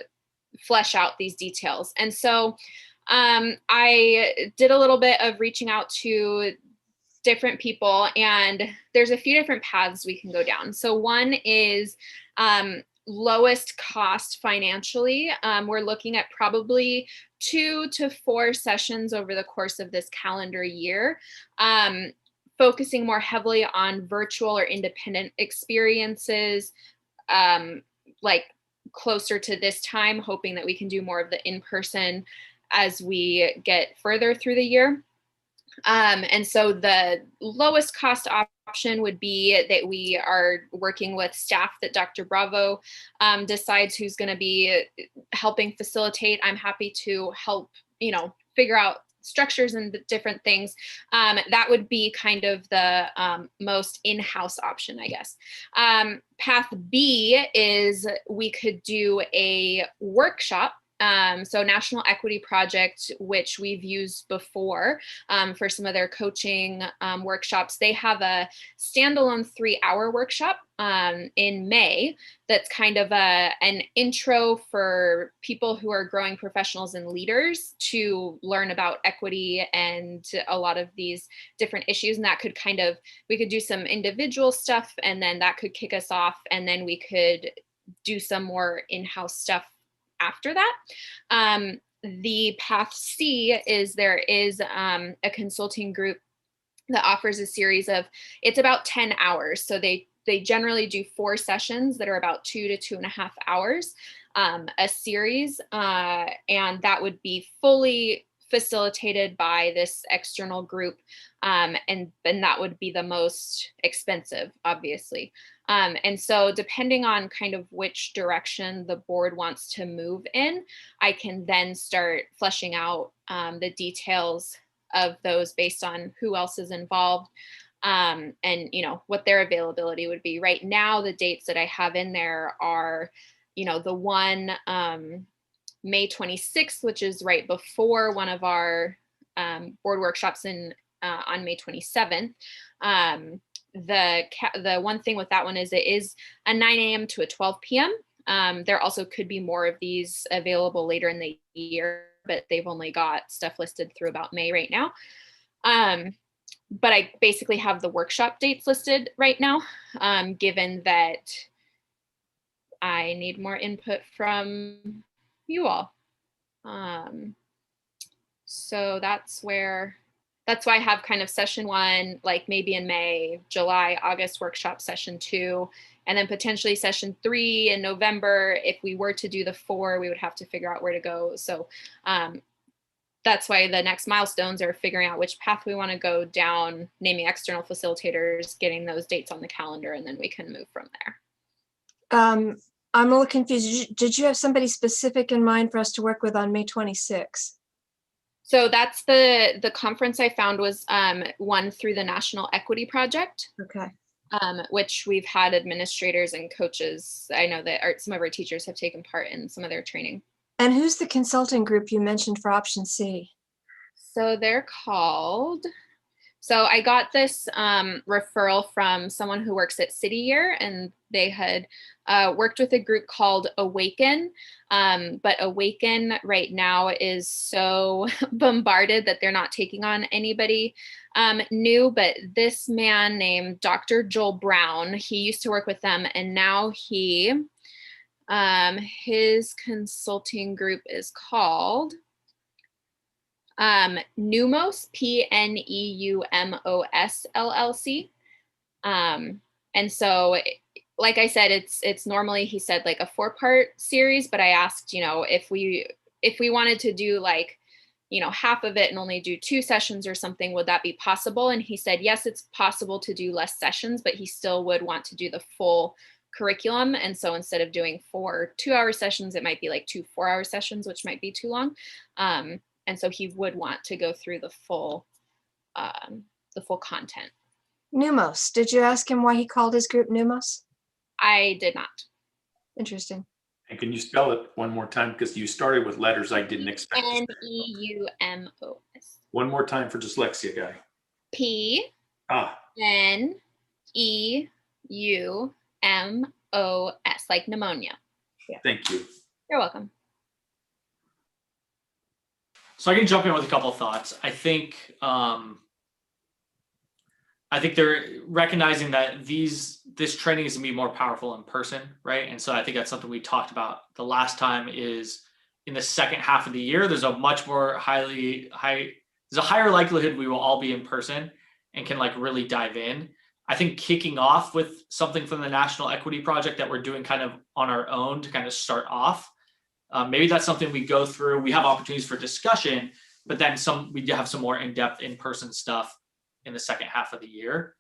flesh out these details. And so I did a little bit of reaching out to different people, and there's a few different paths we can go down. So one is lowest cost financially. We're looking at probably 2 to 4 sessions over the course of this calendar year, focusing more heavily on virtual or independent experiences, like closer to this time, hoping that we can do more of the in-person as we get further through the year. And so the lowest cost option would be that we are working with staff that Dr. Bravo decides who's going to be helping facilitate. I'm happy to help, figure out structures and different things. That would be kind of the most in-house option, I guess. Path B is we could do a workshop. So National Equity Project, which we've used before for some of their coaching workshops, they have a standalone 3-hour workshop in May that's kind of an intro for people who are growing professionals and leaders to learn about equity and a lot of these different issues. And that could we could do some individual stuff, and then that could kick us off, and then we could do some more in-house stuff after that. The path C is there is a consulting group that offers a series of, it's about 10 hours. So they generally do 4 sessions that are about 2 to 2.5 hours, a series, and that would be fully facilitated by this external group, and that would be the most expensive, obviously. And so depending on kind of which direction the board wants to move in, I can then start fleshing out the details of those based on who else is involved, and what their availability would be. Right now, the dates that I have in there are, the one May 26th, which is right before one of our board workshops on May 27th. The one thing with that one is it is a 9 a.m. to a 12 p.m. There also could be more of these available later in the year, but they've only got stuff listed through about May right now. But I basically have the workshop dates listed right now, given that I need more input from you all. So that's why I have kind of session 1, like maybe in May, July, August workshop session 2, and then potentially session 3 in November. If we were to do the 4, we would have to figure out where to go. So that's why the next milestones are figuring out which path we want to go down, naming external facilitators, getting those dates on the calendar, and then we can move from there. I'm a little confused. Did you have somebody specific in mind for us to work with on May 26th? So that's the conference I found was one through the National Equity Project. Okay. Which we've had administrators and coaches. I know that some of our teachers have taken part in some of their training. And who's the consulting group you mentioned for option C? So they're called, so I got this referral from someone who works at City Year, and they had worked with a group called Awaken, but Awaken right now is so bombarded that they're not taking on anybody new. But this man named Dr. Joel Brown, he used to work with them, and now his consulting group is called Pneumos, Pneumos LLC. And so, like I said, it's normally, he said, like a 4-part series, but I asked, if we wanted to do like, half of it and only do 2 sessions or something, would that be possible? And he said, yes, it's possible to do less sessions, but he still would want to do the full curriculum. And so instead of doing 4 2-hour sessions, it might be like 2 4-hour sessions, which might be too long. And so he would want to go through the full content. Numos. Did you ask him why he called his group Numos? I did not. Interesting. And can you spell it one more time? Because you started with letters I didn't expect. Neumos. One more time for dyslexia guy. P-N-E-U-M-O-S, like pneumonia. Yeah. Thank you. You're welcome. So I can jump in with a couple of thoughts. I think they're recognizing that this training is gonna be more powerful in person, right? And so I think that's something we talked about the last time is in the second half of the year, there's a much more there's a higher likelihood we will all be in person and can like really dive in. I think kicking off with something from the National Equity Project that we're doing kind of on our own to kind of start off. Maybe that's something we go through. We have opportunities for discussion, but then we have some more in-depth in-person stuff in the second half of the year.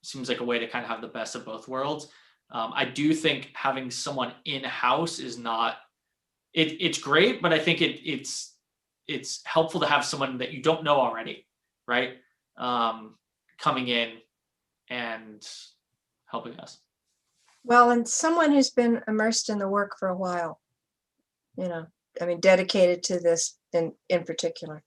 Seems like a way to kind of have the best of both worlds. I do think having someone in-house is not, it's great, but I think it's helpful to have someone that you don't know already, right? Coming in and helping us. Well, and someone who's been immersed in the work for a while, dedicated to this in particular.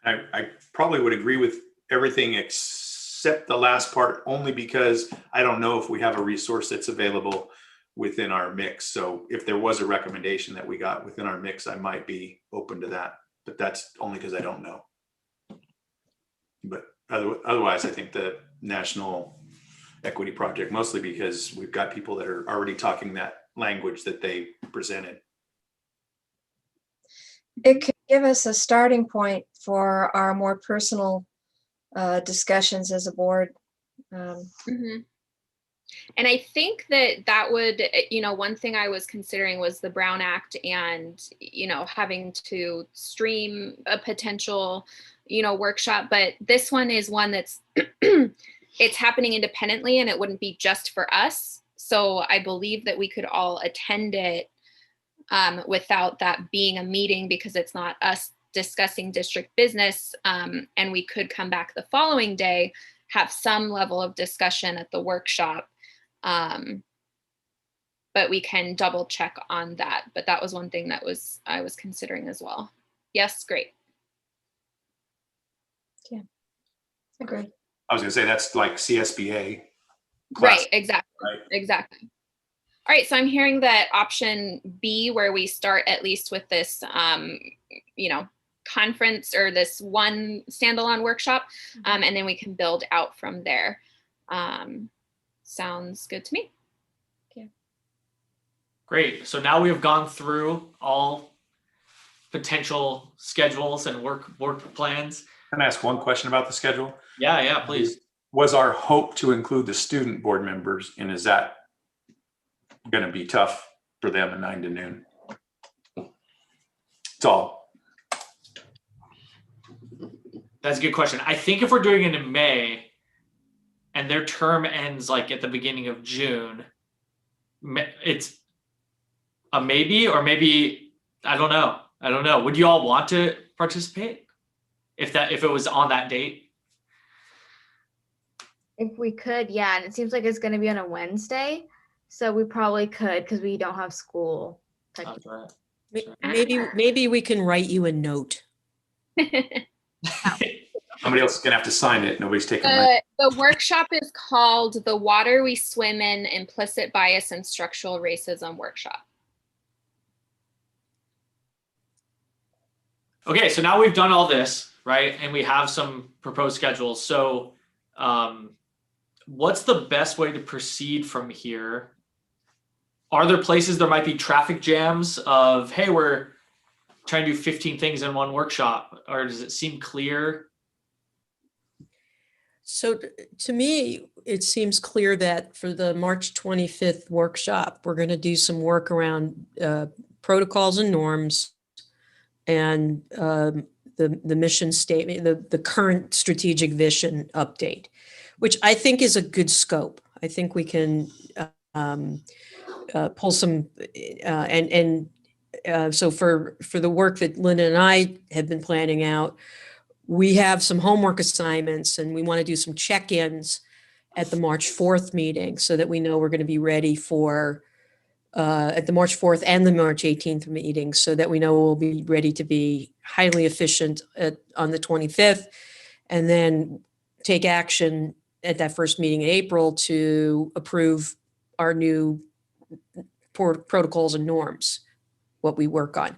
I probably would agree with everything except the last part, only because I don't know if we have a resource that's available within our mix. So if there was a recommendation that we got within our mix, I might be open to that, but that's only because I don't know. But otherwise, I think the National Equity Project, mostly because we've got people that are already talking that language that they presented. It could give us a starting point for our more personal discussions as a board. And I think that would, one thing I was considering was the Brown Act and, having to stream a potential, workshop. But this one is one that's, it's happening independently and it wouldn't be just for us. So I believe that we could all attend it without that being a meeting, because it's not us discussing district business. And we could come back the following day, have some level of discussion at the workshop. But we can double check on that. But that was one thing that I was considering as well. Yes, great. Yeah, agreed. I was gonna say that's like CSBA. Class, right, exactly, right? Exactly. All right, so I'm hearing that option B, where we start at least with this, conference or this one standalone workshop, and then we can build out from there. Sounds good to me. Yeah. Great. So now we have gone through all potential schedules and work plans. Can I ask one question about the schedule? Yeah, please. Was our hope to include the student board members, and is that going to be tough for them at 9 to noon? That's all. That's a good question. I think if we're doing it in May and their term ends like at the beginning of June, it's a maybe, or maybe, I don't know. Would you all want to participate if it was on that date? If we could, yeah. And it seems like it's going to be on a Wednesday. So we probably could, because we don't have school. That's right. Maybe we can write you a note. Somebody else is going to have to sign it. Nobody's taking it. The workshop is called The Water We Swim In, Implicit Bias and Structural Racism Workshop. Okay, so now we've done all this, right? And we have some proposed schedules. So what's the best way to proceed from here? Are there places there might be traffic jams of, hey, we're trying to do 15 things in one workshop, or does it seem clear? So to me, it seems clear that for the March 25th workshop, we're going to do some work around protocols and norms and the mission statement, the current strategic vision update, which I think is a good scope. I think we can pull some, so for the work that Linda and I have been planning out, we have some homework assignments and we want to do some check-ins at the March 4th meeting so that we know we're going to be ready for at the March 4th and the March 18th meeting, so that we know we'll be ready to be highly efficient on the 25th, and then take action at that first meeting in April to approve our new protocols and norms, what we work on.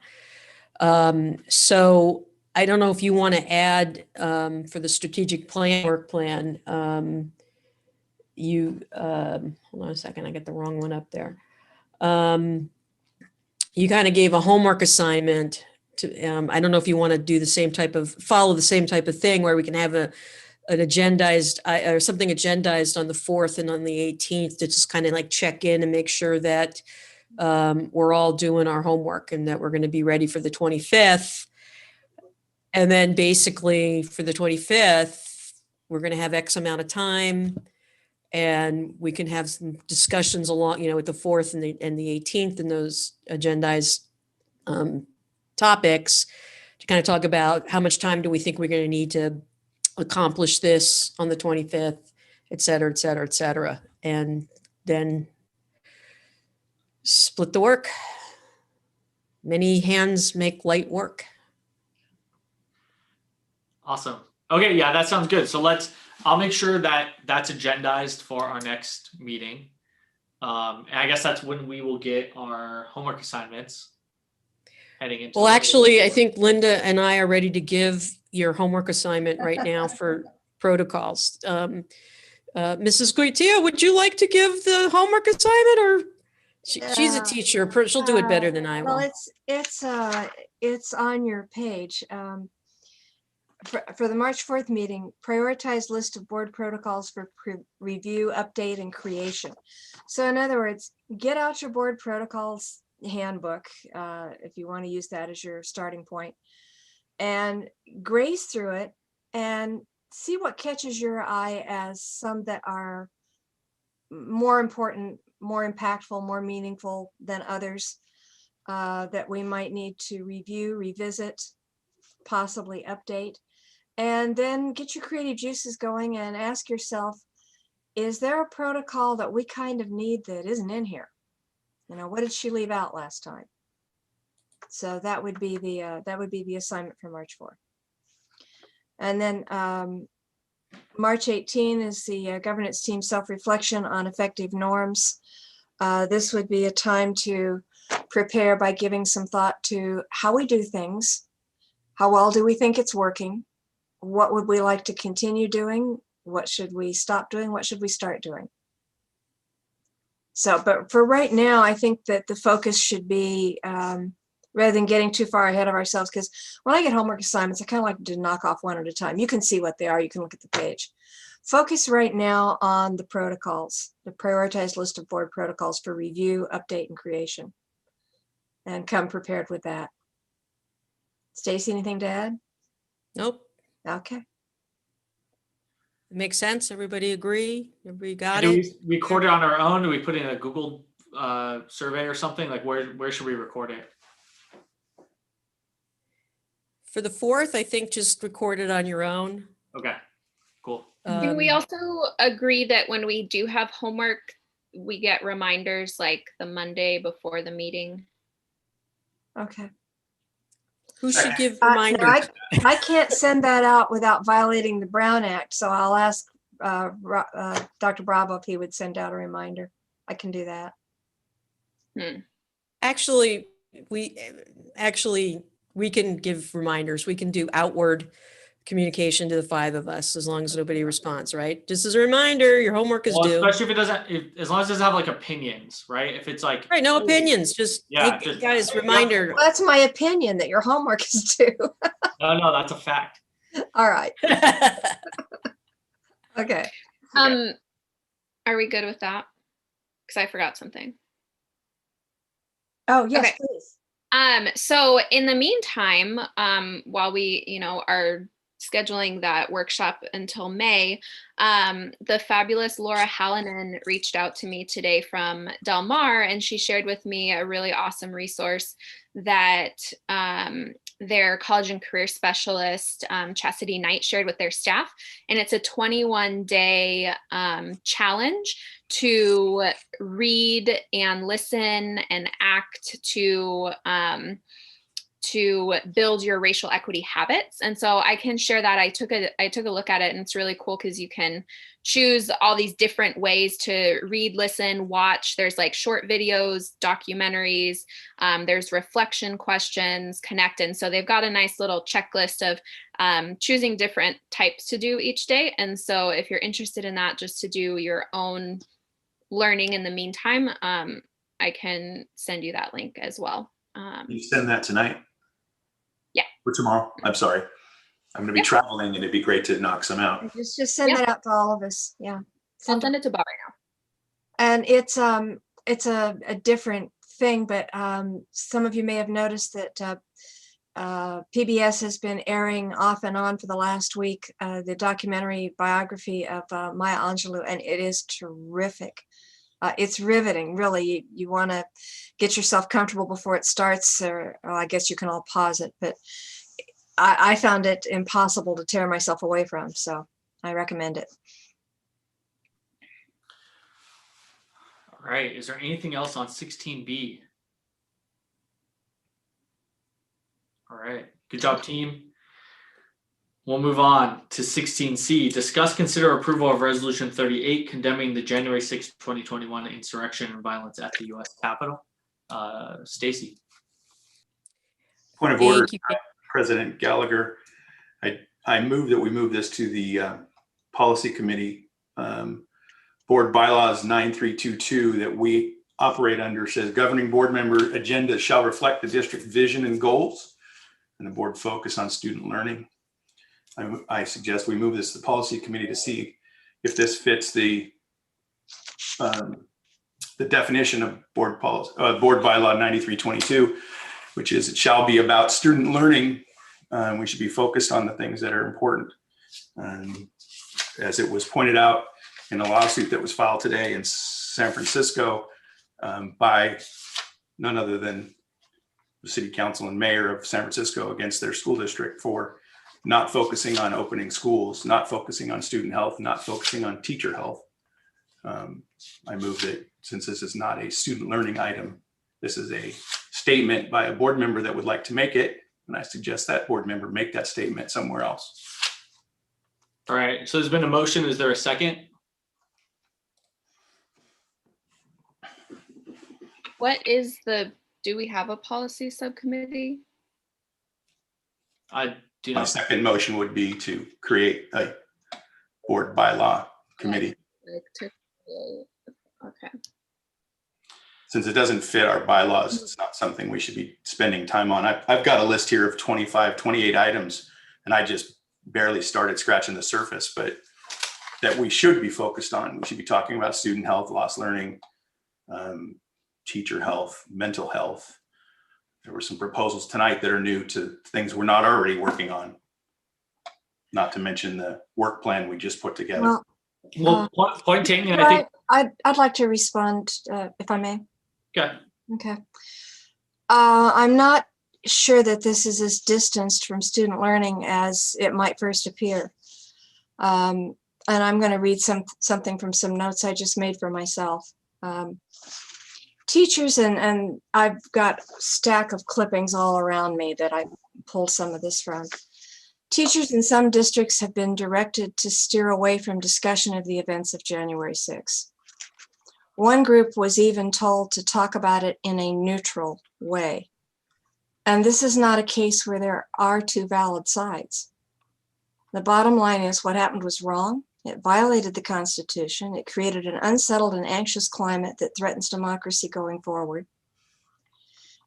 So I don't know if you want to add for the strategic work plan, hold on a second, I got the wrong one up there. You kind of gave a homework assignment to, I don't know if you want to do the same follow the same type of thing where we can have an agendized or something agendized on the 4th and on the 18th to just kind of like check in and make sure that we're all doing our homework and that we're going to be ready for the 25th. And then basically for the 25th, we're going to have X amount of time and we can have some discussions along, with the 4th and the 18th and those agendized topics to kind of talk about how much time do we think we're going to need to accomplish this on the 25th, et cetera, et cetera, et cetera. And then split the work. Many hands make light work. Awesome. Okay, yeah, that sounds good. So I'll make sure that that's agendized for our next meeting. And I guess that's when we will get our homework assignments heading into. Well, actually, I think Linda and I are ready to give your homework assignment right now for protocols. Mrs. Goitia, would you like to give the homework assignment, or she's a teacher, she'll do it better than I will. Well, it's on your page. For the March 4th meeting, prioritize list of board protocols for review, update, and creation. So in other words, get out your board protocols handbook, if you want to use that as your starting point, and graze through it and see what catches your eye as some that are more important, more impactful, more meaningful than others, that we might need to review, revisit, possibly update. And then get your creative juices going and ask yourself, is there a protocol that we kind of need that isn't in here? What did she leave out last time? So that would be the assignment for March 4th. And then March 18 is the governance team self-reflection on effective norms. This would be a time to prepare by giving some thought to how we do things. How well do we think it's working? What would we like to continue doing? What should we stop doing? What should we start doing? So, but for right now, I think that the focus should be, rather than getting too far ahead of ourselves, because when I get homework assignments, I kind of like to knock off one at a time. You can see what they are. You can look at the page. Focus right now on the protocols, the prioritized list of board protocols for review, update, and creation, and come prepared with that. Stacy, anything to add? Nope. Okay. Makes sense. Everybody agree? Everybody got Do it? we record it on our own? Do we put it in a Google survey or something? Like where should we record it? For the 4th, I think just record it on your own. Okay, cool. Do we also agree that when we do have homework, we get reminders like the Monday before the meeting? Okay. Who should give reminders? I can't send that out without violating the Brown Act, so I'll ask Dr. Bravo if he would send out a reminder. I can do that. Actually, we can give reminders. We can do outward communication to the 5 of us as long as nobody responds, right? Just as a reminder, your homework is due. Especially if it doesn't, as long as it doesn't have like opinions, right? If it's like right, no opinions, just yeah, hey, guys, reminder. Well, that's my opinion that your homework is due. No, that's a fact. All right. Okay. Are we good with that? Because I forgot something. Oh yes, okay. please. So in the meantime, while we, are scheduling that workshop until May, the fabulous Laura Hallinan reached out to me today from Del Mar, and she shared with me a really awesome resource that their college and career specialist, Chastity Knight, shared with their staff. And it's a 21-day challenge to read and listen and act to build your racial equity habits. And so I can share that. I took a look at it, and it's really cool because you can choose all these different ways to read, listen, watch. There's like short videos, documentaries, there's reflection questions, connect. And so they've got a nice little checklist of choosing different types to do each day. And so if you're interested in that, just to do your own learning in the meantime, I can send you that link as well. You send that tonight? Yeah. Or tomorrow? I'm sorry. I'm going to be traveling, and it'd be great to knock some out. Just send that out to all of us. Yeah. I'll send it to Bob right now. And it's a different thing, but some of you may have noticed that PBS has been airing off and on for the last week the documentary biography of Maya Angelou, and it is terrific. It's riveting, really. You want to get yourself comfortable before it starts, or I guess you can all pause it, but I found it impossible to tear myself away from, so I recommend it. All right, is there anything else on 16B? All right, good job, team. We'll move on to 16C. Discuss, consider approval of Resolution 38 condemning the January 6, 2021 insurrection and violence at the U.S. Capitol. Stacy. Point of order, President Gallagher. I move that we move this to the policy committee. Board bylaws 9322 that we operate under says governing board member agenda shall reflect the district vision and goals and the board focus on student learning. I suggest we move this to the policy committee to see if this fits the definition of board policy, board bylaw 9322, which is it shall be about student learning. We should be focused on the things that are important. As it was pointed out in a lawsuit that was filed today in San Francisco by none other than the city council and mayor of San Francisco against their school district for not focusing on opening schools, not focusing on student health, not focusing on teacher health. I move that since this is not a student learning item, this is a statement by a board member that would like to make it. And I suggest that board member make that statement somewhere else. All right, so there's been a motion. Is there a second? What is do we have a policy subcommittee? I do not. My second motion would be to create a board bylaw committee. Okay. Since it doesn't fit our bylaws, it's not something we should be spending time on. I've got a list here of 28 items, and I just barely started scratching the surface, but that we should be focused on. We should be talking about student health, lost learning, teacher health, mental health. There were some proposals tonight that are new to things we're not already working on. Not to mention the work plan we just put together. Well, point taken, I think. I'd like to respond, if I may. Okay. Okay. I'm not sure that this is as distanced from student learning as it might first appear. And I'm going to read something from some notes I just made for myself. Teachers, and I've got a stack of clippings all around me that I pulled some of this from. Teachers in some districts have been directed to steer away from discussion of the events of January 6. One group was even told to talk about it in a neutral way. And this is not a case where there are two valid sides. The bottom line is what happened was wrong. It violated the Constitution. It created an unsettled and anxious climate that threatens democracy going forward.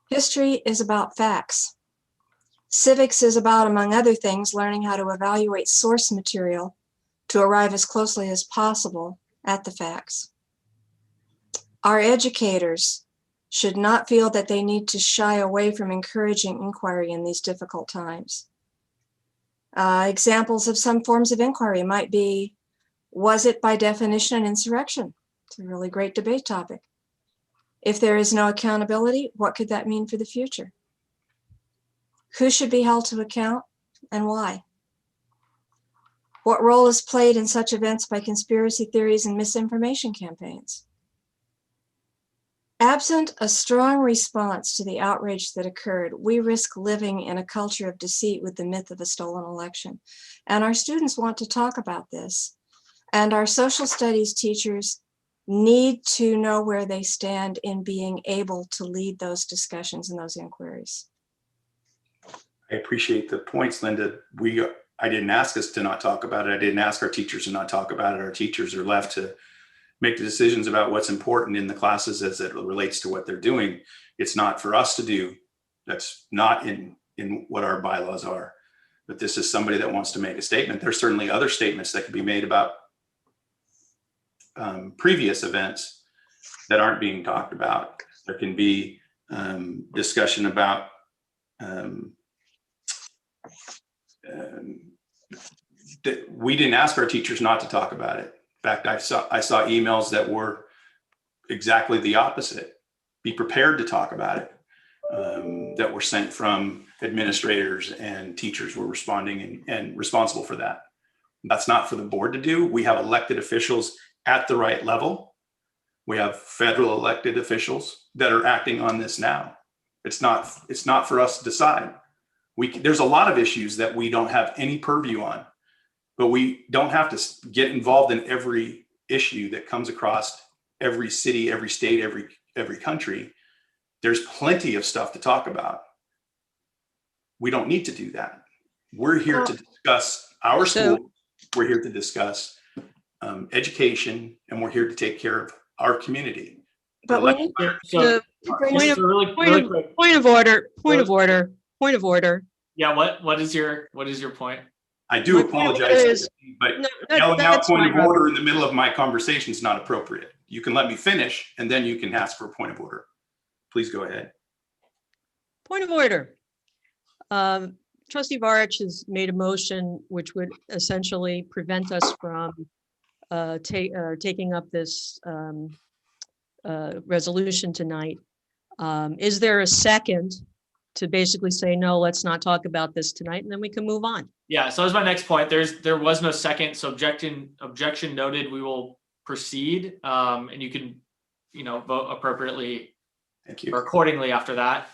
History is about facts. Civics is about, among other things, learning how to evaluate source material to arrive as closely as possible at the facts. Our educators should not feel that they need to shy away from encouraging inquiry in these difficult times. Examples of some forms of inquiry might be, was it by definition an insurrection? It's a really great debate topic. If there is no accountability, what could that mean for the future? Who should be held to account and why? What role is played in such events by conspiracy theories and misinformation campaigns? Absent a strong response to the outrage that occurred, we risk living in a culture of deceit with the myth of a stolen election. And our students want to talk about this. And our social studies teachers need to know where they stand in being able to lead those discussions and those inquiries. I appreciate the points, Linda. I didn't ask us to not talk about it. I didn't ask our teachers to not talk about it. Our teachers are left to make the decisions about what's important in the classes as it relates to what they're doing. It's not for us to do. That's not in what our bylaws are. But this is somebody that wants to make a statement. There's certainly other statements that could be made about previous events that aren't being talked about. There can be discussion about that we didn't ask our teachers not to talk about it. In fact, I saw emails that were exactly the opposite. Be prepared to talk about it. That were sent from administrators, and teachers were responding and responsible for that. That's not for the board to do. We have elected officials at the right level. We have federal elected officials that are acting on this now. It's not for us to decide. There's a lot of issues that we don't have any purview on. But we don't have to get involved in every issue that comes across every city, every state, every country. There's plenty of stuff to talk about. We don't need to do that. We're here to discuss our school. We're here to discuss education, and we're here to take care of our community. But we need point of order. Yeah, what is your point? I do apologize, but yelling out point of order in the middle of my conversation is not appropriate. You can let me finish, and then you can ask for a point of order. Please go ahead. Point of order. Trustee Varich has made a motion which would essentially prevent us from taking up this resolution tonight. Is there a second to basically say, no, let's not talk about this tonight, and then we can move on? Yeah, so that was my next point. There was no second, so objection noted. We will proceed, and you can, vote appropriately. Thank you. Or accordingly after that.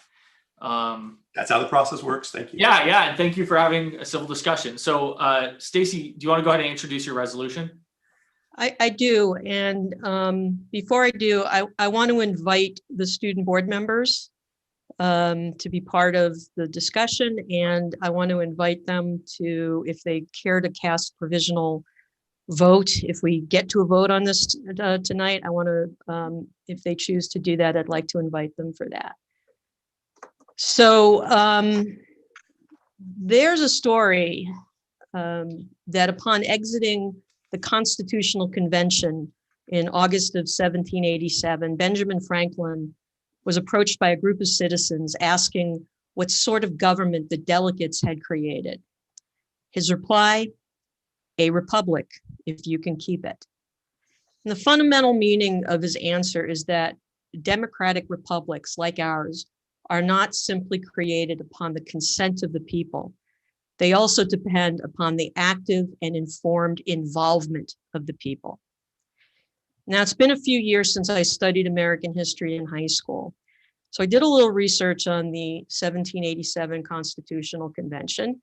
That's how the process works. Thank you. Yeah, and thank you for having a civil discussion. So, Stacy, do you want to go ahead and introduce your resolution? I do, and before I do, I want to invite the student board members to be part of the discussion, and I want to invite them to, if they care to cast provisional vote, if we get to a vote on this tonight, I want to, if they choose to do that, I'd like to invite them for that. So there's a story that upon exiting the Constitutional Convention in August of 1787, Benjamin Franklin was approached by a group of citizens asking what sort of government the delegates had created. His reply, a republic, if you can keep it. And the fundamental meaning of his answer is that democratic republics like ours are not simply created upon the consent of the people. They also depend upon the active and informed involvement of the people. Now, it's been a few years since I studied American history in high school. So I did a little research on the 1787 Constitutional Convention.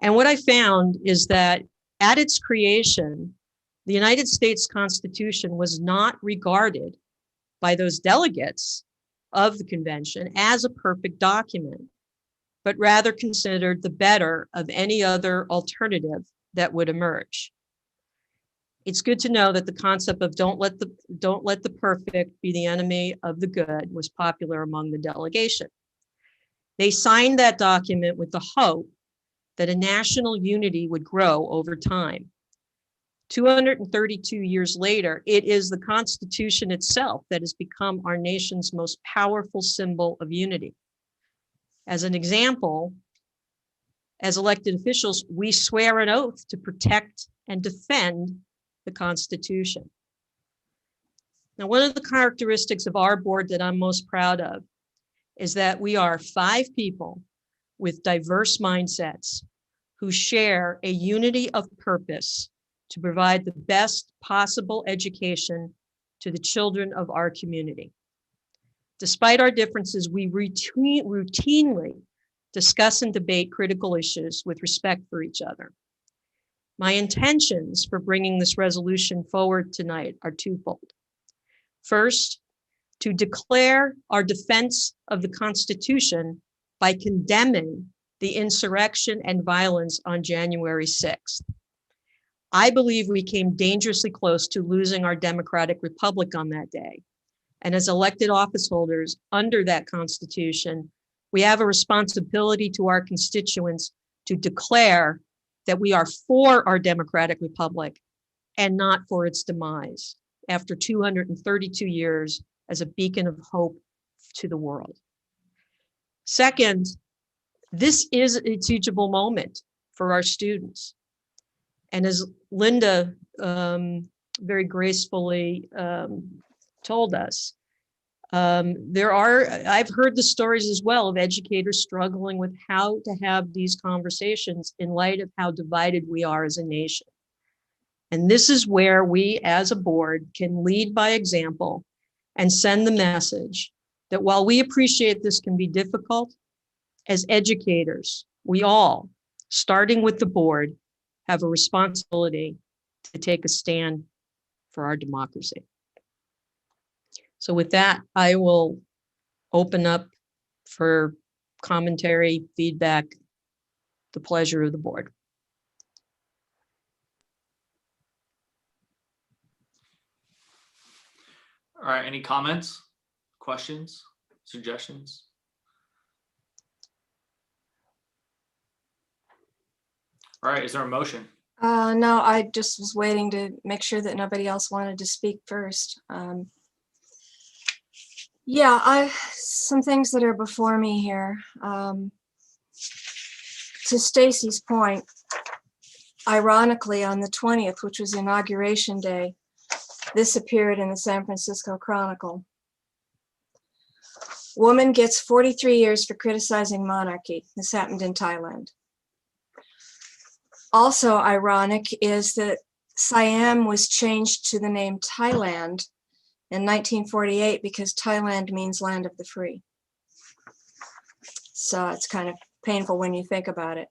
And what I found is that at its creation, the United States Constitution was not regarded by those delegates of the convention as a perfect document, but rather considered the better of any other alternative that would emerge. It's good to know that the concept of don't let the perfect be the enemy of the good was popular among the delegation. They signed that document with the hope that a national unity would grow over time. 232 years later, it is the Constitution itself that has become our nation's most powerful symbol of unity. As an example, As elected officials, we swear an oath to protect and defend the Constitution. Now, one of the characteristics of our board that I'm most proud of is that we are 5 people with diverse mindsets who share a unity of purpose to provide the best possible education to the children of our community. Despite our differences, we routinely discuss and debate critical issues with respect for each other. My intentions for bringing this resolution forward tonight are twofold. First, to declare our defense of the Constitution by condemning the insurrection and violence on January 6th. I believe we came dangerously close to losing our democratic republic on that day. And as elected office holders under that Constitution, we have a responsibility to our constituents to declare that we are for our democratic republic and not for its demise after 232 years as a beacon of hope to the world. Second, this is a teachable moment for our students. And as Linda very gracefully told us, I've heard the stories as well of educators struggling with how to have these conversations in light of how divided we are as a nation. And this is where we as a board can lead by example and send the message that while we appreciate this can be difficult, as educators, we all, starting with the board, have a responsibility to take a stand for our democracy. So with that, I will open up for commentary, feedback, the pleasure of the board. All right, any comments, questions, suggestions? All right, is there a motion? No, I just was waiting to make sure that nobody else wanted to speak first. Yeah, some things that are before me here. To Stacy's point, ironically, on the 20th, which was Inauguration Day, this appeared in the San Francisco Chronicle. Woman gets 43 years for criticizing monarchy. This happened in Thailand. Also ironic is that Siam was changed to the name Thailand in 1948 because Thailand means land of the free. So it's kind of painful when you think about it.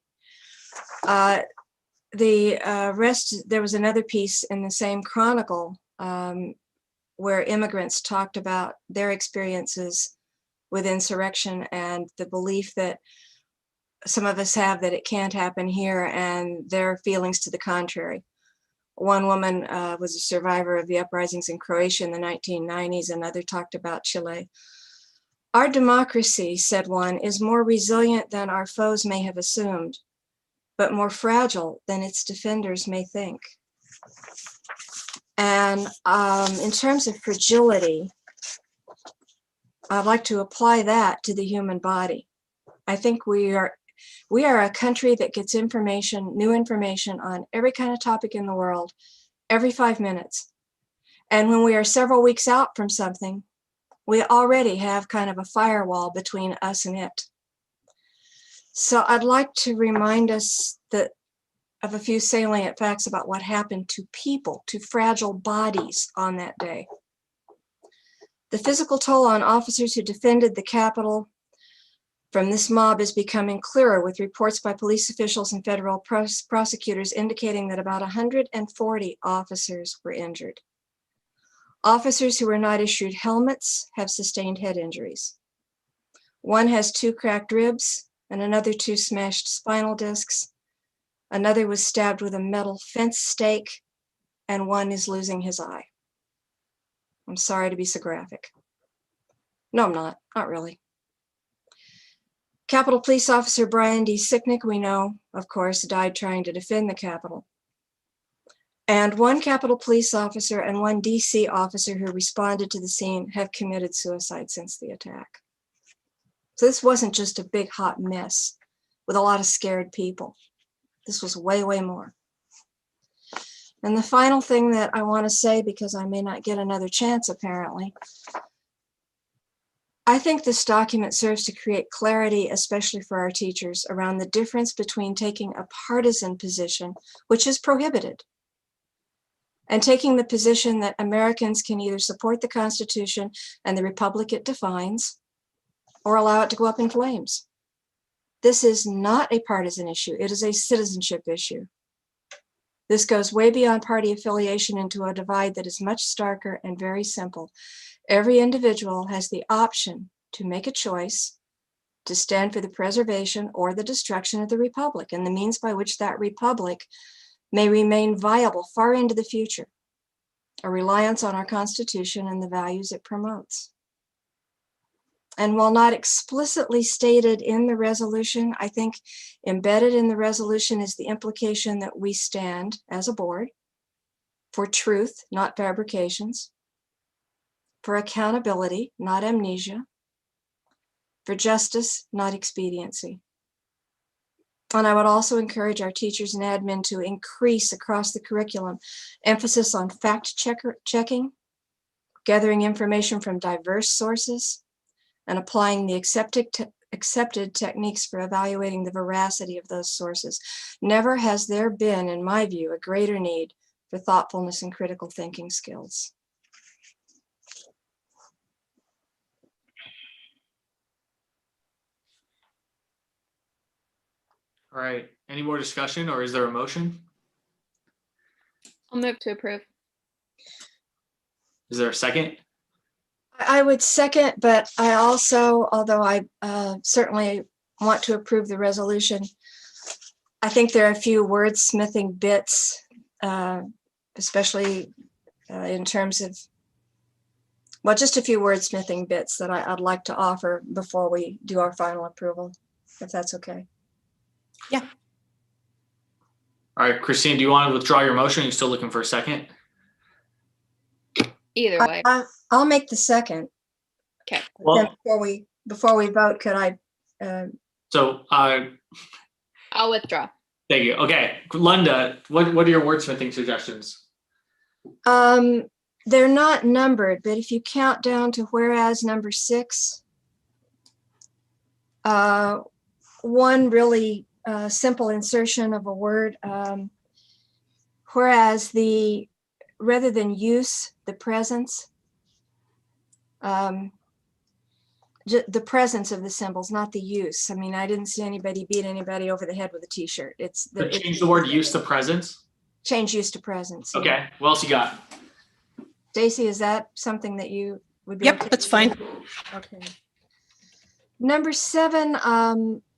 There was another piece in the same Chronicle where immigrants talked about their experiences with insurrection and the belief that some of us have that it can't happen here and their feelings to the contrary. One woman was a survivor of the uprisings in Croatia in the 1990s. Another talked about Chile. Our democracy, said one, is more resilient than our foes may have assumed, but more fragile than its defenders may think. And in terms of fragility, I'd like to apply that to the human body. I think we are a country that gets information, new information on every kind of topic in the world, every 5 minutes. And when we are several weeks out from something, we already have kind of a firewall between us and it. So I'd like to remind us of a few salient facts about what happened to people, to fragile bodies on that day. The physical toll on officers who defended the Capitol from this mob is becoming clearer with reports by police officials and federal prosecutors indicating that about 140 officers were injured. Officers who were not issued helmets have sustained head injuries. One has 2 cracked ribs and another 2 smashed spinal discs. Another was stabbed with a metal fence stake, and one is losing his eye. I'm sorry to be so graphic. No, I'm not really. Capitol Police Officer Brian D. Sicknick, we know, of course, died trying to defend the Capitol. And 1 Capitol Police officer and 1 DC officer who responded to the scene have committed suicide since the attack. So this wasn't just a big hot mess with a lot of scared people. This was way, way more. And the final thing that I want to say, because I may not get another chance apparently, I think this document serves to create clarity, especially for our teachers, around the difference between taking a partisan position, which is prohibited, and taking the position that Americans can either support the Constitution and the republic it defines, or allow it to go up in flames. This is not a partisan issue. It is a citizenship issue. This goes way beyond party affiliation into a divide that is much starker and very simple. Every individual has the option to make a choice to stand for the preservation or the destruction of the republic and the means by which that republic may remain viable far into the future, a reliance on our Constitution and the values it promotes. And while not explicitly stated in the resolution, I think embedded in the resolution is the implication that we stand as a board for truth, not fabrications, for accountability, not amnesia, for justice, not expediency. And I would also encourage our teachers and admin to increase across the curriculum emphasis on fact-checking, gathering information from diverse sources, and applying the accepted techniques for evaluating the veracity of those sources. Never has there been, in my view, a greater need for thoughtfulness and critical thinking skills. All right, any more discussion or is there a motion? I'll move to approve. Is there a second? I would second, but I also, although I certainly want to approve the resolution, I think there are a few wordsmithing bits, especially in terms of, well, just a few wordsmithing bits that I'd like to offer before we do our final approval, if that's okay. Yeah. All right, Christine, do you want to withdraw your motion? Are you still looking for a second? Either way. I'll make the second. Okay. Well, before we vote, could I? I'll withdraw. Thank you. Okay, Linda, what are your wordsmithing suggestions? They're not numbered, but if you count down to whereas number 6, one really simple insertion of a word, whereas rather than use, the presence, the presence of the symbols, not the use. I mean, I didn't see anybody beat anybody over the head with a t-shirt. Change the word use to presence? Change use to presence. Okay, Yeah. what else you got? Stacy, is that something that you would be? Yep, okay that's with? fine. Okay. Number 7,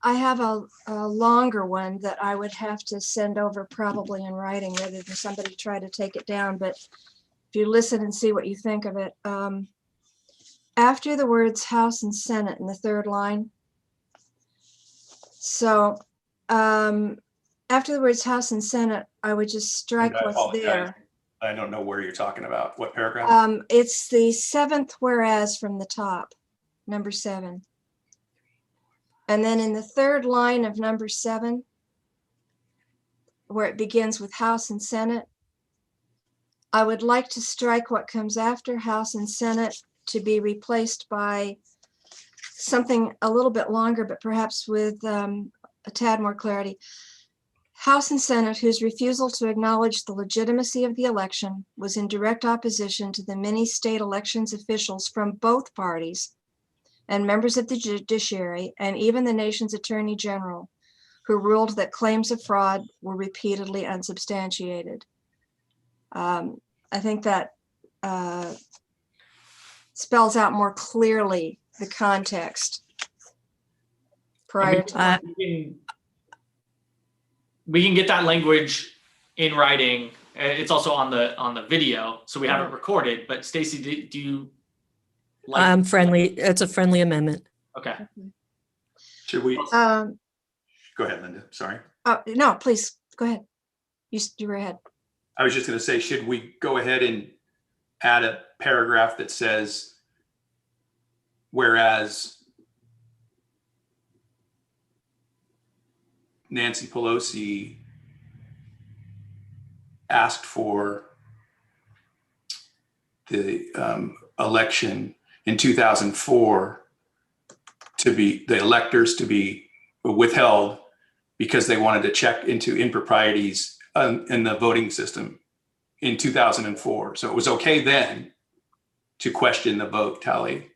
I have a longer one that I would have to send over probably in writing rather than somebody try to take it down, but if you listen and see what you think of it. After the words House and Senate in the 3rd line. So after the words House and Senate, I would just strike what's there. I don't know where you're talking about. What paragraph? It's the 7th whereas from the top, number 7. And then in the 3rd line of number 7, where it begins with House and Senate, I would like to strike what comes after House and Senate to be replaced by something a little bit longer, but perhaps with a tad more clarity. House and Senate, whose refusal to acknowledge the legitimacy of the election was in direct opposition to the many state elections officials from both parties and members of the judiciary, and even the nation's attorney general, who ruled that claims of fraud were repeatedly unsubstantiated. I think that spells out more clearly the context prior to. We can get that language in writing. It's also on the video, so we have it recorded. But Stacy, do you like? I'm friendly. It's a friendly amendment. Okay. Should we? Go ahead, Linda. Sorry. No, please go ahead. You were ahead. I was just going to say, should we go ahead and add a paragraph that says, whereas Nancy Pelosi asked for the election in 2004 to be, the electors to be withheld because they wanted to check into improprieties in the voting system in 2004. So it was okay then to question the vote tally,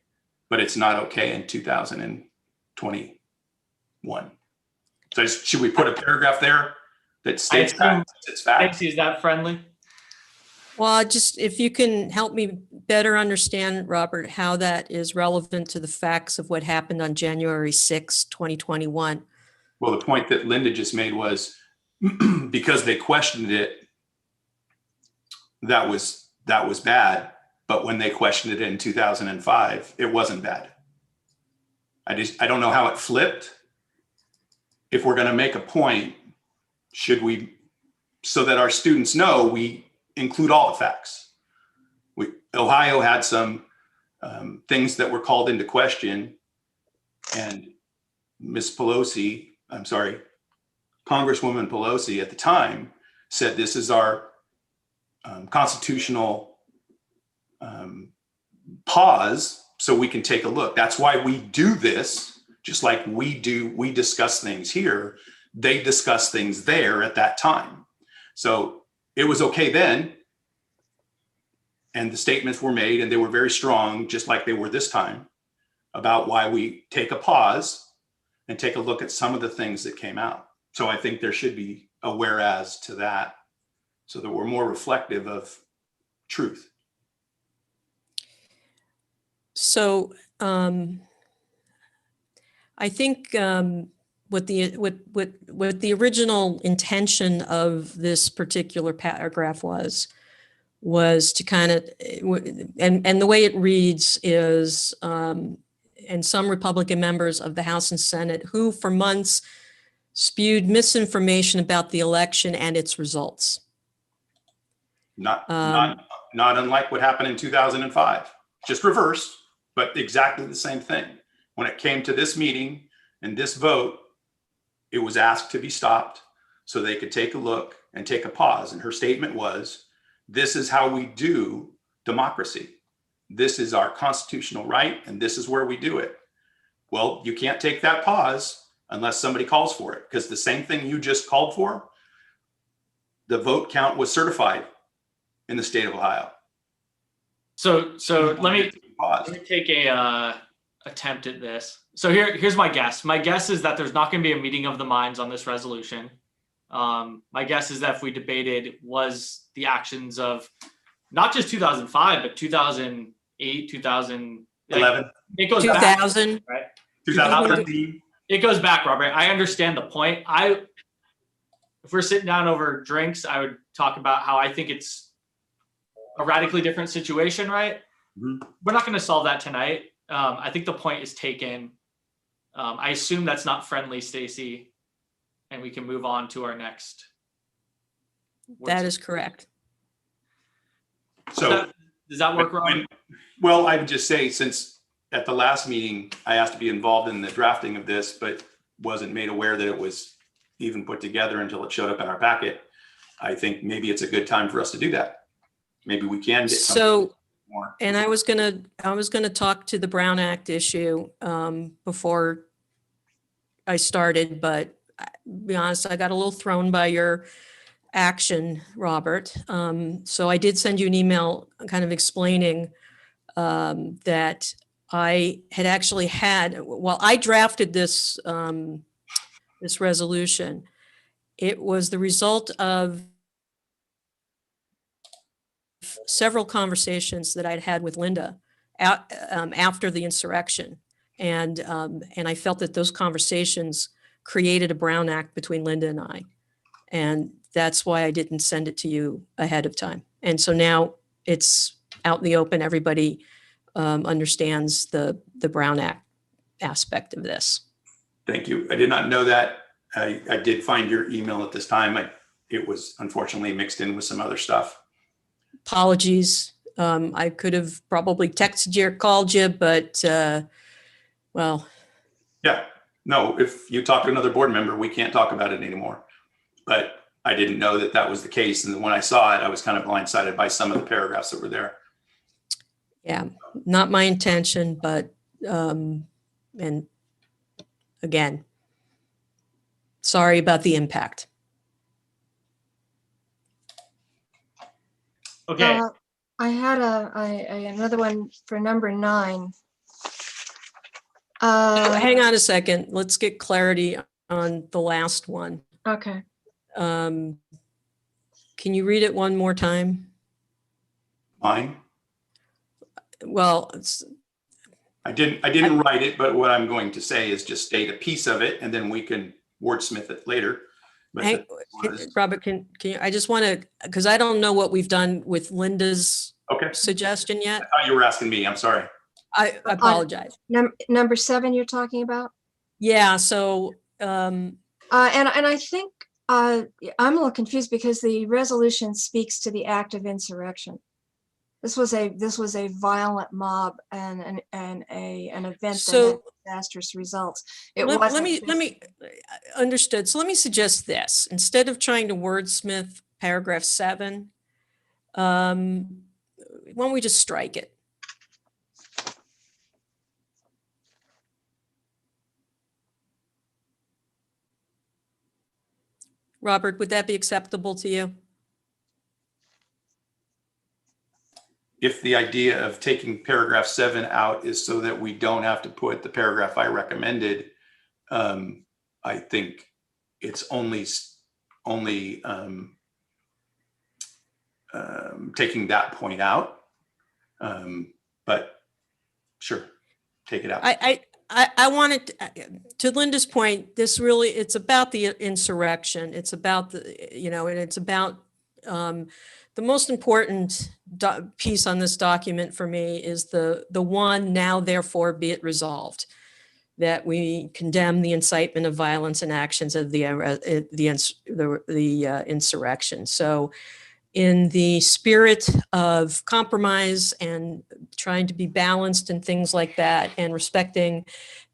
but it's not okay in 2021. So should we put a paragraph there that states that it's fact? Stacey, is that friendly? Well, just if you can help me better understand, Robert, how that is relevant to the facts of what happened on January 6, 2021. Well, the point that Linda just made was because they questioned it, that was bad. But when they questioned it in 2005, it wasn't bad. I don't know how it flipped. If we're going to make a point, should we, so that our students know, we include all the facts. Ohio had some things that were called into question, and Ms. Pelosi, I'm sorry, Congresswoman Pelosi at the time said this is our constitutional pause so we can take a look. That's why we do this, just like we discuss things here, they discuss things there at that time. So it was okay then, and the statements were made, and they were very strong, just like they were this time, about why we take a pause and take a look at some of the things that came out. So I think there should be a whereas to that, so that we're more reflective of truth. So I think what the original intention of this particular paragraph was to kind of, and the way it reads is, and some Republican members of the House and Senate who for months spewed misinformation about the election and its results. Not unlike what happened in 2005, just reversed, but exactly the same thing. When it came to this meeting and this vote, it was asked to be stopped so they could take a look and take a pause. And her statement was, this is how we do democracy. This is our constitutional right, and this is where we do it. Well, you can't take that pause unless somebody calls for it, because the same thing you just called for, the vote count was certified in the state of Ohio. So let me take a attempt at this. So here's my guess. My guess is that there's not going to be a meeting of the minds on this resolution. My guess is that if we debated was the actions of not just 2005, but 2008, 2011, it goes 2000, back, right? 2013. It goes back, Robert. I understand the point. If we're sitting down over drinks, I would talk about how I think it's a radically different situation, right? Mm-hmm. We're not going to solve that tonight. I think the point is taken. I assume that's not friendly, Stacey, and we can move on to our next. That is correct. So does that work, Robert? Well, I would just say, since at the last meeting, I asked to be involved in the drafting of this, but wasn't made aware that it was even put together until it showed up in our packet. I think maybe it's a good time for us to do that. Maybe we can get something more. And I was gonna talk to the Brown Act issue before I started, but to be honest, I got a little thrown by your action, Robert. So I did send you an email kind of explaining that I had actually while I drafted this this resolution, it was the result of several conversations that I'd had with Linda after the insurrection. And I felt that those conversations created a Brown Act between Linda and I. And that's why I didn't send it to you ahead of time. And so now it's out in the open. Everybody understands the Brown Act aspect of this. Thank you. I did not know that. I did find your email at this time. It was unfortunately mixed in with some other stuff. Apologies. I could have probably texted you or called you, but well. Yeah, No, if you talk to another board member, we can't talk about it anymore. But I didn't know that that was the case. And when I saw it, I was kind of blindsided by some of the paragraphs that were there. Yeah, not my intention, but, and again, sorry about the impact. Okay. I had another one for number 9. Hang on a second. Let's get clarity on the last one. Okay. Can you read it one more time? Mine? Well, I didn't write it, but what I'm going to say is just state a piece of it and then we can wordsmith it later. But hey, Robert, can you, I just want to, because I don't know what we've done with Linda's suggestion yet. I thought you were asking me. I'm sorry. I apologize. Number 7 you're talking about? Yeah, so and I think I'm a little confused because the resolution speaks to the act of insurrection. This was a violent mob and an event that had disastrous results. Let me understood. So let me suggest this. Instead of trying to wordsmith paragraph 7, why don't we just strike it? Robert, would that be acceptable to you? If the idea of taking paragraph 7 out is so that we don't have to put the paragraph I recommended, I think it's only taking that point out. But sure, take it out. I wanted to Linda's point, this really, it's about the insurrection. It's about the, and it's about the most important piece on this document for me is the one, now therefore be it resolved, that we condemn the incitement of violence and actions of the insurrection. So in the spirit of compromise and trying to be balanced and things like that, and respecting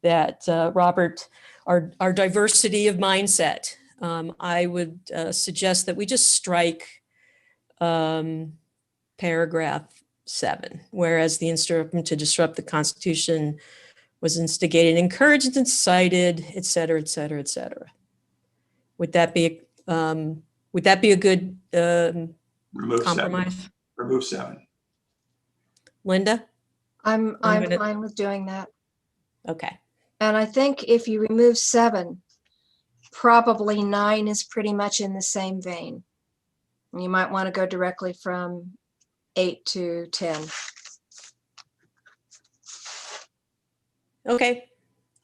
that, Robert, our diversity of mindset, I would suggest that we just strike paragraph 7, whereas the instrument to disrupt the Constitution was instigated, encouraged, incited, et cetera, et cetera, et cetera. Would that be a good compromise? Remove 7. Linda? I'm fine with doing that. Okay. And I think if you remove 7, probably 9 is pretty much in the same vein. You might want to go directly from 8 to 10. Okay.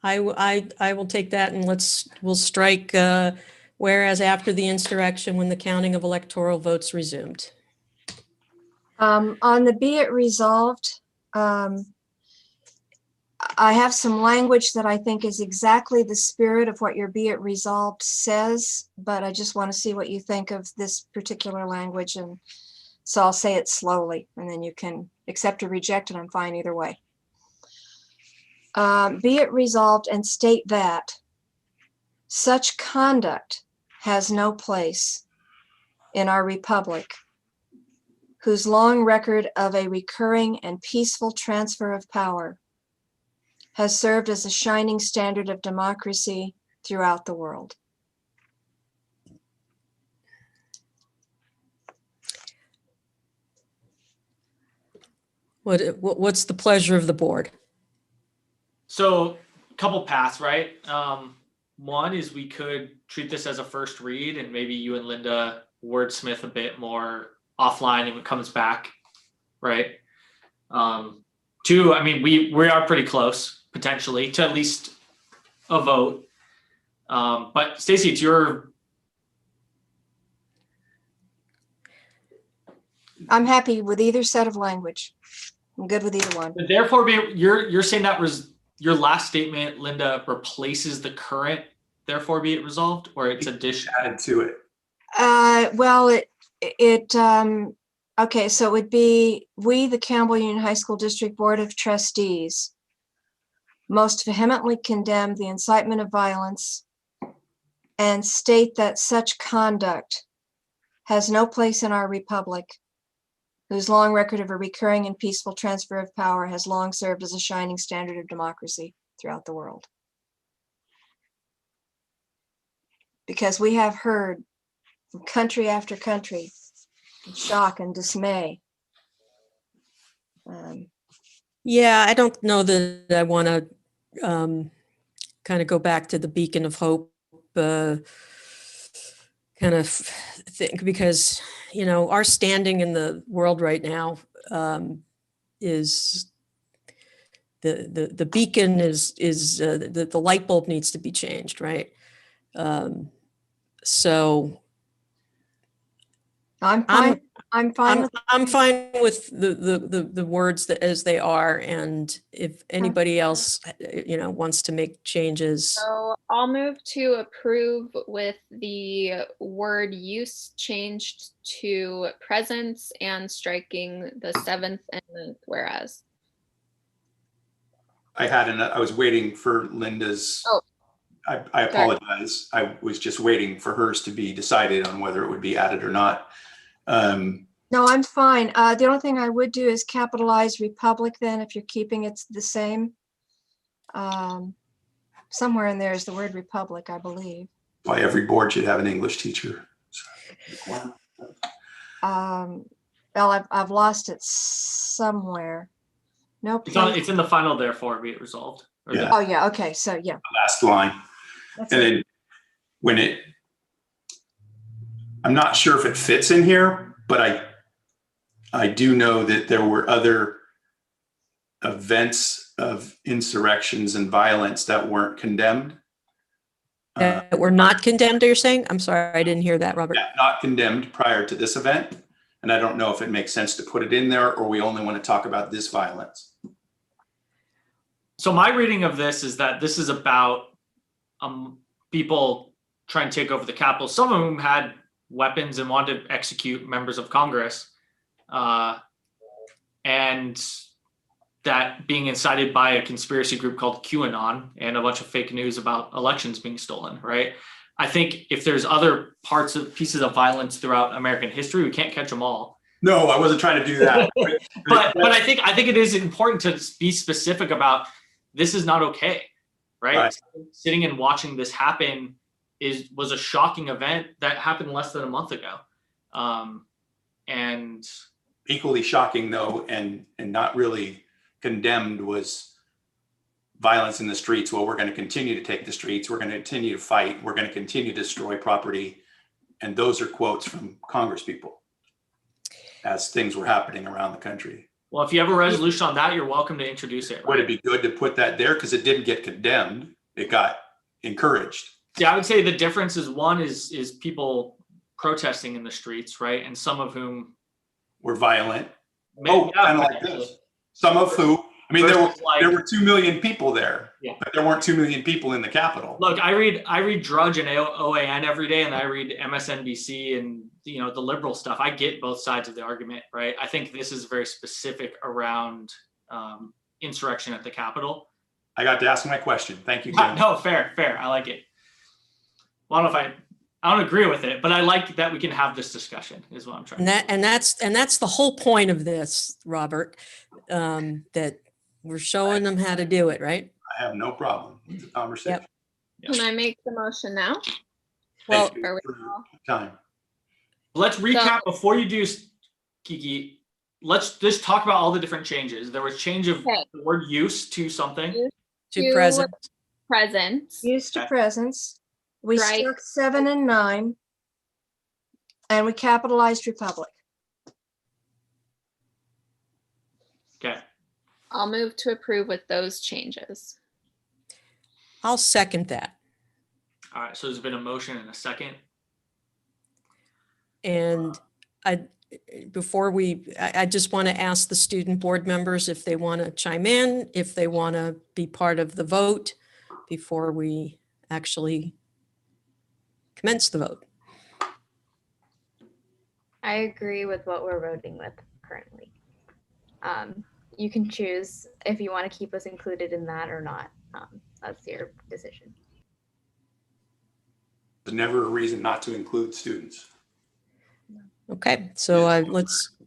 I will take that, and we'll strike whereas after the insurrection, when the counting of electoral votes resumed. On the be it resolved, I have some language that I think is exactly the spirit of what your be it resolved says, but I just want to see what you think of this particular language. And so I'll say it slowly, and then you can accept or reject, and I'm fine either way. Be it resolved and state that such conduct has no place in our republic, whose long record of a recurring and peaceful transfer of power has served as a shining standard of democracy throughout the world. What's the pleasure of the board? So a couple paths, right? One is we could treat this as a first read, and maybe you and Linda wordsmith a bit more offline if it comes back, right? 2, I mean, we are pretty close potentially to at least a vote. But Stacy, it's your. I'm happy with either set of language. I'm good with either one. Therefore, you're saying that was your last statement, Linda, replaces the current therefore be it resolved, or it's addition added to it? Well, okay, so it would be, we, the Campbell Union High School District Board of Trustees, most vehemently condemn the incitement of violence and state that such conduct has no place in our republic, whose long record of a recurring and peaceful transfer of power has long served as a shining standard of democracy throughout the world. Because we have heard from country after country shock and dismay. Yeah, I don't know that I want to kind of go back to the beacon of hope kind of think, because, you know, our standing in the world right now is the beacon is the light bulb needs to be changed, right? So I'm fine. I'm fine. I'm fine with the words that as they are, and if anybody else, you know, wants to make changes. So I'll move to approve with the word use changed to presence and striking the 7th and 9th whereas. I was waiting for Linda's. Oh, I apologize. I was just waiting for hers to be decided on whether it would be added or not. No, I'm fine. The only thing I would do is capitalize Republic then, if you're keeping it the same. Somewhere in there is the word Republic, I believe. Why every board should have an English teacher. Well, I've lost it somewhere. Nope. It's in the final, therefore be it resolved. Yeah. Oh yeah, okay, so yeah. Last line. That's And then when I'm not sure if it fits in here, but I do know that there were other events of insurrections and violence that weren't condemned. That were not condemned, you're saying? I'm sorry, I didn't hear that, Robert. Yeah, not condemned prior to this event. And I don't know if it makes sense to put it in there, or we only want to talk about this violence. So my reading of this is that this is about people trying to take over the Capitol. Some of them had weapons and wanted to execute members of Congress. And that being incited by a conspiracy group called QAnon and a bunch of fake news about elections being stolen, right? I think if there's other pieces of violence throughout American history, we can't catch them all. No, I wasn't trying to do that. but I think it is important to be specific about this is not okay, right? Sitting and watching this happen was a shocking event that happened less than a month ago. And equally shocking though, and not really condemned, was violence in the streets. Well, we're going to continue to take the streets. We're going to continue to fight. We're going to continue to destroy property. And those are quotes from Congress people as things were happening around the country. Well, if you have a resolution on that, you're welcome to introduce it. Right? Would it be good to put that there? Because it didn't get condemned. It got encouraged. Yeah, I would say the difference is one is people protesting in the streets, right? And some of whom were violent. Kind of like this. Some of who, I mean, there were 2 million people there, but there weren't 2 million people in the Capitol. Look, I read Drudge and OAN every day, and I read MSNBC and the liberal stuff. I get both sides of the argument, right? I think this is very specific around insurrection at the Capitol. I got to ask my question. Thank you, Tim. No, fair. I like it. Well, I don't agree with it, but I like that we can have this discussion is what I'm trying to say. And that's the whole point of this, Robert, that we're showing them how to do it, right? I have no problem with the conversation. Yep. Can I make the motion now? Well, time. Let's recap before you do, Kiki. Let's just talk about all the different changes. There was change of the word use to something. To present. Presence. Use to presence. We struck 7 and 9, and we capitalized Republic. Okay. I'll move to approve with those changes. I'll second that. All right, so there's been a motion and a second. And I just want to ask the student board members if they want to chime in, if they want to be part of the vote before we actually commence the vote. I agree with what we're voting with currently. You can choose if you want to keep us included in that or not. That's your decision. There's never a reason not to include students. Okay, so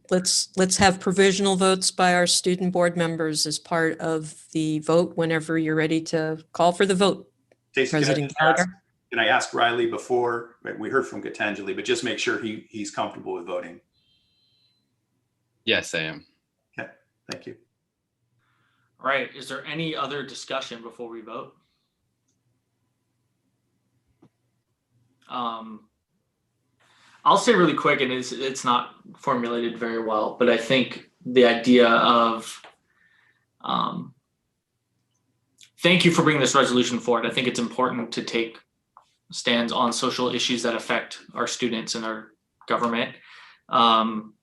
let's have provisional votes by our student board members as part of the vote whenever you're ready to call for the vote. Stacey, President Gallagher. can I ask Riley before, right, we heard from Gitanjali, but just make sure he's comfortable with voting. Yes, I am. Okay, thank you. All right, is there any other discussion before we vote? I'll say really quick, and it's not formulated very well, but I think the idea of thank you for bringing this resolution forward. I think it's important to take stands on social issues that affect our students and our government. But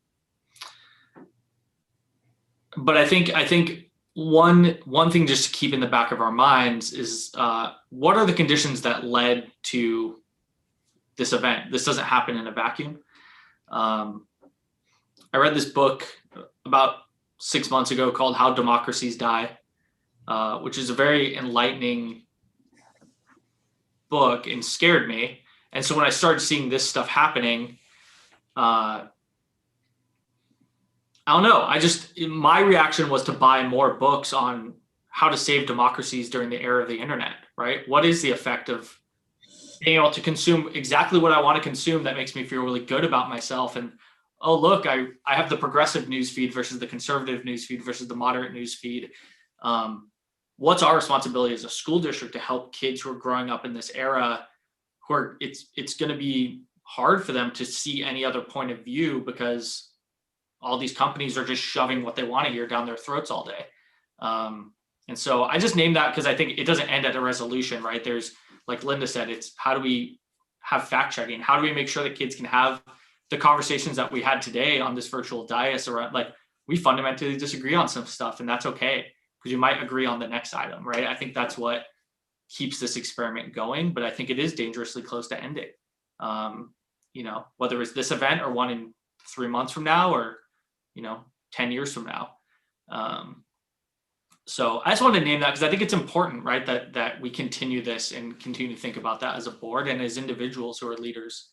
I think one thing just to keep in the back of our minds is what are the conditions that led to this event? This doesn't happen in a vacuum. I read this book about 6 months ago called How Democracies Die, which is a very enlightening book and scared me. And so when I started seeing this stuff happening, I don't know. My reaction was to buy more books on how to save democracies during the era of the internet, right? What is the effect of being able to consume exactly what I want to consume that makes me feel really good about myself? And, oh, look, I have the progressive news feed versus the conservative news feed versus the moderate news feed. What's our responsibility as a school district to help kids who are growing up in this era who it's going to be hard for them to see any other point of view because all these companies are just shoving what they want to hear down their throats all day. And so I just named that because I think it doesn't end at a resolution, right? There's, like Linda said, it's how do we have fact checking? How do we make sure that kids can have the conversations that we had today on this virtual dais around, like, we fundamentally disagree on some stuff, and that's okay because you might agree on the next item, right? I think that's what keeps this experiment going, but I think it is dangerously close to ending. Whether it's this event or one in 3 months from now or 10 years from now. So I just wanted to name that because I think it's important, right? That we continue this and continue to think about that as a board and as individuals who are leaders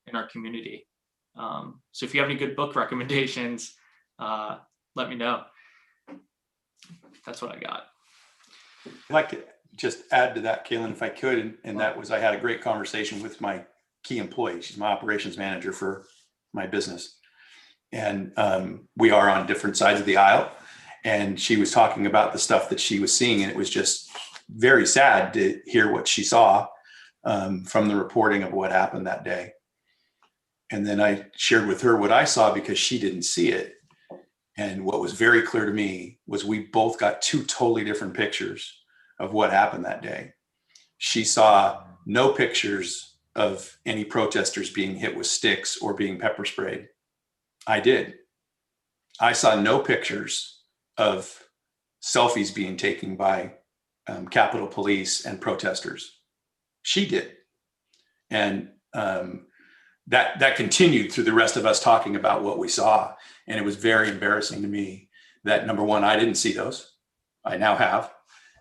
in our community. So if you have any good book recommendations, let me know. That's what I got. I'd like to just add to that, Kaylin, if I could, and that was, I had a great conversation with my key employee. She's my operations manager for my business. And we are on different sides of the aisle. And she was talking about the stuff that she was seeing. And it was just very sad to hear what she saw from the reporting of what happened that day. And then I shared with her what I saw because she didn't see it. And what was very clear to me was we both got two totally different pictures of what happened that day. She saw no pictures of any protesters being hit with sticks or being pepper sprayed. I did. I saw no pictures of selfies being taken by Capitol Police and protesters. She did. And that continued through the rest of us talking about what we saw. And it was very embarrassing to me that, number one, I didn't see those. I now have.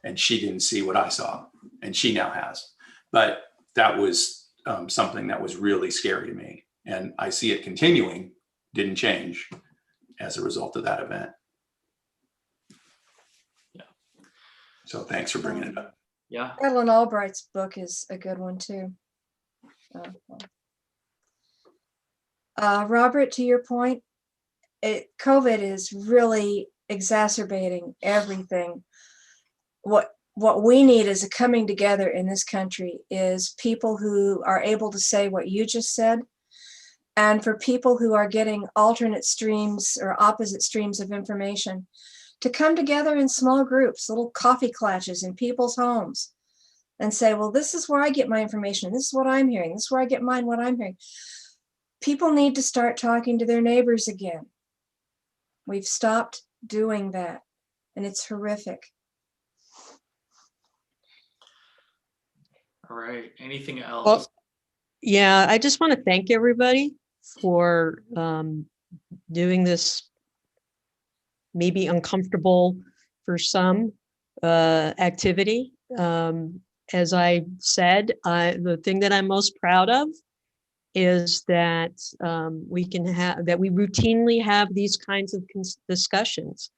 And she didn't see what I saw. And she now has. But that was something that was really scary to me. And I see it continuing, didn't change as a result of that event. Yeah. So thanks for bringing it up. Yeah. Madeleine Albright's book is a good one too. Robert, to your point, COVID is really exacerbating everything. What we need is a coming together in this country is people who are able to say what you just said, and for people who are getting alternate streams or opposite streams of information to come together in small groups, little coffee clatches in people's homes and say, well, this is where I get my information. This is what I'm hearing. This is where I get mine, what I'm hearing. People need to start talking to their neighbors again. We've stopped doing that, and it's horrific. All right. Anything else? Well, yeah, I just want to thank everybody for doing this maybe uncomfortable for some activity. as I said, the thing that I'm most proud of is that we routinely have these kinds of discussions.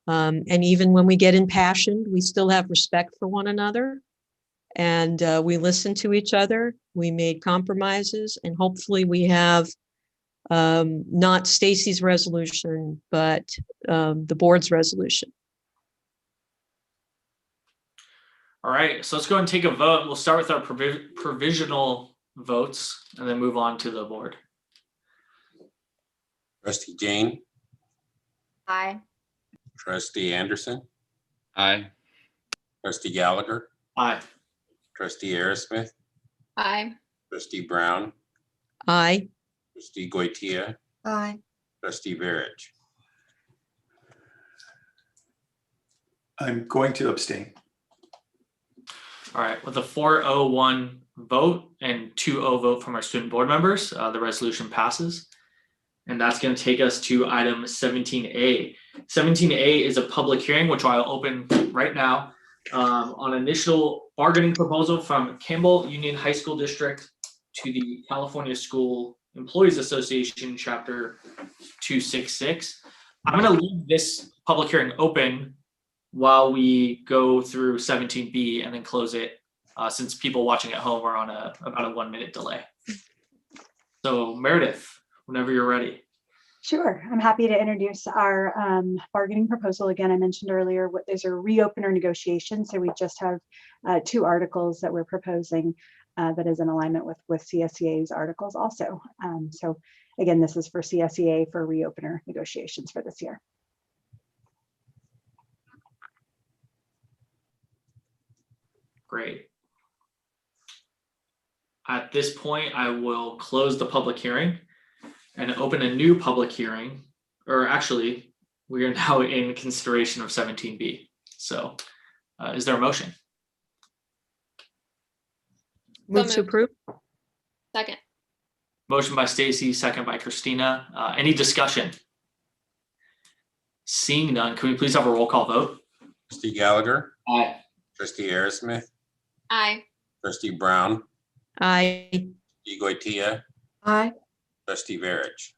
And even when we get impassioned, we still have respect for one another. And we listen to each other. We made compromises, and hopefully we have not Stacy's resolution, but the board's resolution. All right, so let's go and take a vote. We'll start with our provisional votes and then move on to the board. Trustee Jane, Aye. Trustee Anderson, Aye. Trustee Gallagher, Aye. Trustee Aerosmith, Aye. Trustee Brown, Aye. Trustee Goitia, Aye. Trustee Verich. I'm going to abstain. All right, with a 4-0-1 vote and 2-0 vote from our student board members, the resolution passes. And that's going to take us to item 17A. 17A is a public hearing, which I'll open right now, on initial bargaining proposal from Campbell Union High School District to the California School Employees Association, Chapter 266. I'm going to leave this public hearing open while we go through 17B and then close it, since people watching at home are on about a 1 minute delay. So Meredith, whenever you're ready. Sure, I'm happy to introduce our bargaining proposal. Again, I mentioned earlier, these are reopener negotiations. So we just have 2 articles that we're proposing that is in alignment with CSEA's articles also. So again, this is for CSEA for reopener negotiations for this year. Great. At this point, I will close the public hearing and open a new public hearing, or actually, we are now in consideration of 17B. So is there a motion? Move to approve. Second. Motion by Stacy, second by Christina. Any discussion? Seeing none, can we please have a roll call vote? Trustee Gallagher, Aye. Trustee Aerosmith, Aye. Trustee Brown, Aye. Trustee Goitia, Aye. Trustee Verich.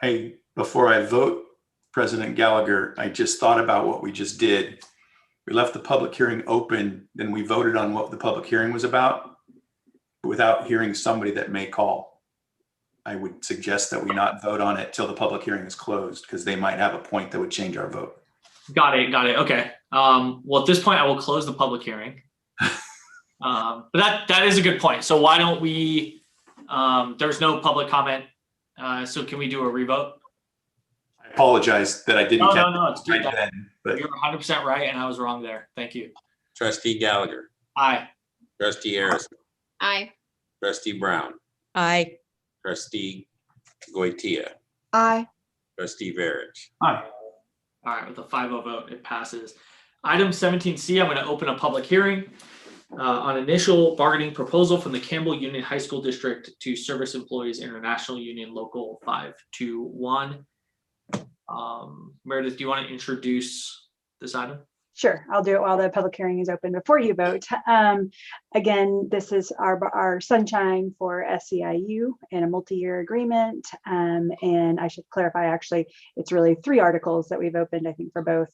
Hey, before I vote, President Gallagher, I just thought about what we just did. We left the public hearing open, then we voted on what the public hearing was about without hearing somebody that may call. I would suggest that we not vote on it till the public hearing is closed, because they might have a point that would change our vote. Got it. Okay. Well, at this point, I will close the public hearing. But that is a good point. So why don't we, there's no public comment. So can we do a revote? I apologize that I didn't catch No, it's good. right then, but You're 100% right, and I was wrong there. Thank you. Trustee Gallagher, Aye. Trustee Aerosmith, Aye. Trustee Brown, Aye. Trustee Goitia, Aye. Trustee Verich. Aye. All right, with a 5-0 vote, it passes. Item 17C, I'm going to open a public hearing on initial bargaining proposal from the Campbell Union High School District to Service Employees International Union Local 521. Meredith, do you want to introduce this item? Sure, I'll do it while the public hearing is open before you vote. Again, this is our sunshine for SEIU and a multi-year agreement. And I should clarify, actually, it's really 3 articles that we've opened, I think, for both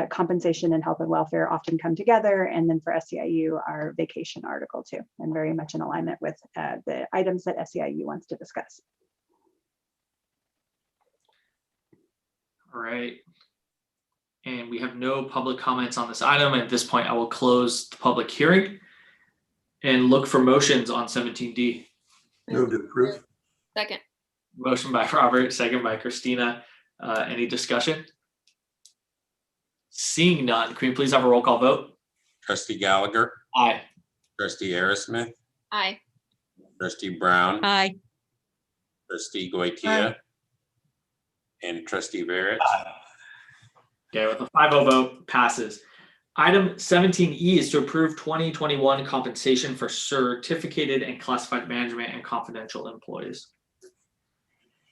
compensation and health and welfare often come together. And then for SEIU, our vacation article too, and very much in alignment with the items that SEIU wants to discuss. All right. And we have no public comments on this item. At this point, I will close the public hearing and look for motions on 17D. Move to approve. Second. Motion by Robert, second by Christina. Any discussion? Seeing none, can we please have a roll call vote? Trustee Gallagher, Aye. Trustee Aerosmith, Aye. Trustee Brown, Aye. Trustee Goitia, and Trustee Verich. Okay, with a 5-0 vote, passes. Item 17E is to approve 2021 compensation for certificated and classified management and confidential employees.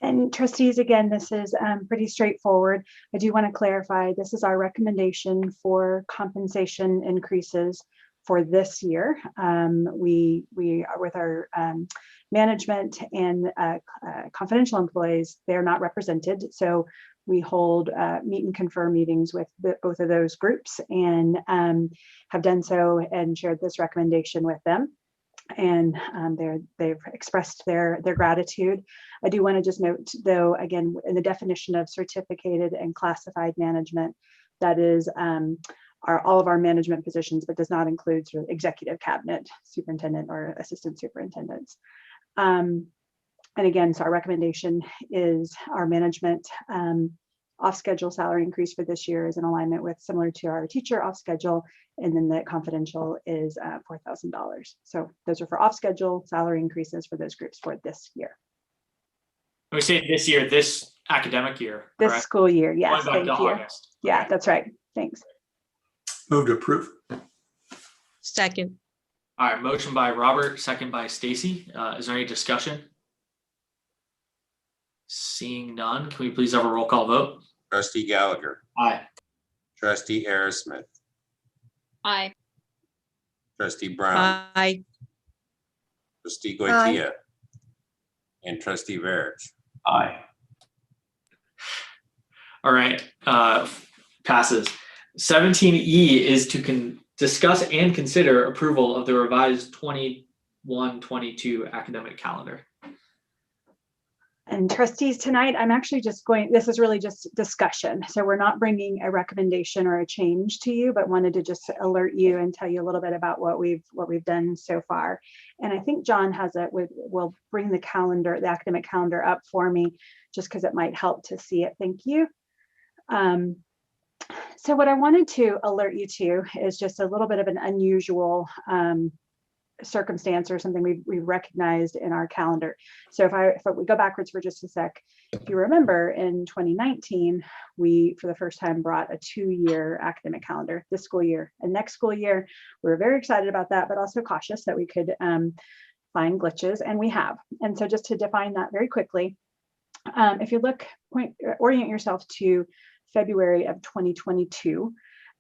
And trustees, again, this is pretty straightforward. I do want to clarify, this is our recommendation for compensation increases for this year. We are with our management and confidential employees, they're not represented. So we hold meet and confer meetings with both of those groups and have done so and shared this recommendation with them. And they've expressed their gratitude. I do want to just note, though, again, in the definition of certificated and classified management, that is all of our management positions, but does not include sort of executive cabinet, superintendent, or assistant superintendents. And again, so our recommendation is our management off-schedule salary increase for this year is in alignment with similar to our teacher off-schedule, and then the confidential is $4,000. So those are for off-schedule salary increases for those groups for this year. When we say this year, this academic year, This correct? school year, yes, Going back thank to you. August. Yeah, that's right, thanks. Move to approve. Second. All right, motion by Robert, second by Stacy. Is there any discussion? Seeing none, can we please have a roll call vote? Trustee Gallagher, Aye. trustee Aerosmith, Aye. trustee Brown, Aye. trustee Goitia, and trustee Verich. Aye. All right, passes. 17E is to discuss and consider approval of the revised 21-22 academic calendar. And trustees, tonight, I'm actually just this is really just discussion. So we're not bringing a recommendation or a change to you, but wanted to just alert you and tell you a little bit about what we've done so far. And I think John will bring the calendar, the academic calendar up for me, just because it might help to see it. Thank you. So what I wanted to alert you to is just a little bit of an unusual circumstance or something we've recognized in our calendar. So if we go backwards for just a sec, if you remember in 2019, we for the first time brought a 2-year academic calendar this school year and next school year. We were very excited about that, but also cautious that we could find glitches, and we have. And so just to define that very quickly, if you orient yourself to February of 2022.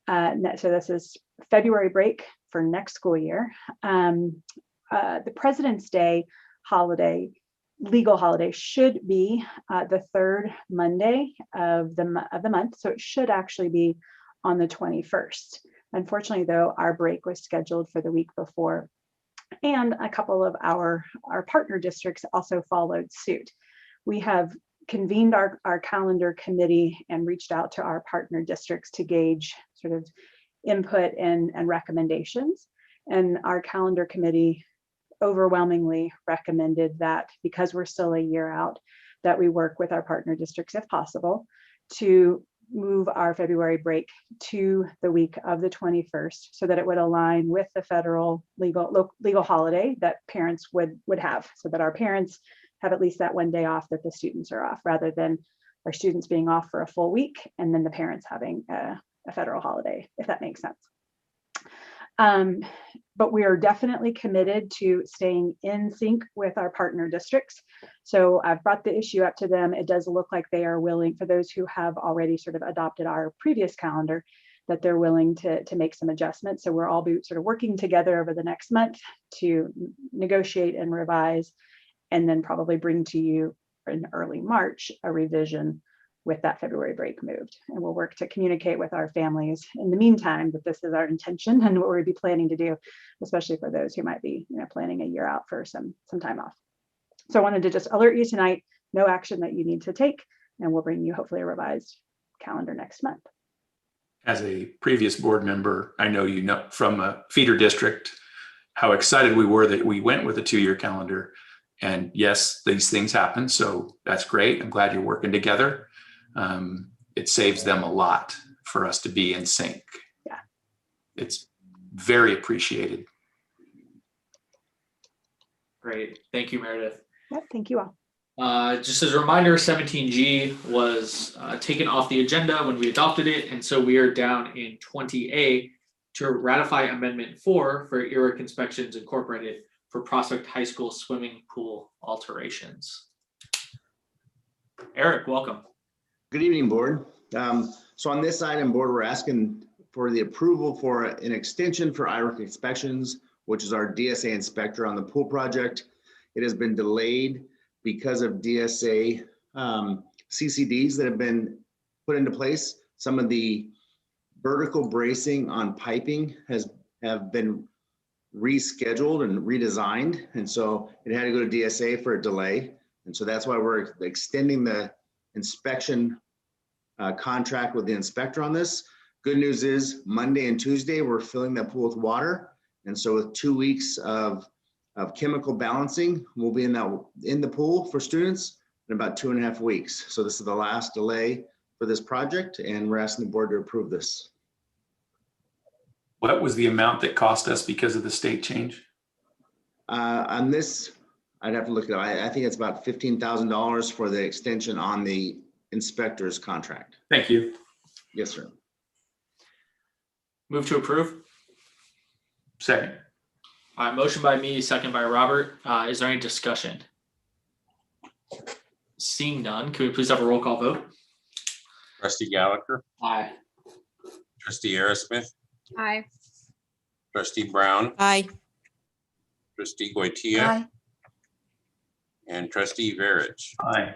So this is February break for next school year. The President's Day holiday, legal holiday, should be the third Monday of the month. So it should actually be on the 21st. Unfortunately, though, our break was scheduled for the week before, and a couple of our partner districts also followed suit. We have convened our calendar committee and reached out to our partner districts to gauge sort of input and recommendations. And our calendar committee overwhelmingly recommended that, because we're still a year out, that we work with our partner districts if possible to move our February break to the week of the 21st so that it would align with the federal legal holiday that parents would have, so that our parents have at least that one day off that the students are off, rather than our students being off for a full week and then the parents having a federal holiday, if that makes sense. But we are definitely committed to staying in sync with our partner districts. So I've brought the issue up to them. It does look like they are willing, for those who have already sort of adopted our previous calendar, that they're willing to make some adjustments. So we're all sort of working together over the next month to negotiate and revise, and then probably bring to you in early March a revision with that February break moved. And we'll work to communicate with our families in the meantime that this is our intention and what we'll be planning to do, especially for those who might be planning a year out for some time off. So I wanted to just alert you tonight, no action that you need to take, and we'll bring you hopefully a revised calendar next month. As a previous board member, I know you know from a feeder district how excited we were that we went with a 2-year calendar. And yes, these things happen, so that's great. I'm glad you're working together. It saves them a lot for us to be in sync. Yeah, it's very appreciated. Great, thank you, Meredith. Yep, thank you all. Just as a reminder, 17G was taken off the agenda when we adopted it, and so we are down in 20A to ratify Amendment 4 for ERIC Inspections Incorporated for Prospect High School swimming pool alterations. Eric, welcome. Good evening, board. So on this item, board, we're asking for the approval for an extension for IRIC inspections, which is our DSA inspector on the pool project. It has been delayed because of DSA CCDs that have been put into place. Some of the vertical bracing on piping have been rescheduled and redesigned. And so it had to go to DSA for a delay. And so that's why we're extending the inspection contract with the inspector on this. Good news is Monday and Tuesday, we're filling that pool with water. And so with 2 weeks of chemical balancing, we'll be in the pool for students in about 2.5 weeks. So this is the last delay for this project, and we're asking the board to approve this. What was the amount that cost us because of the state change? On this, I'd have to look at it. I think it's about $15,000 for the extension on the inspector's contract. Thank you. Yes, sir. Move to approve. Second. All right, motion by me, second by Robert. Is there any discussion? Seeing none, can we please have a roll call vote? Trustee Gallagher, Aye. trustee Aerosmith, Aye. trustee Brown, Aye. trustee Goitia, Aye. and trustee Verich. Aye.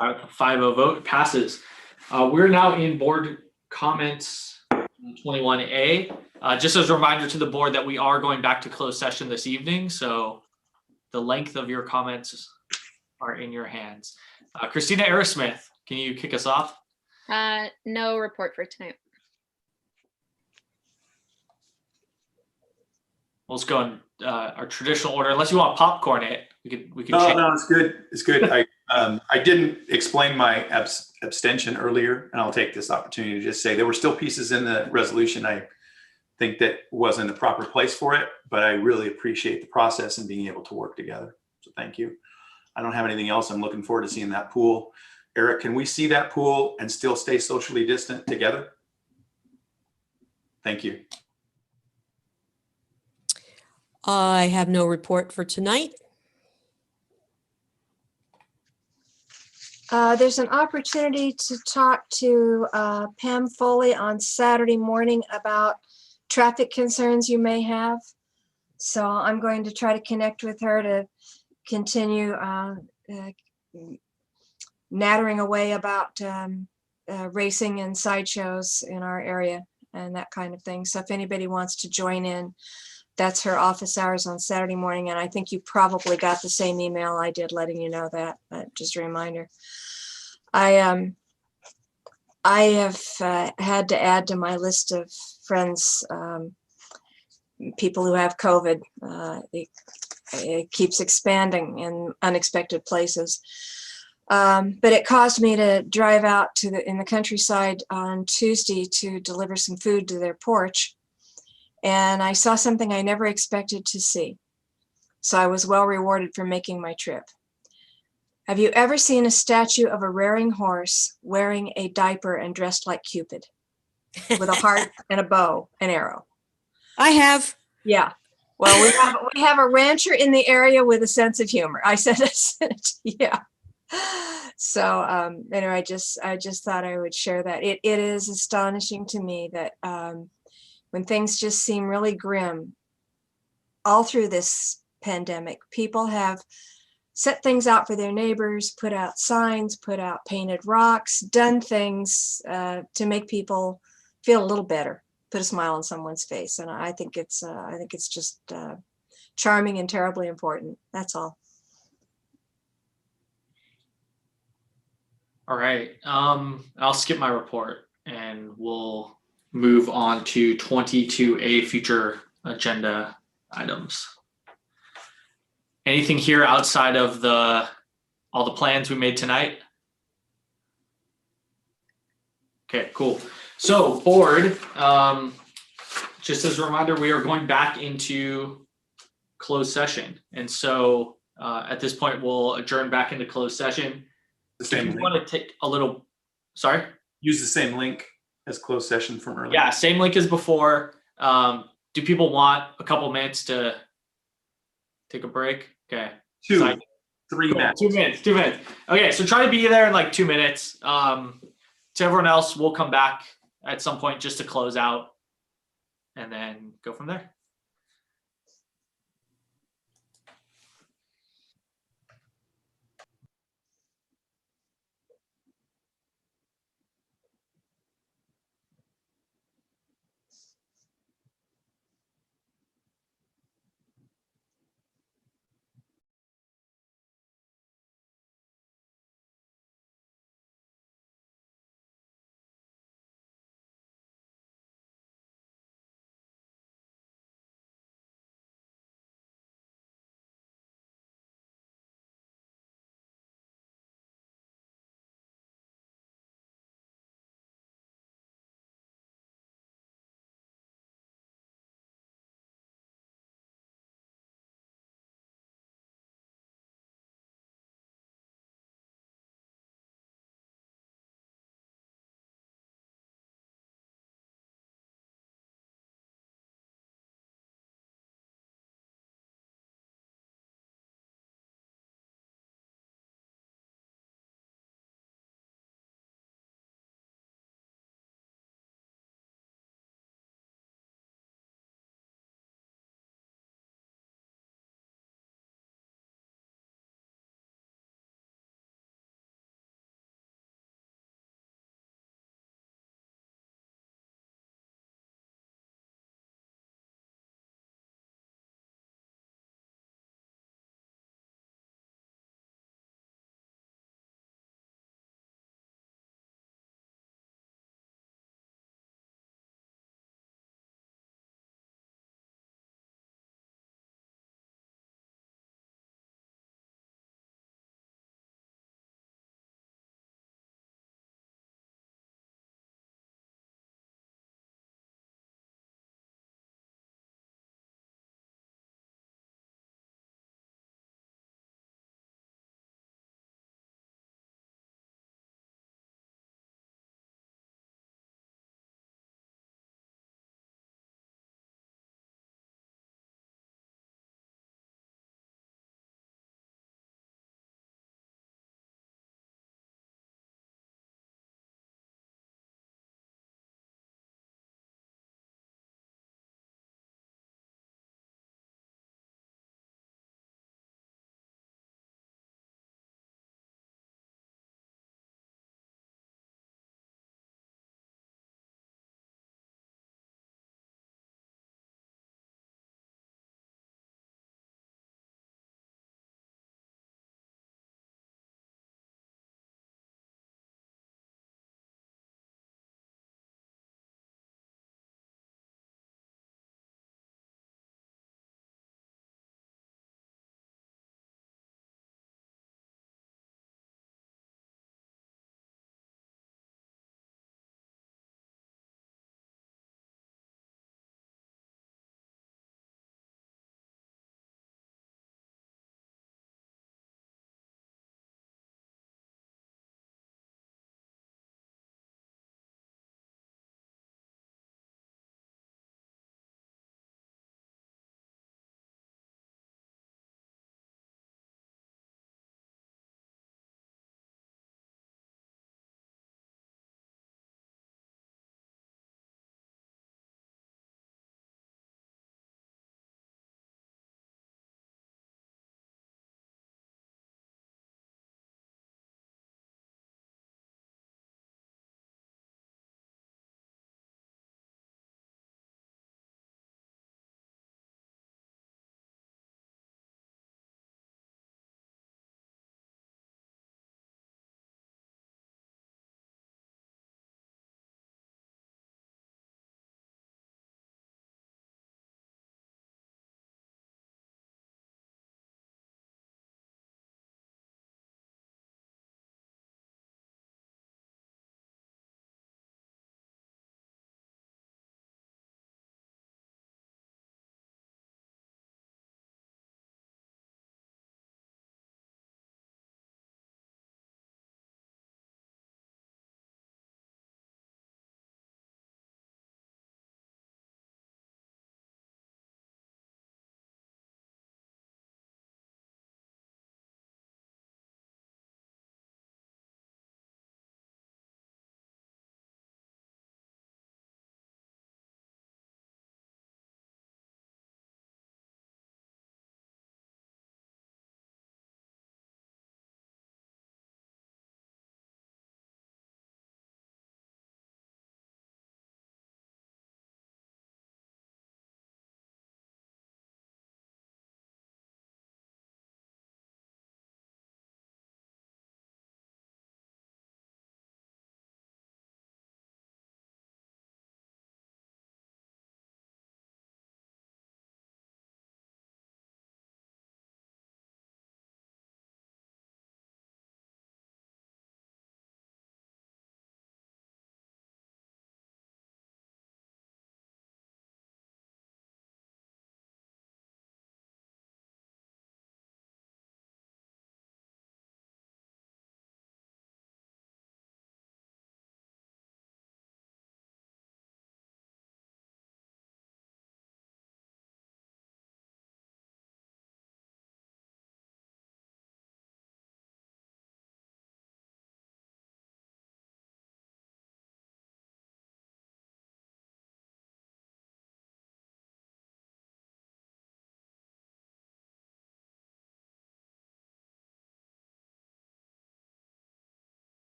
5-0 vote passes. We're now in board comments 21A. Just as a reminder to the board that we are going back to closed session this evening. So the length of your comments are in your hands. Christina Aerosmith, can you kick us off? No report for tonight. Let's go in our traditional order. Unless you want to popcorn it, we could. No, change. no, it's good. It's good. I didn't explain my abstention earlier, and I'll take this opportunity to just say there were still pieces in the resolution I think that wasn't the proper place for it, but I really appreciate the process and being able to work together. So thank you. I don't have anything else. I'm looking forward to seeing that pool. Eric, can we see that pool and still stay socially distant together? Thank you. I have no report for tonight. There's an opportunity to talk to Pam Foley on Saturday morning about traffic concerns you may have. So I'm going to try to connect with her to continue nattering away about racing and sideshows in our area and that kind of thing. So if anybody wants to join in, that's her office hours on Saturday morning. And I think you probably got the same email I did letting you know that, just a reminder. I have had to add to my list of friends, people who have COVID. It keeps expanding in unexpected places. But it caused me to drive out in the countryside on Tuesday to deliver some food to their porch. And I saw something I never expected to see. So I was well rewarded for making my trip. Have you ever seen a statue of a rearing horse wearing a diaper and dressed like Cupid with a heart and a bow and arrow? I have. Yeah. Well, we have a rancher in the area with a sense of humor. I said, yeah. So anyway, I just thought I would share that. It is astonishing to me that when things just seem really grim, all through this pandemic, people have set things out for their neighbors, put out signs, put out painted rocks, done things to make people feel a little better, put a smile on someone's face. And I think it's just charming and terribly important. That's all. All right. I'll skip my report and we'll move on to 22A, future agenda items. Anything here outside of all the plans we made tonight? Okay, cool. So board, just as a reminder, we are going back into closed session. And so at this point, we'll adjourn back into closed session. The same link. Want to take a little, sorry? Use the same link as closed session from earlier. Yeah, same link as before. Do people want a couple minutes to take a break? Okay. Two. 3 minutes. 2 minutes, 2 minutes. Okay, so try to be there in like 2 minutes. To everyone else, we'll come back at some point just to close out and then go from there.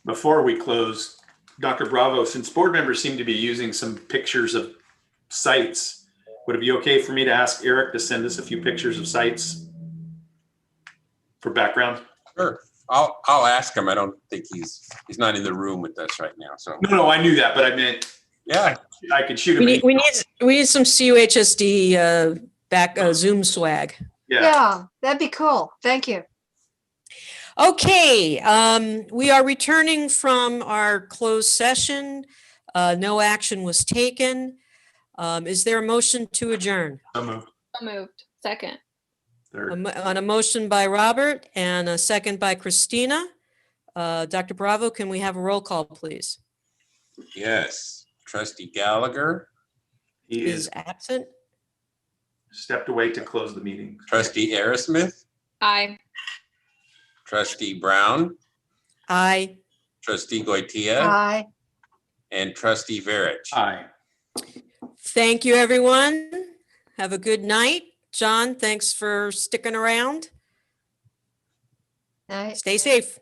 Before we close, Dr. Bravo, since board members seem to be using some pictures of sites, would it be okay for me to ask Eric to send us a few pictures of sites for background? Sure. I'll ask him. I don't think he's not in the room with us right now. So No, I knew that, but I meant yeah, I could shoot him. We need some CUHSD Zoom swag. Yeah, that'd be cool. Thank you. Okay, we are returning from our closed session. No action was taken. Is there a motion to adjourn? So moved. So moved. Second. On a motion by Robert and a second by Christina. Dr. Bravo, can we have a roll call, please? yes. Trustee Gallagher, He is absent. stepped away to close the meeting. Trustee Aerosmith, Aye. Trustee Brown, Aye. Trustee Goitia, Aye. and Trustee Verich. Aye. Thank you, everyone. Have a good night. John, thanks for sticking around. Night. Stay safe.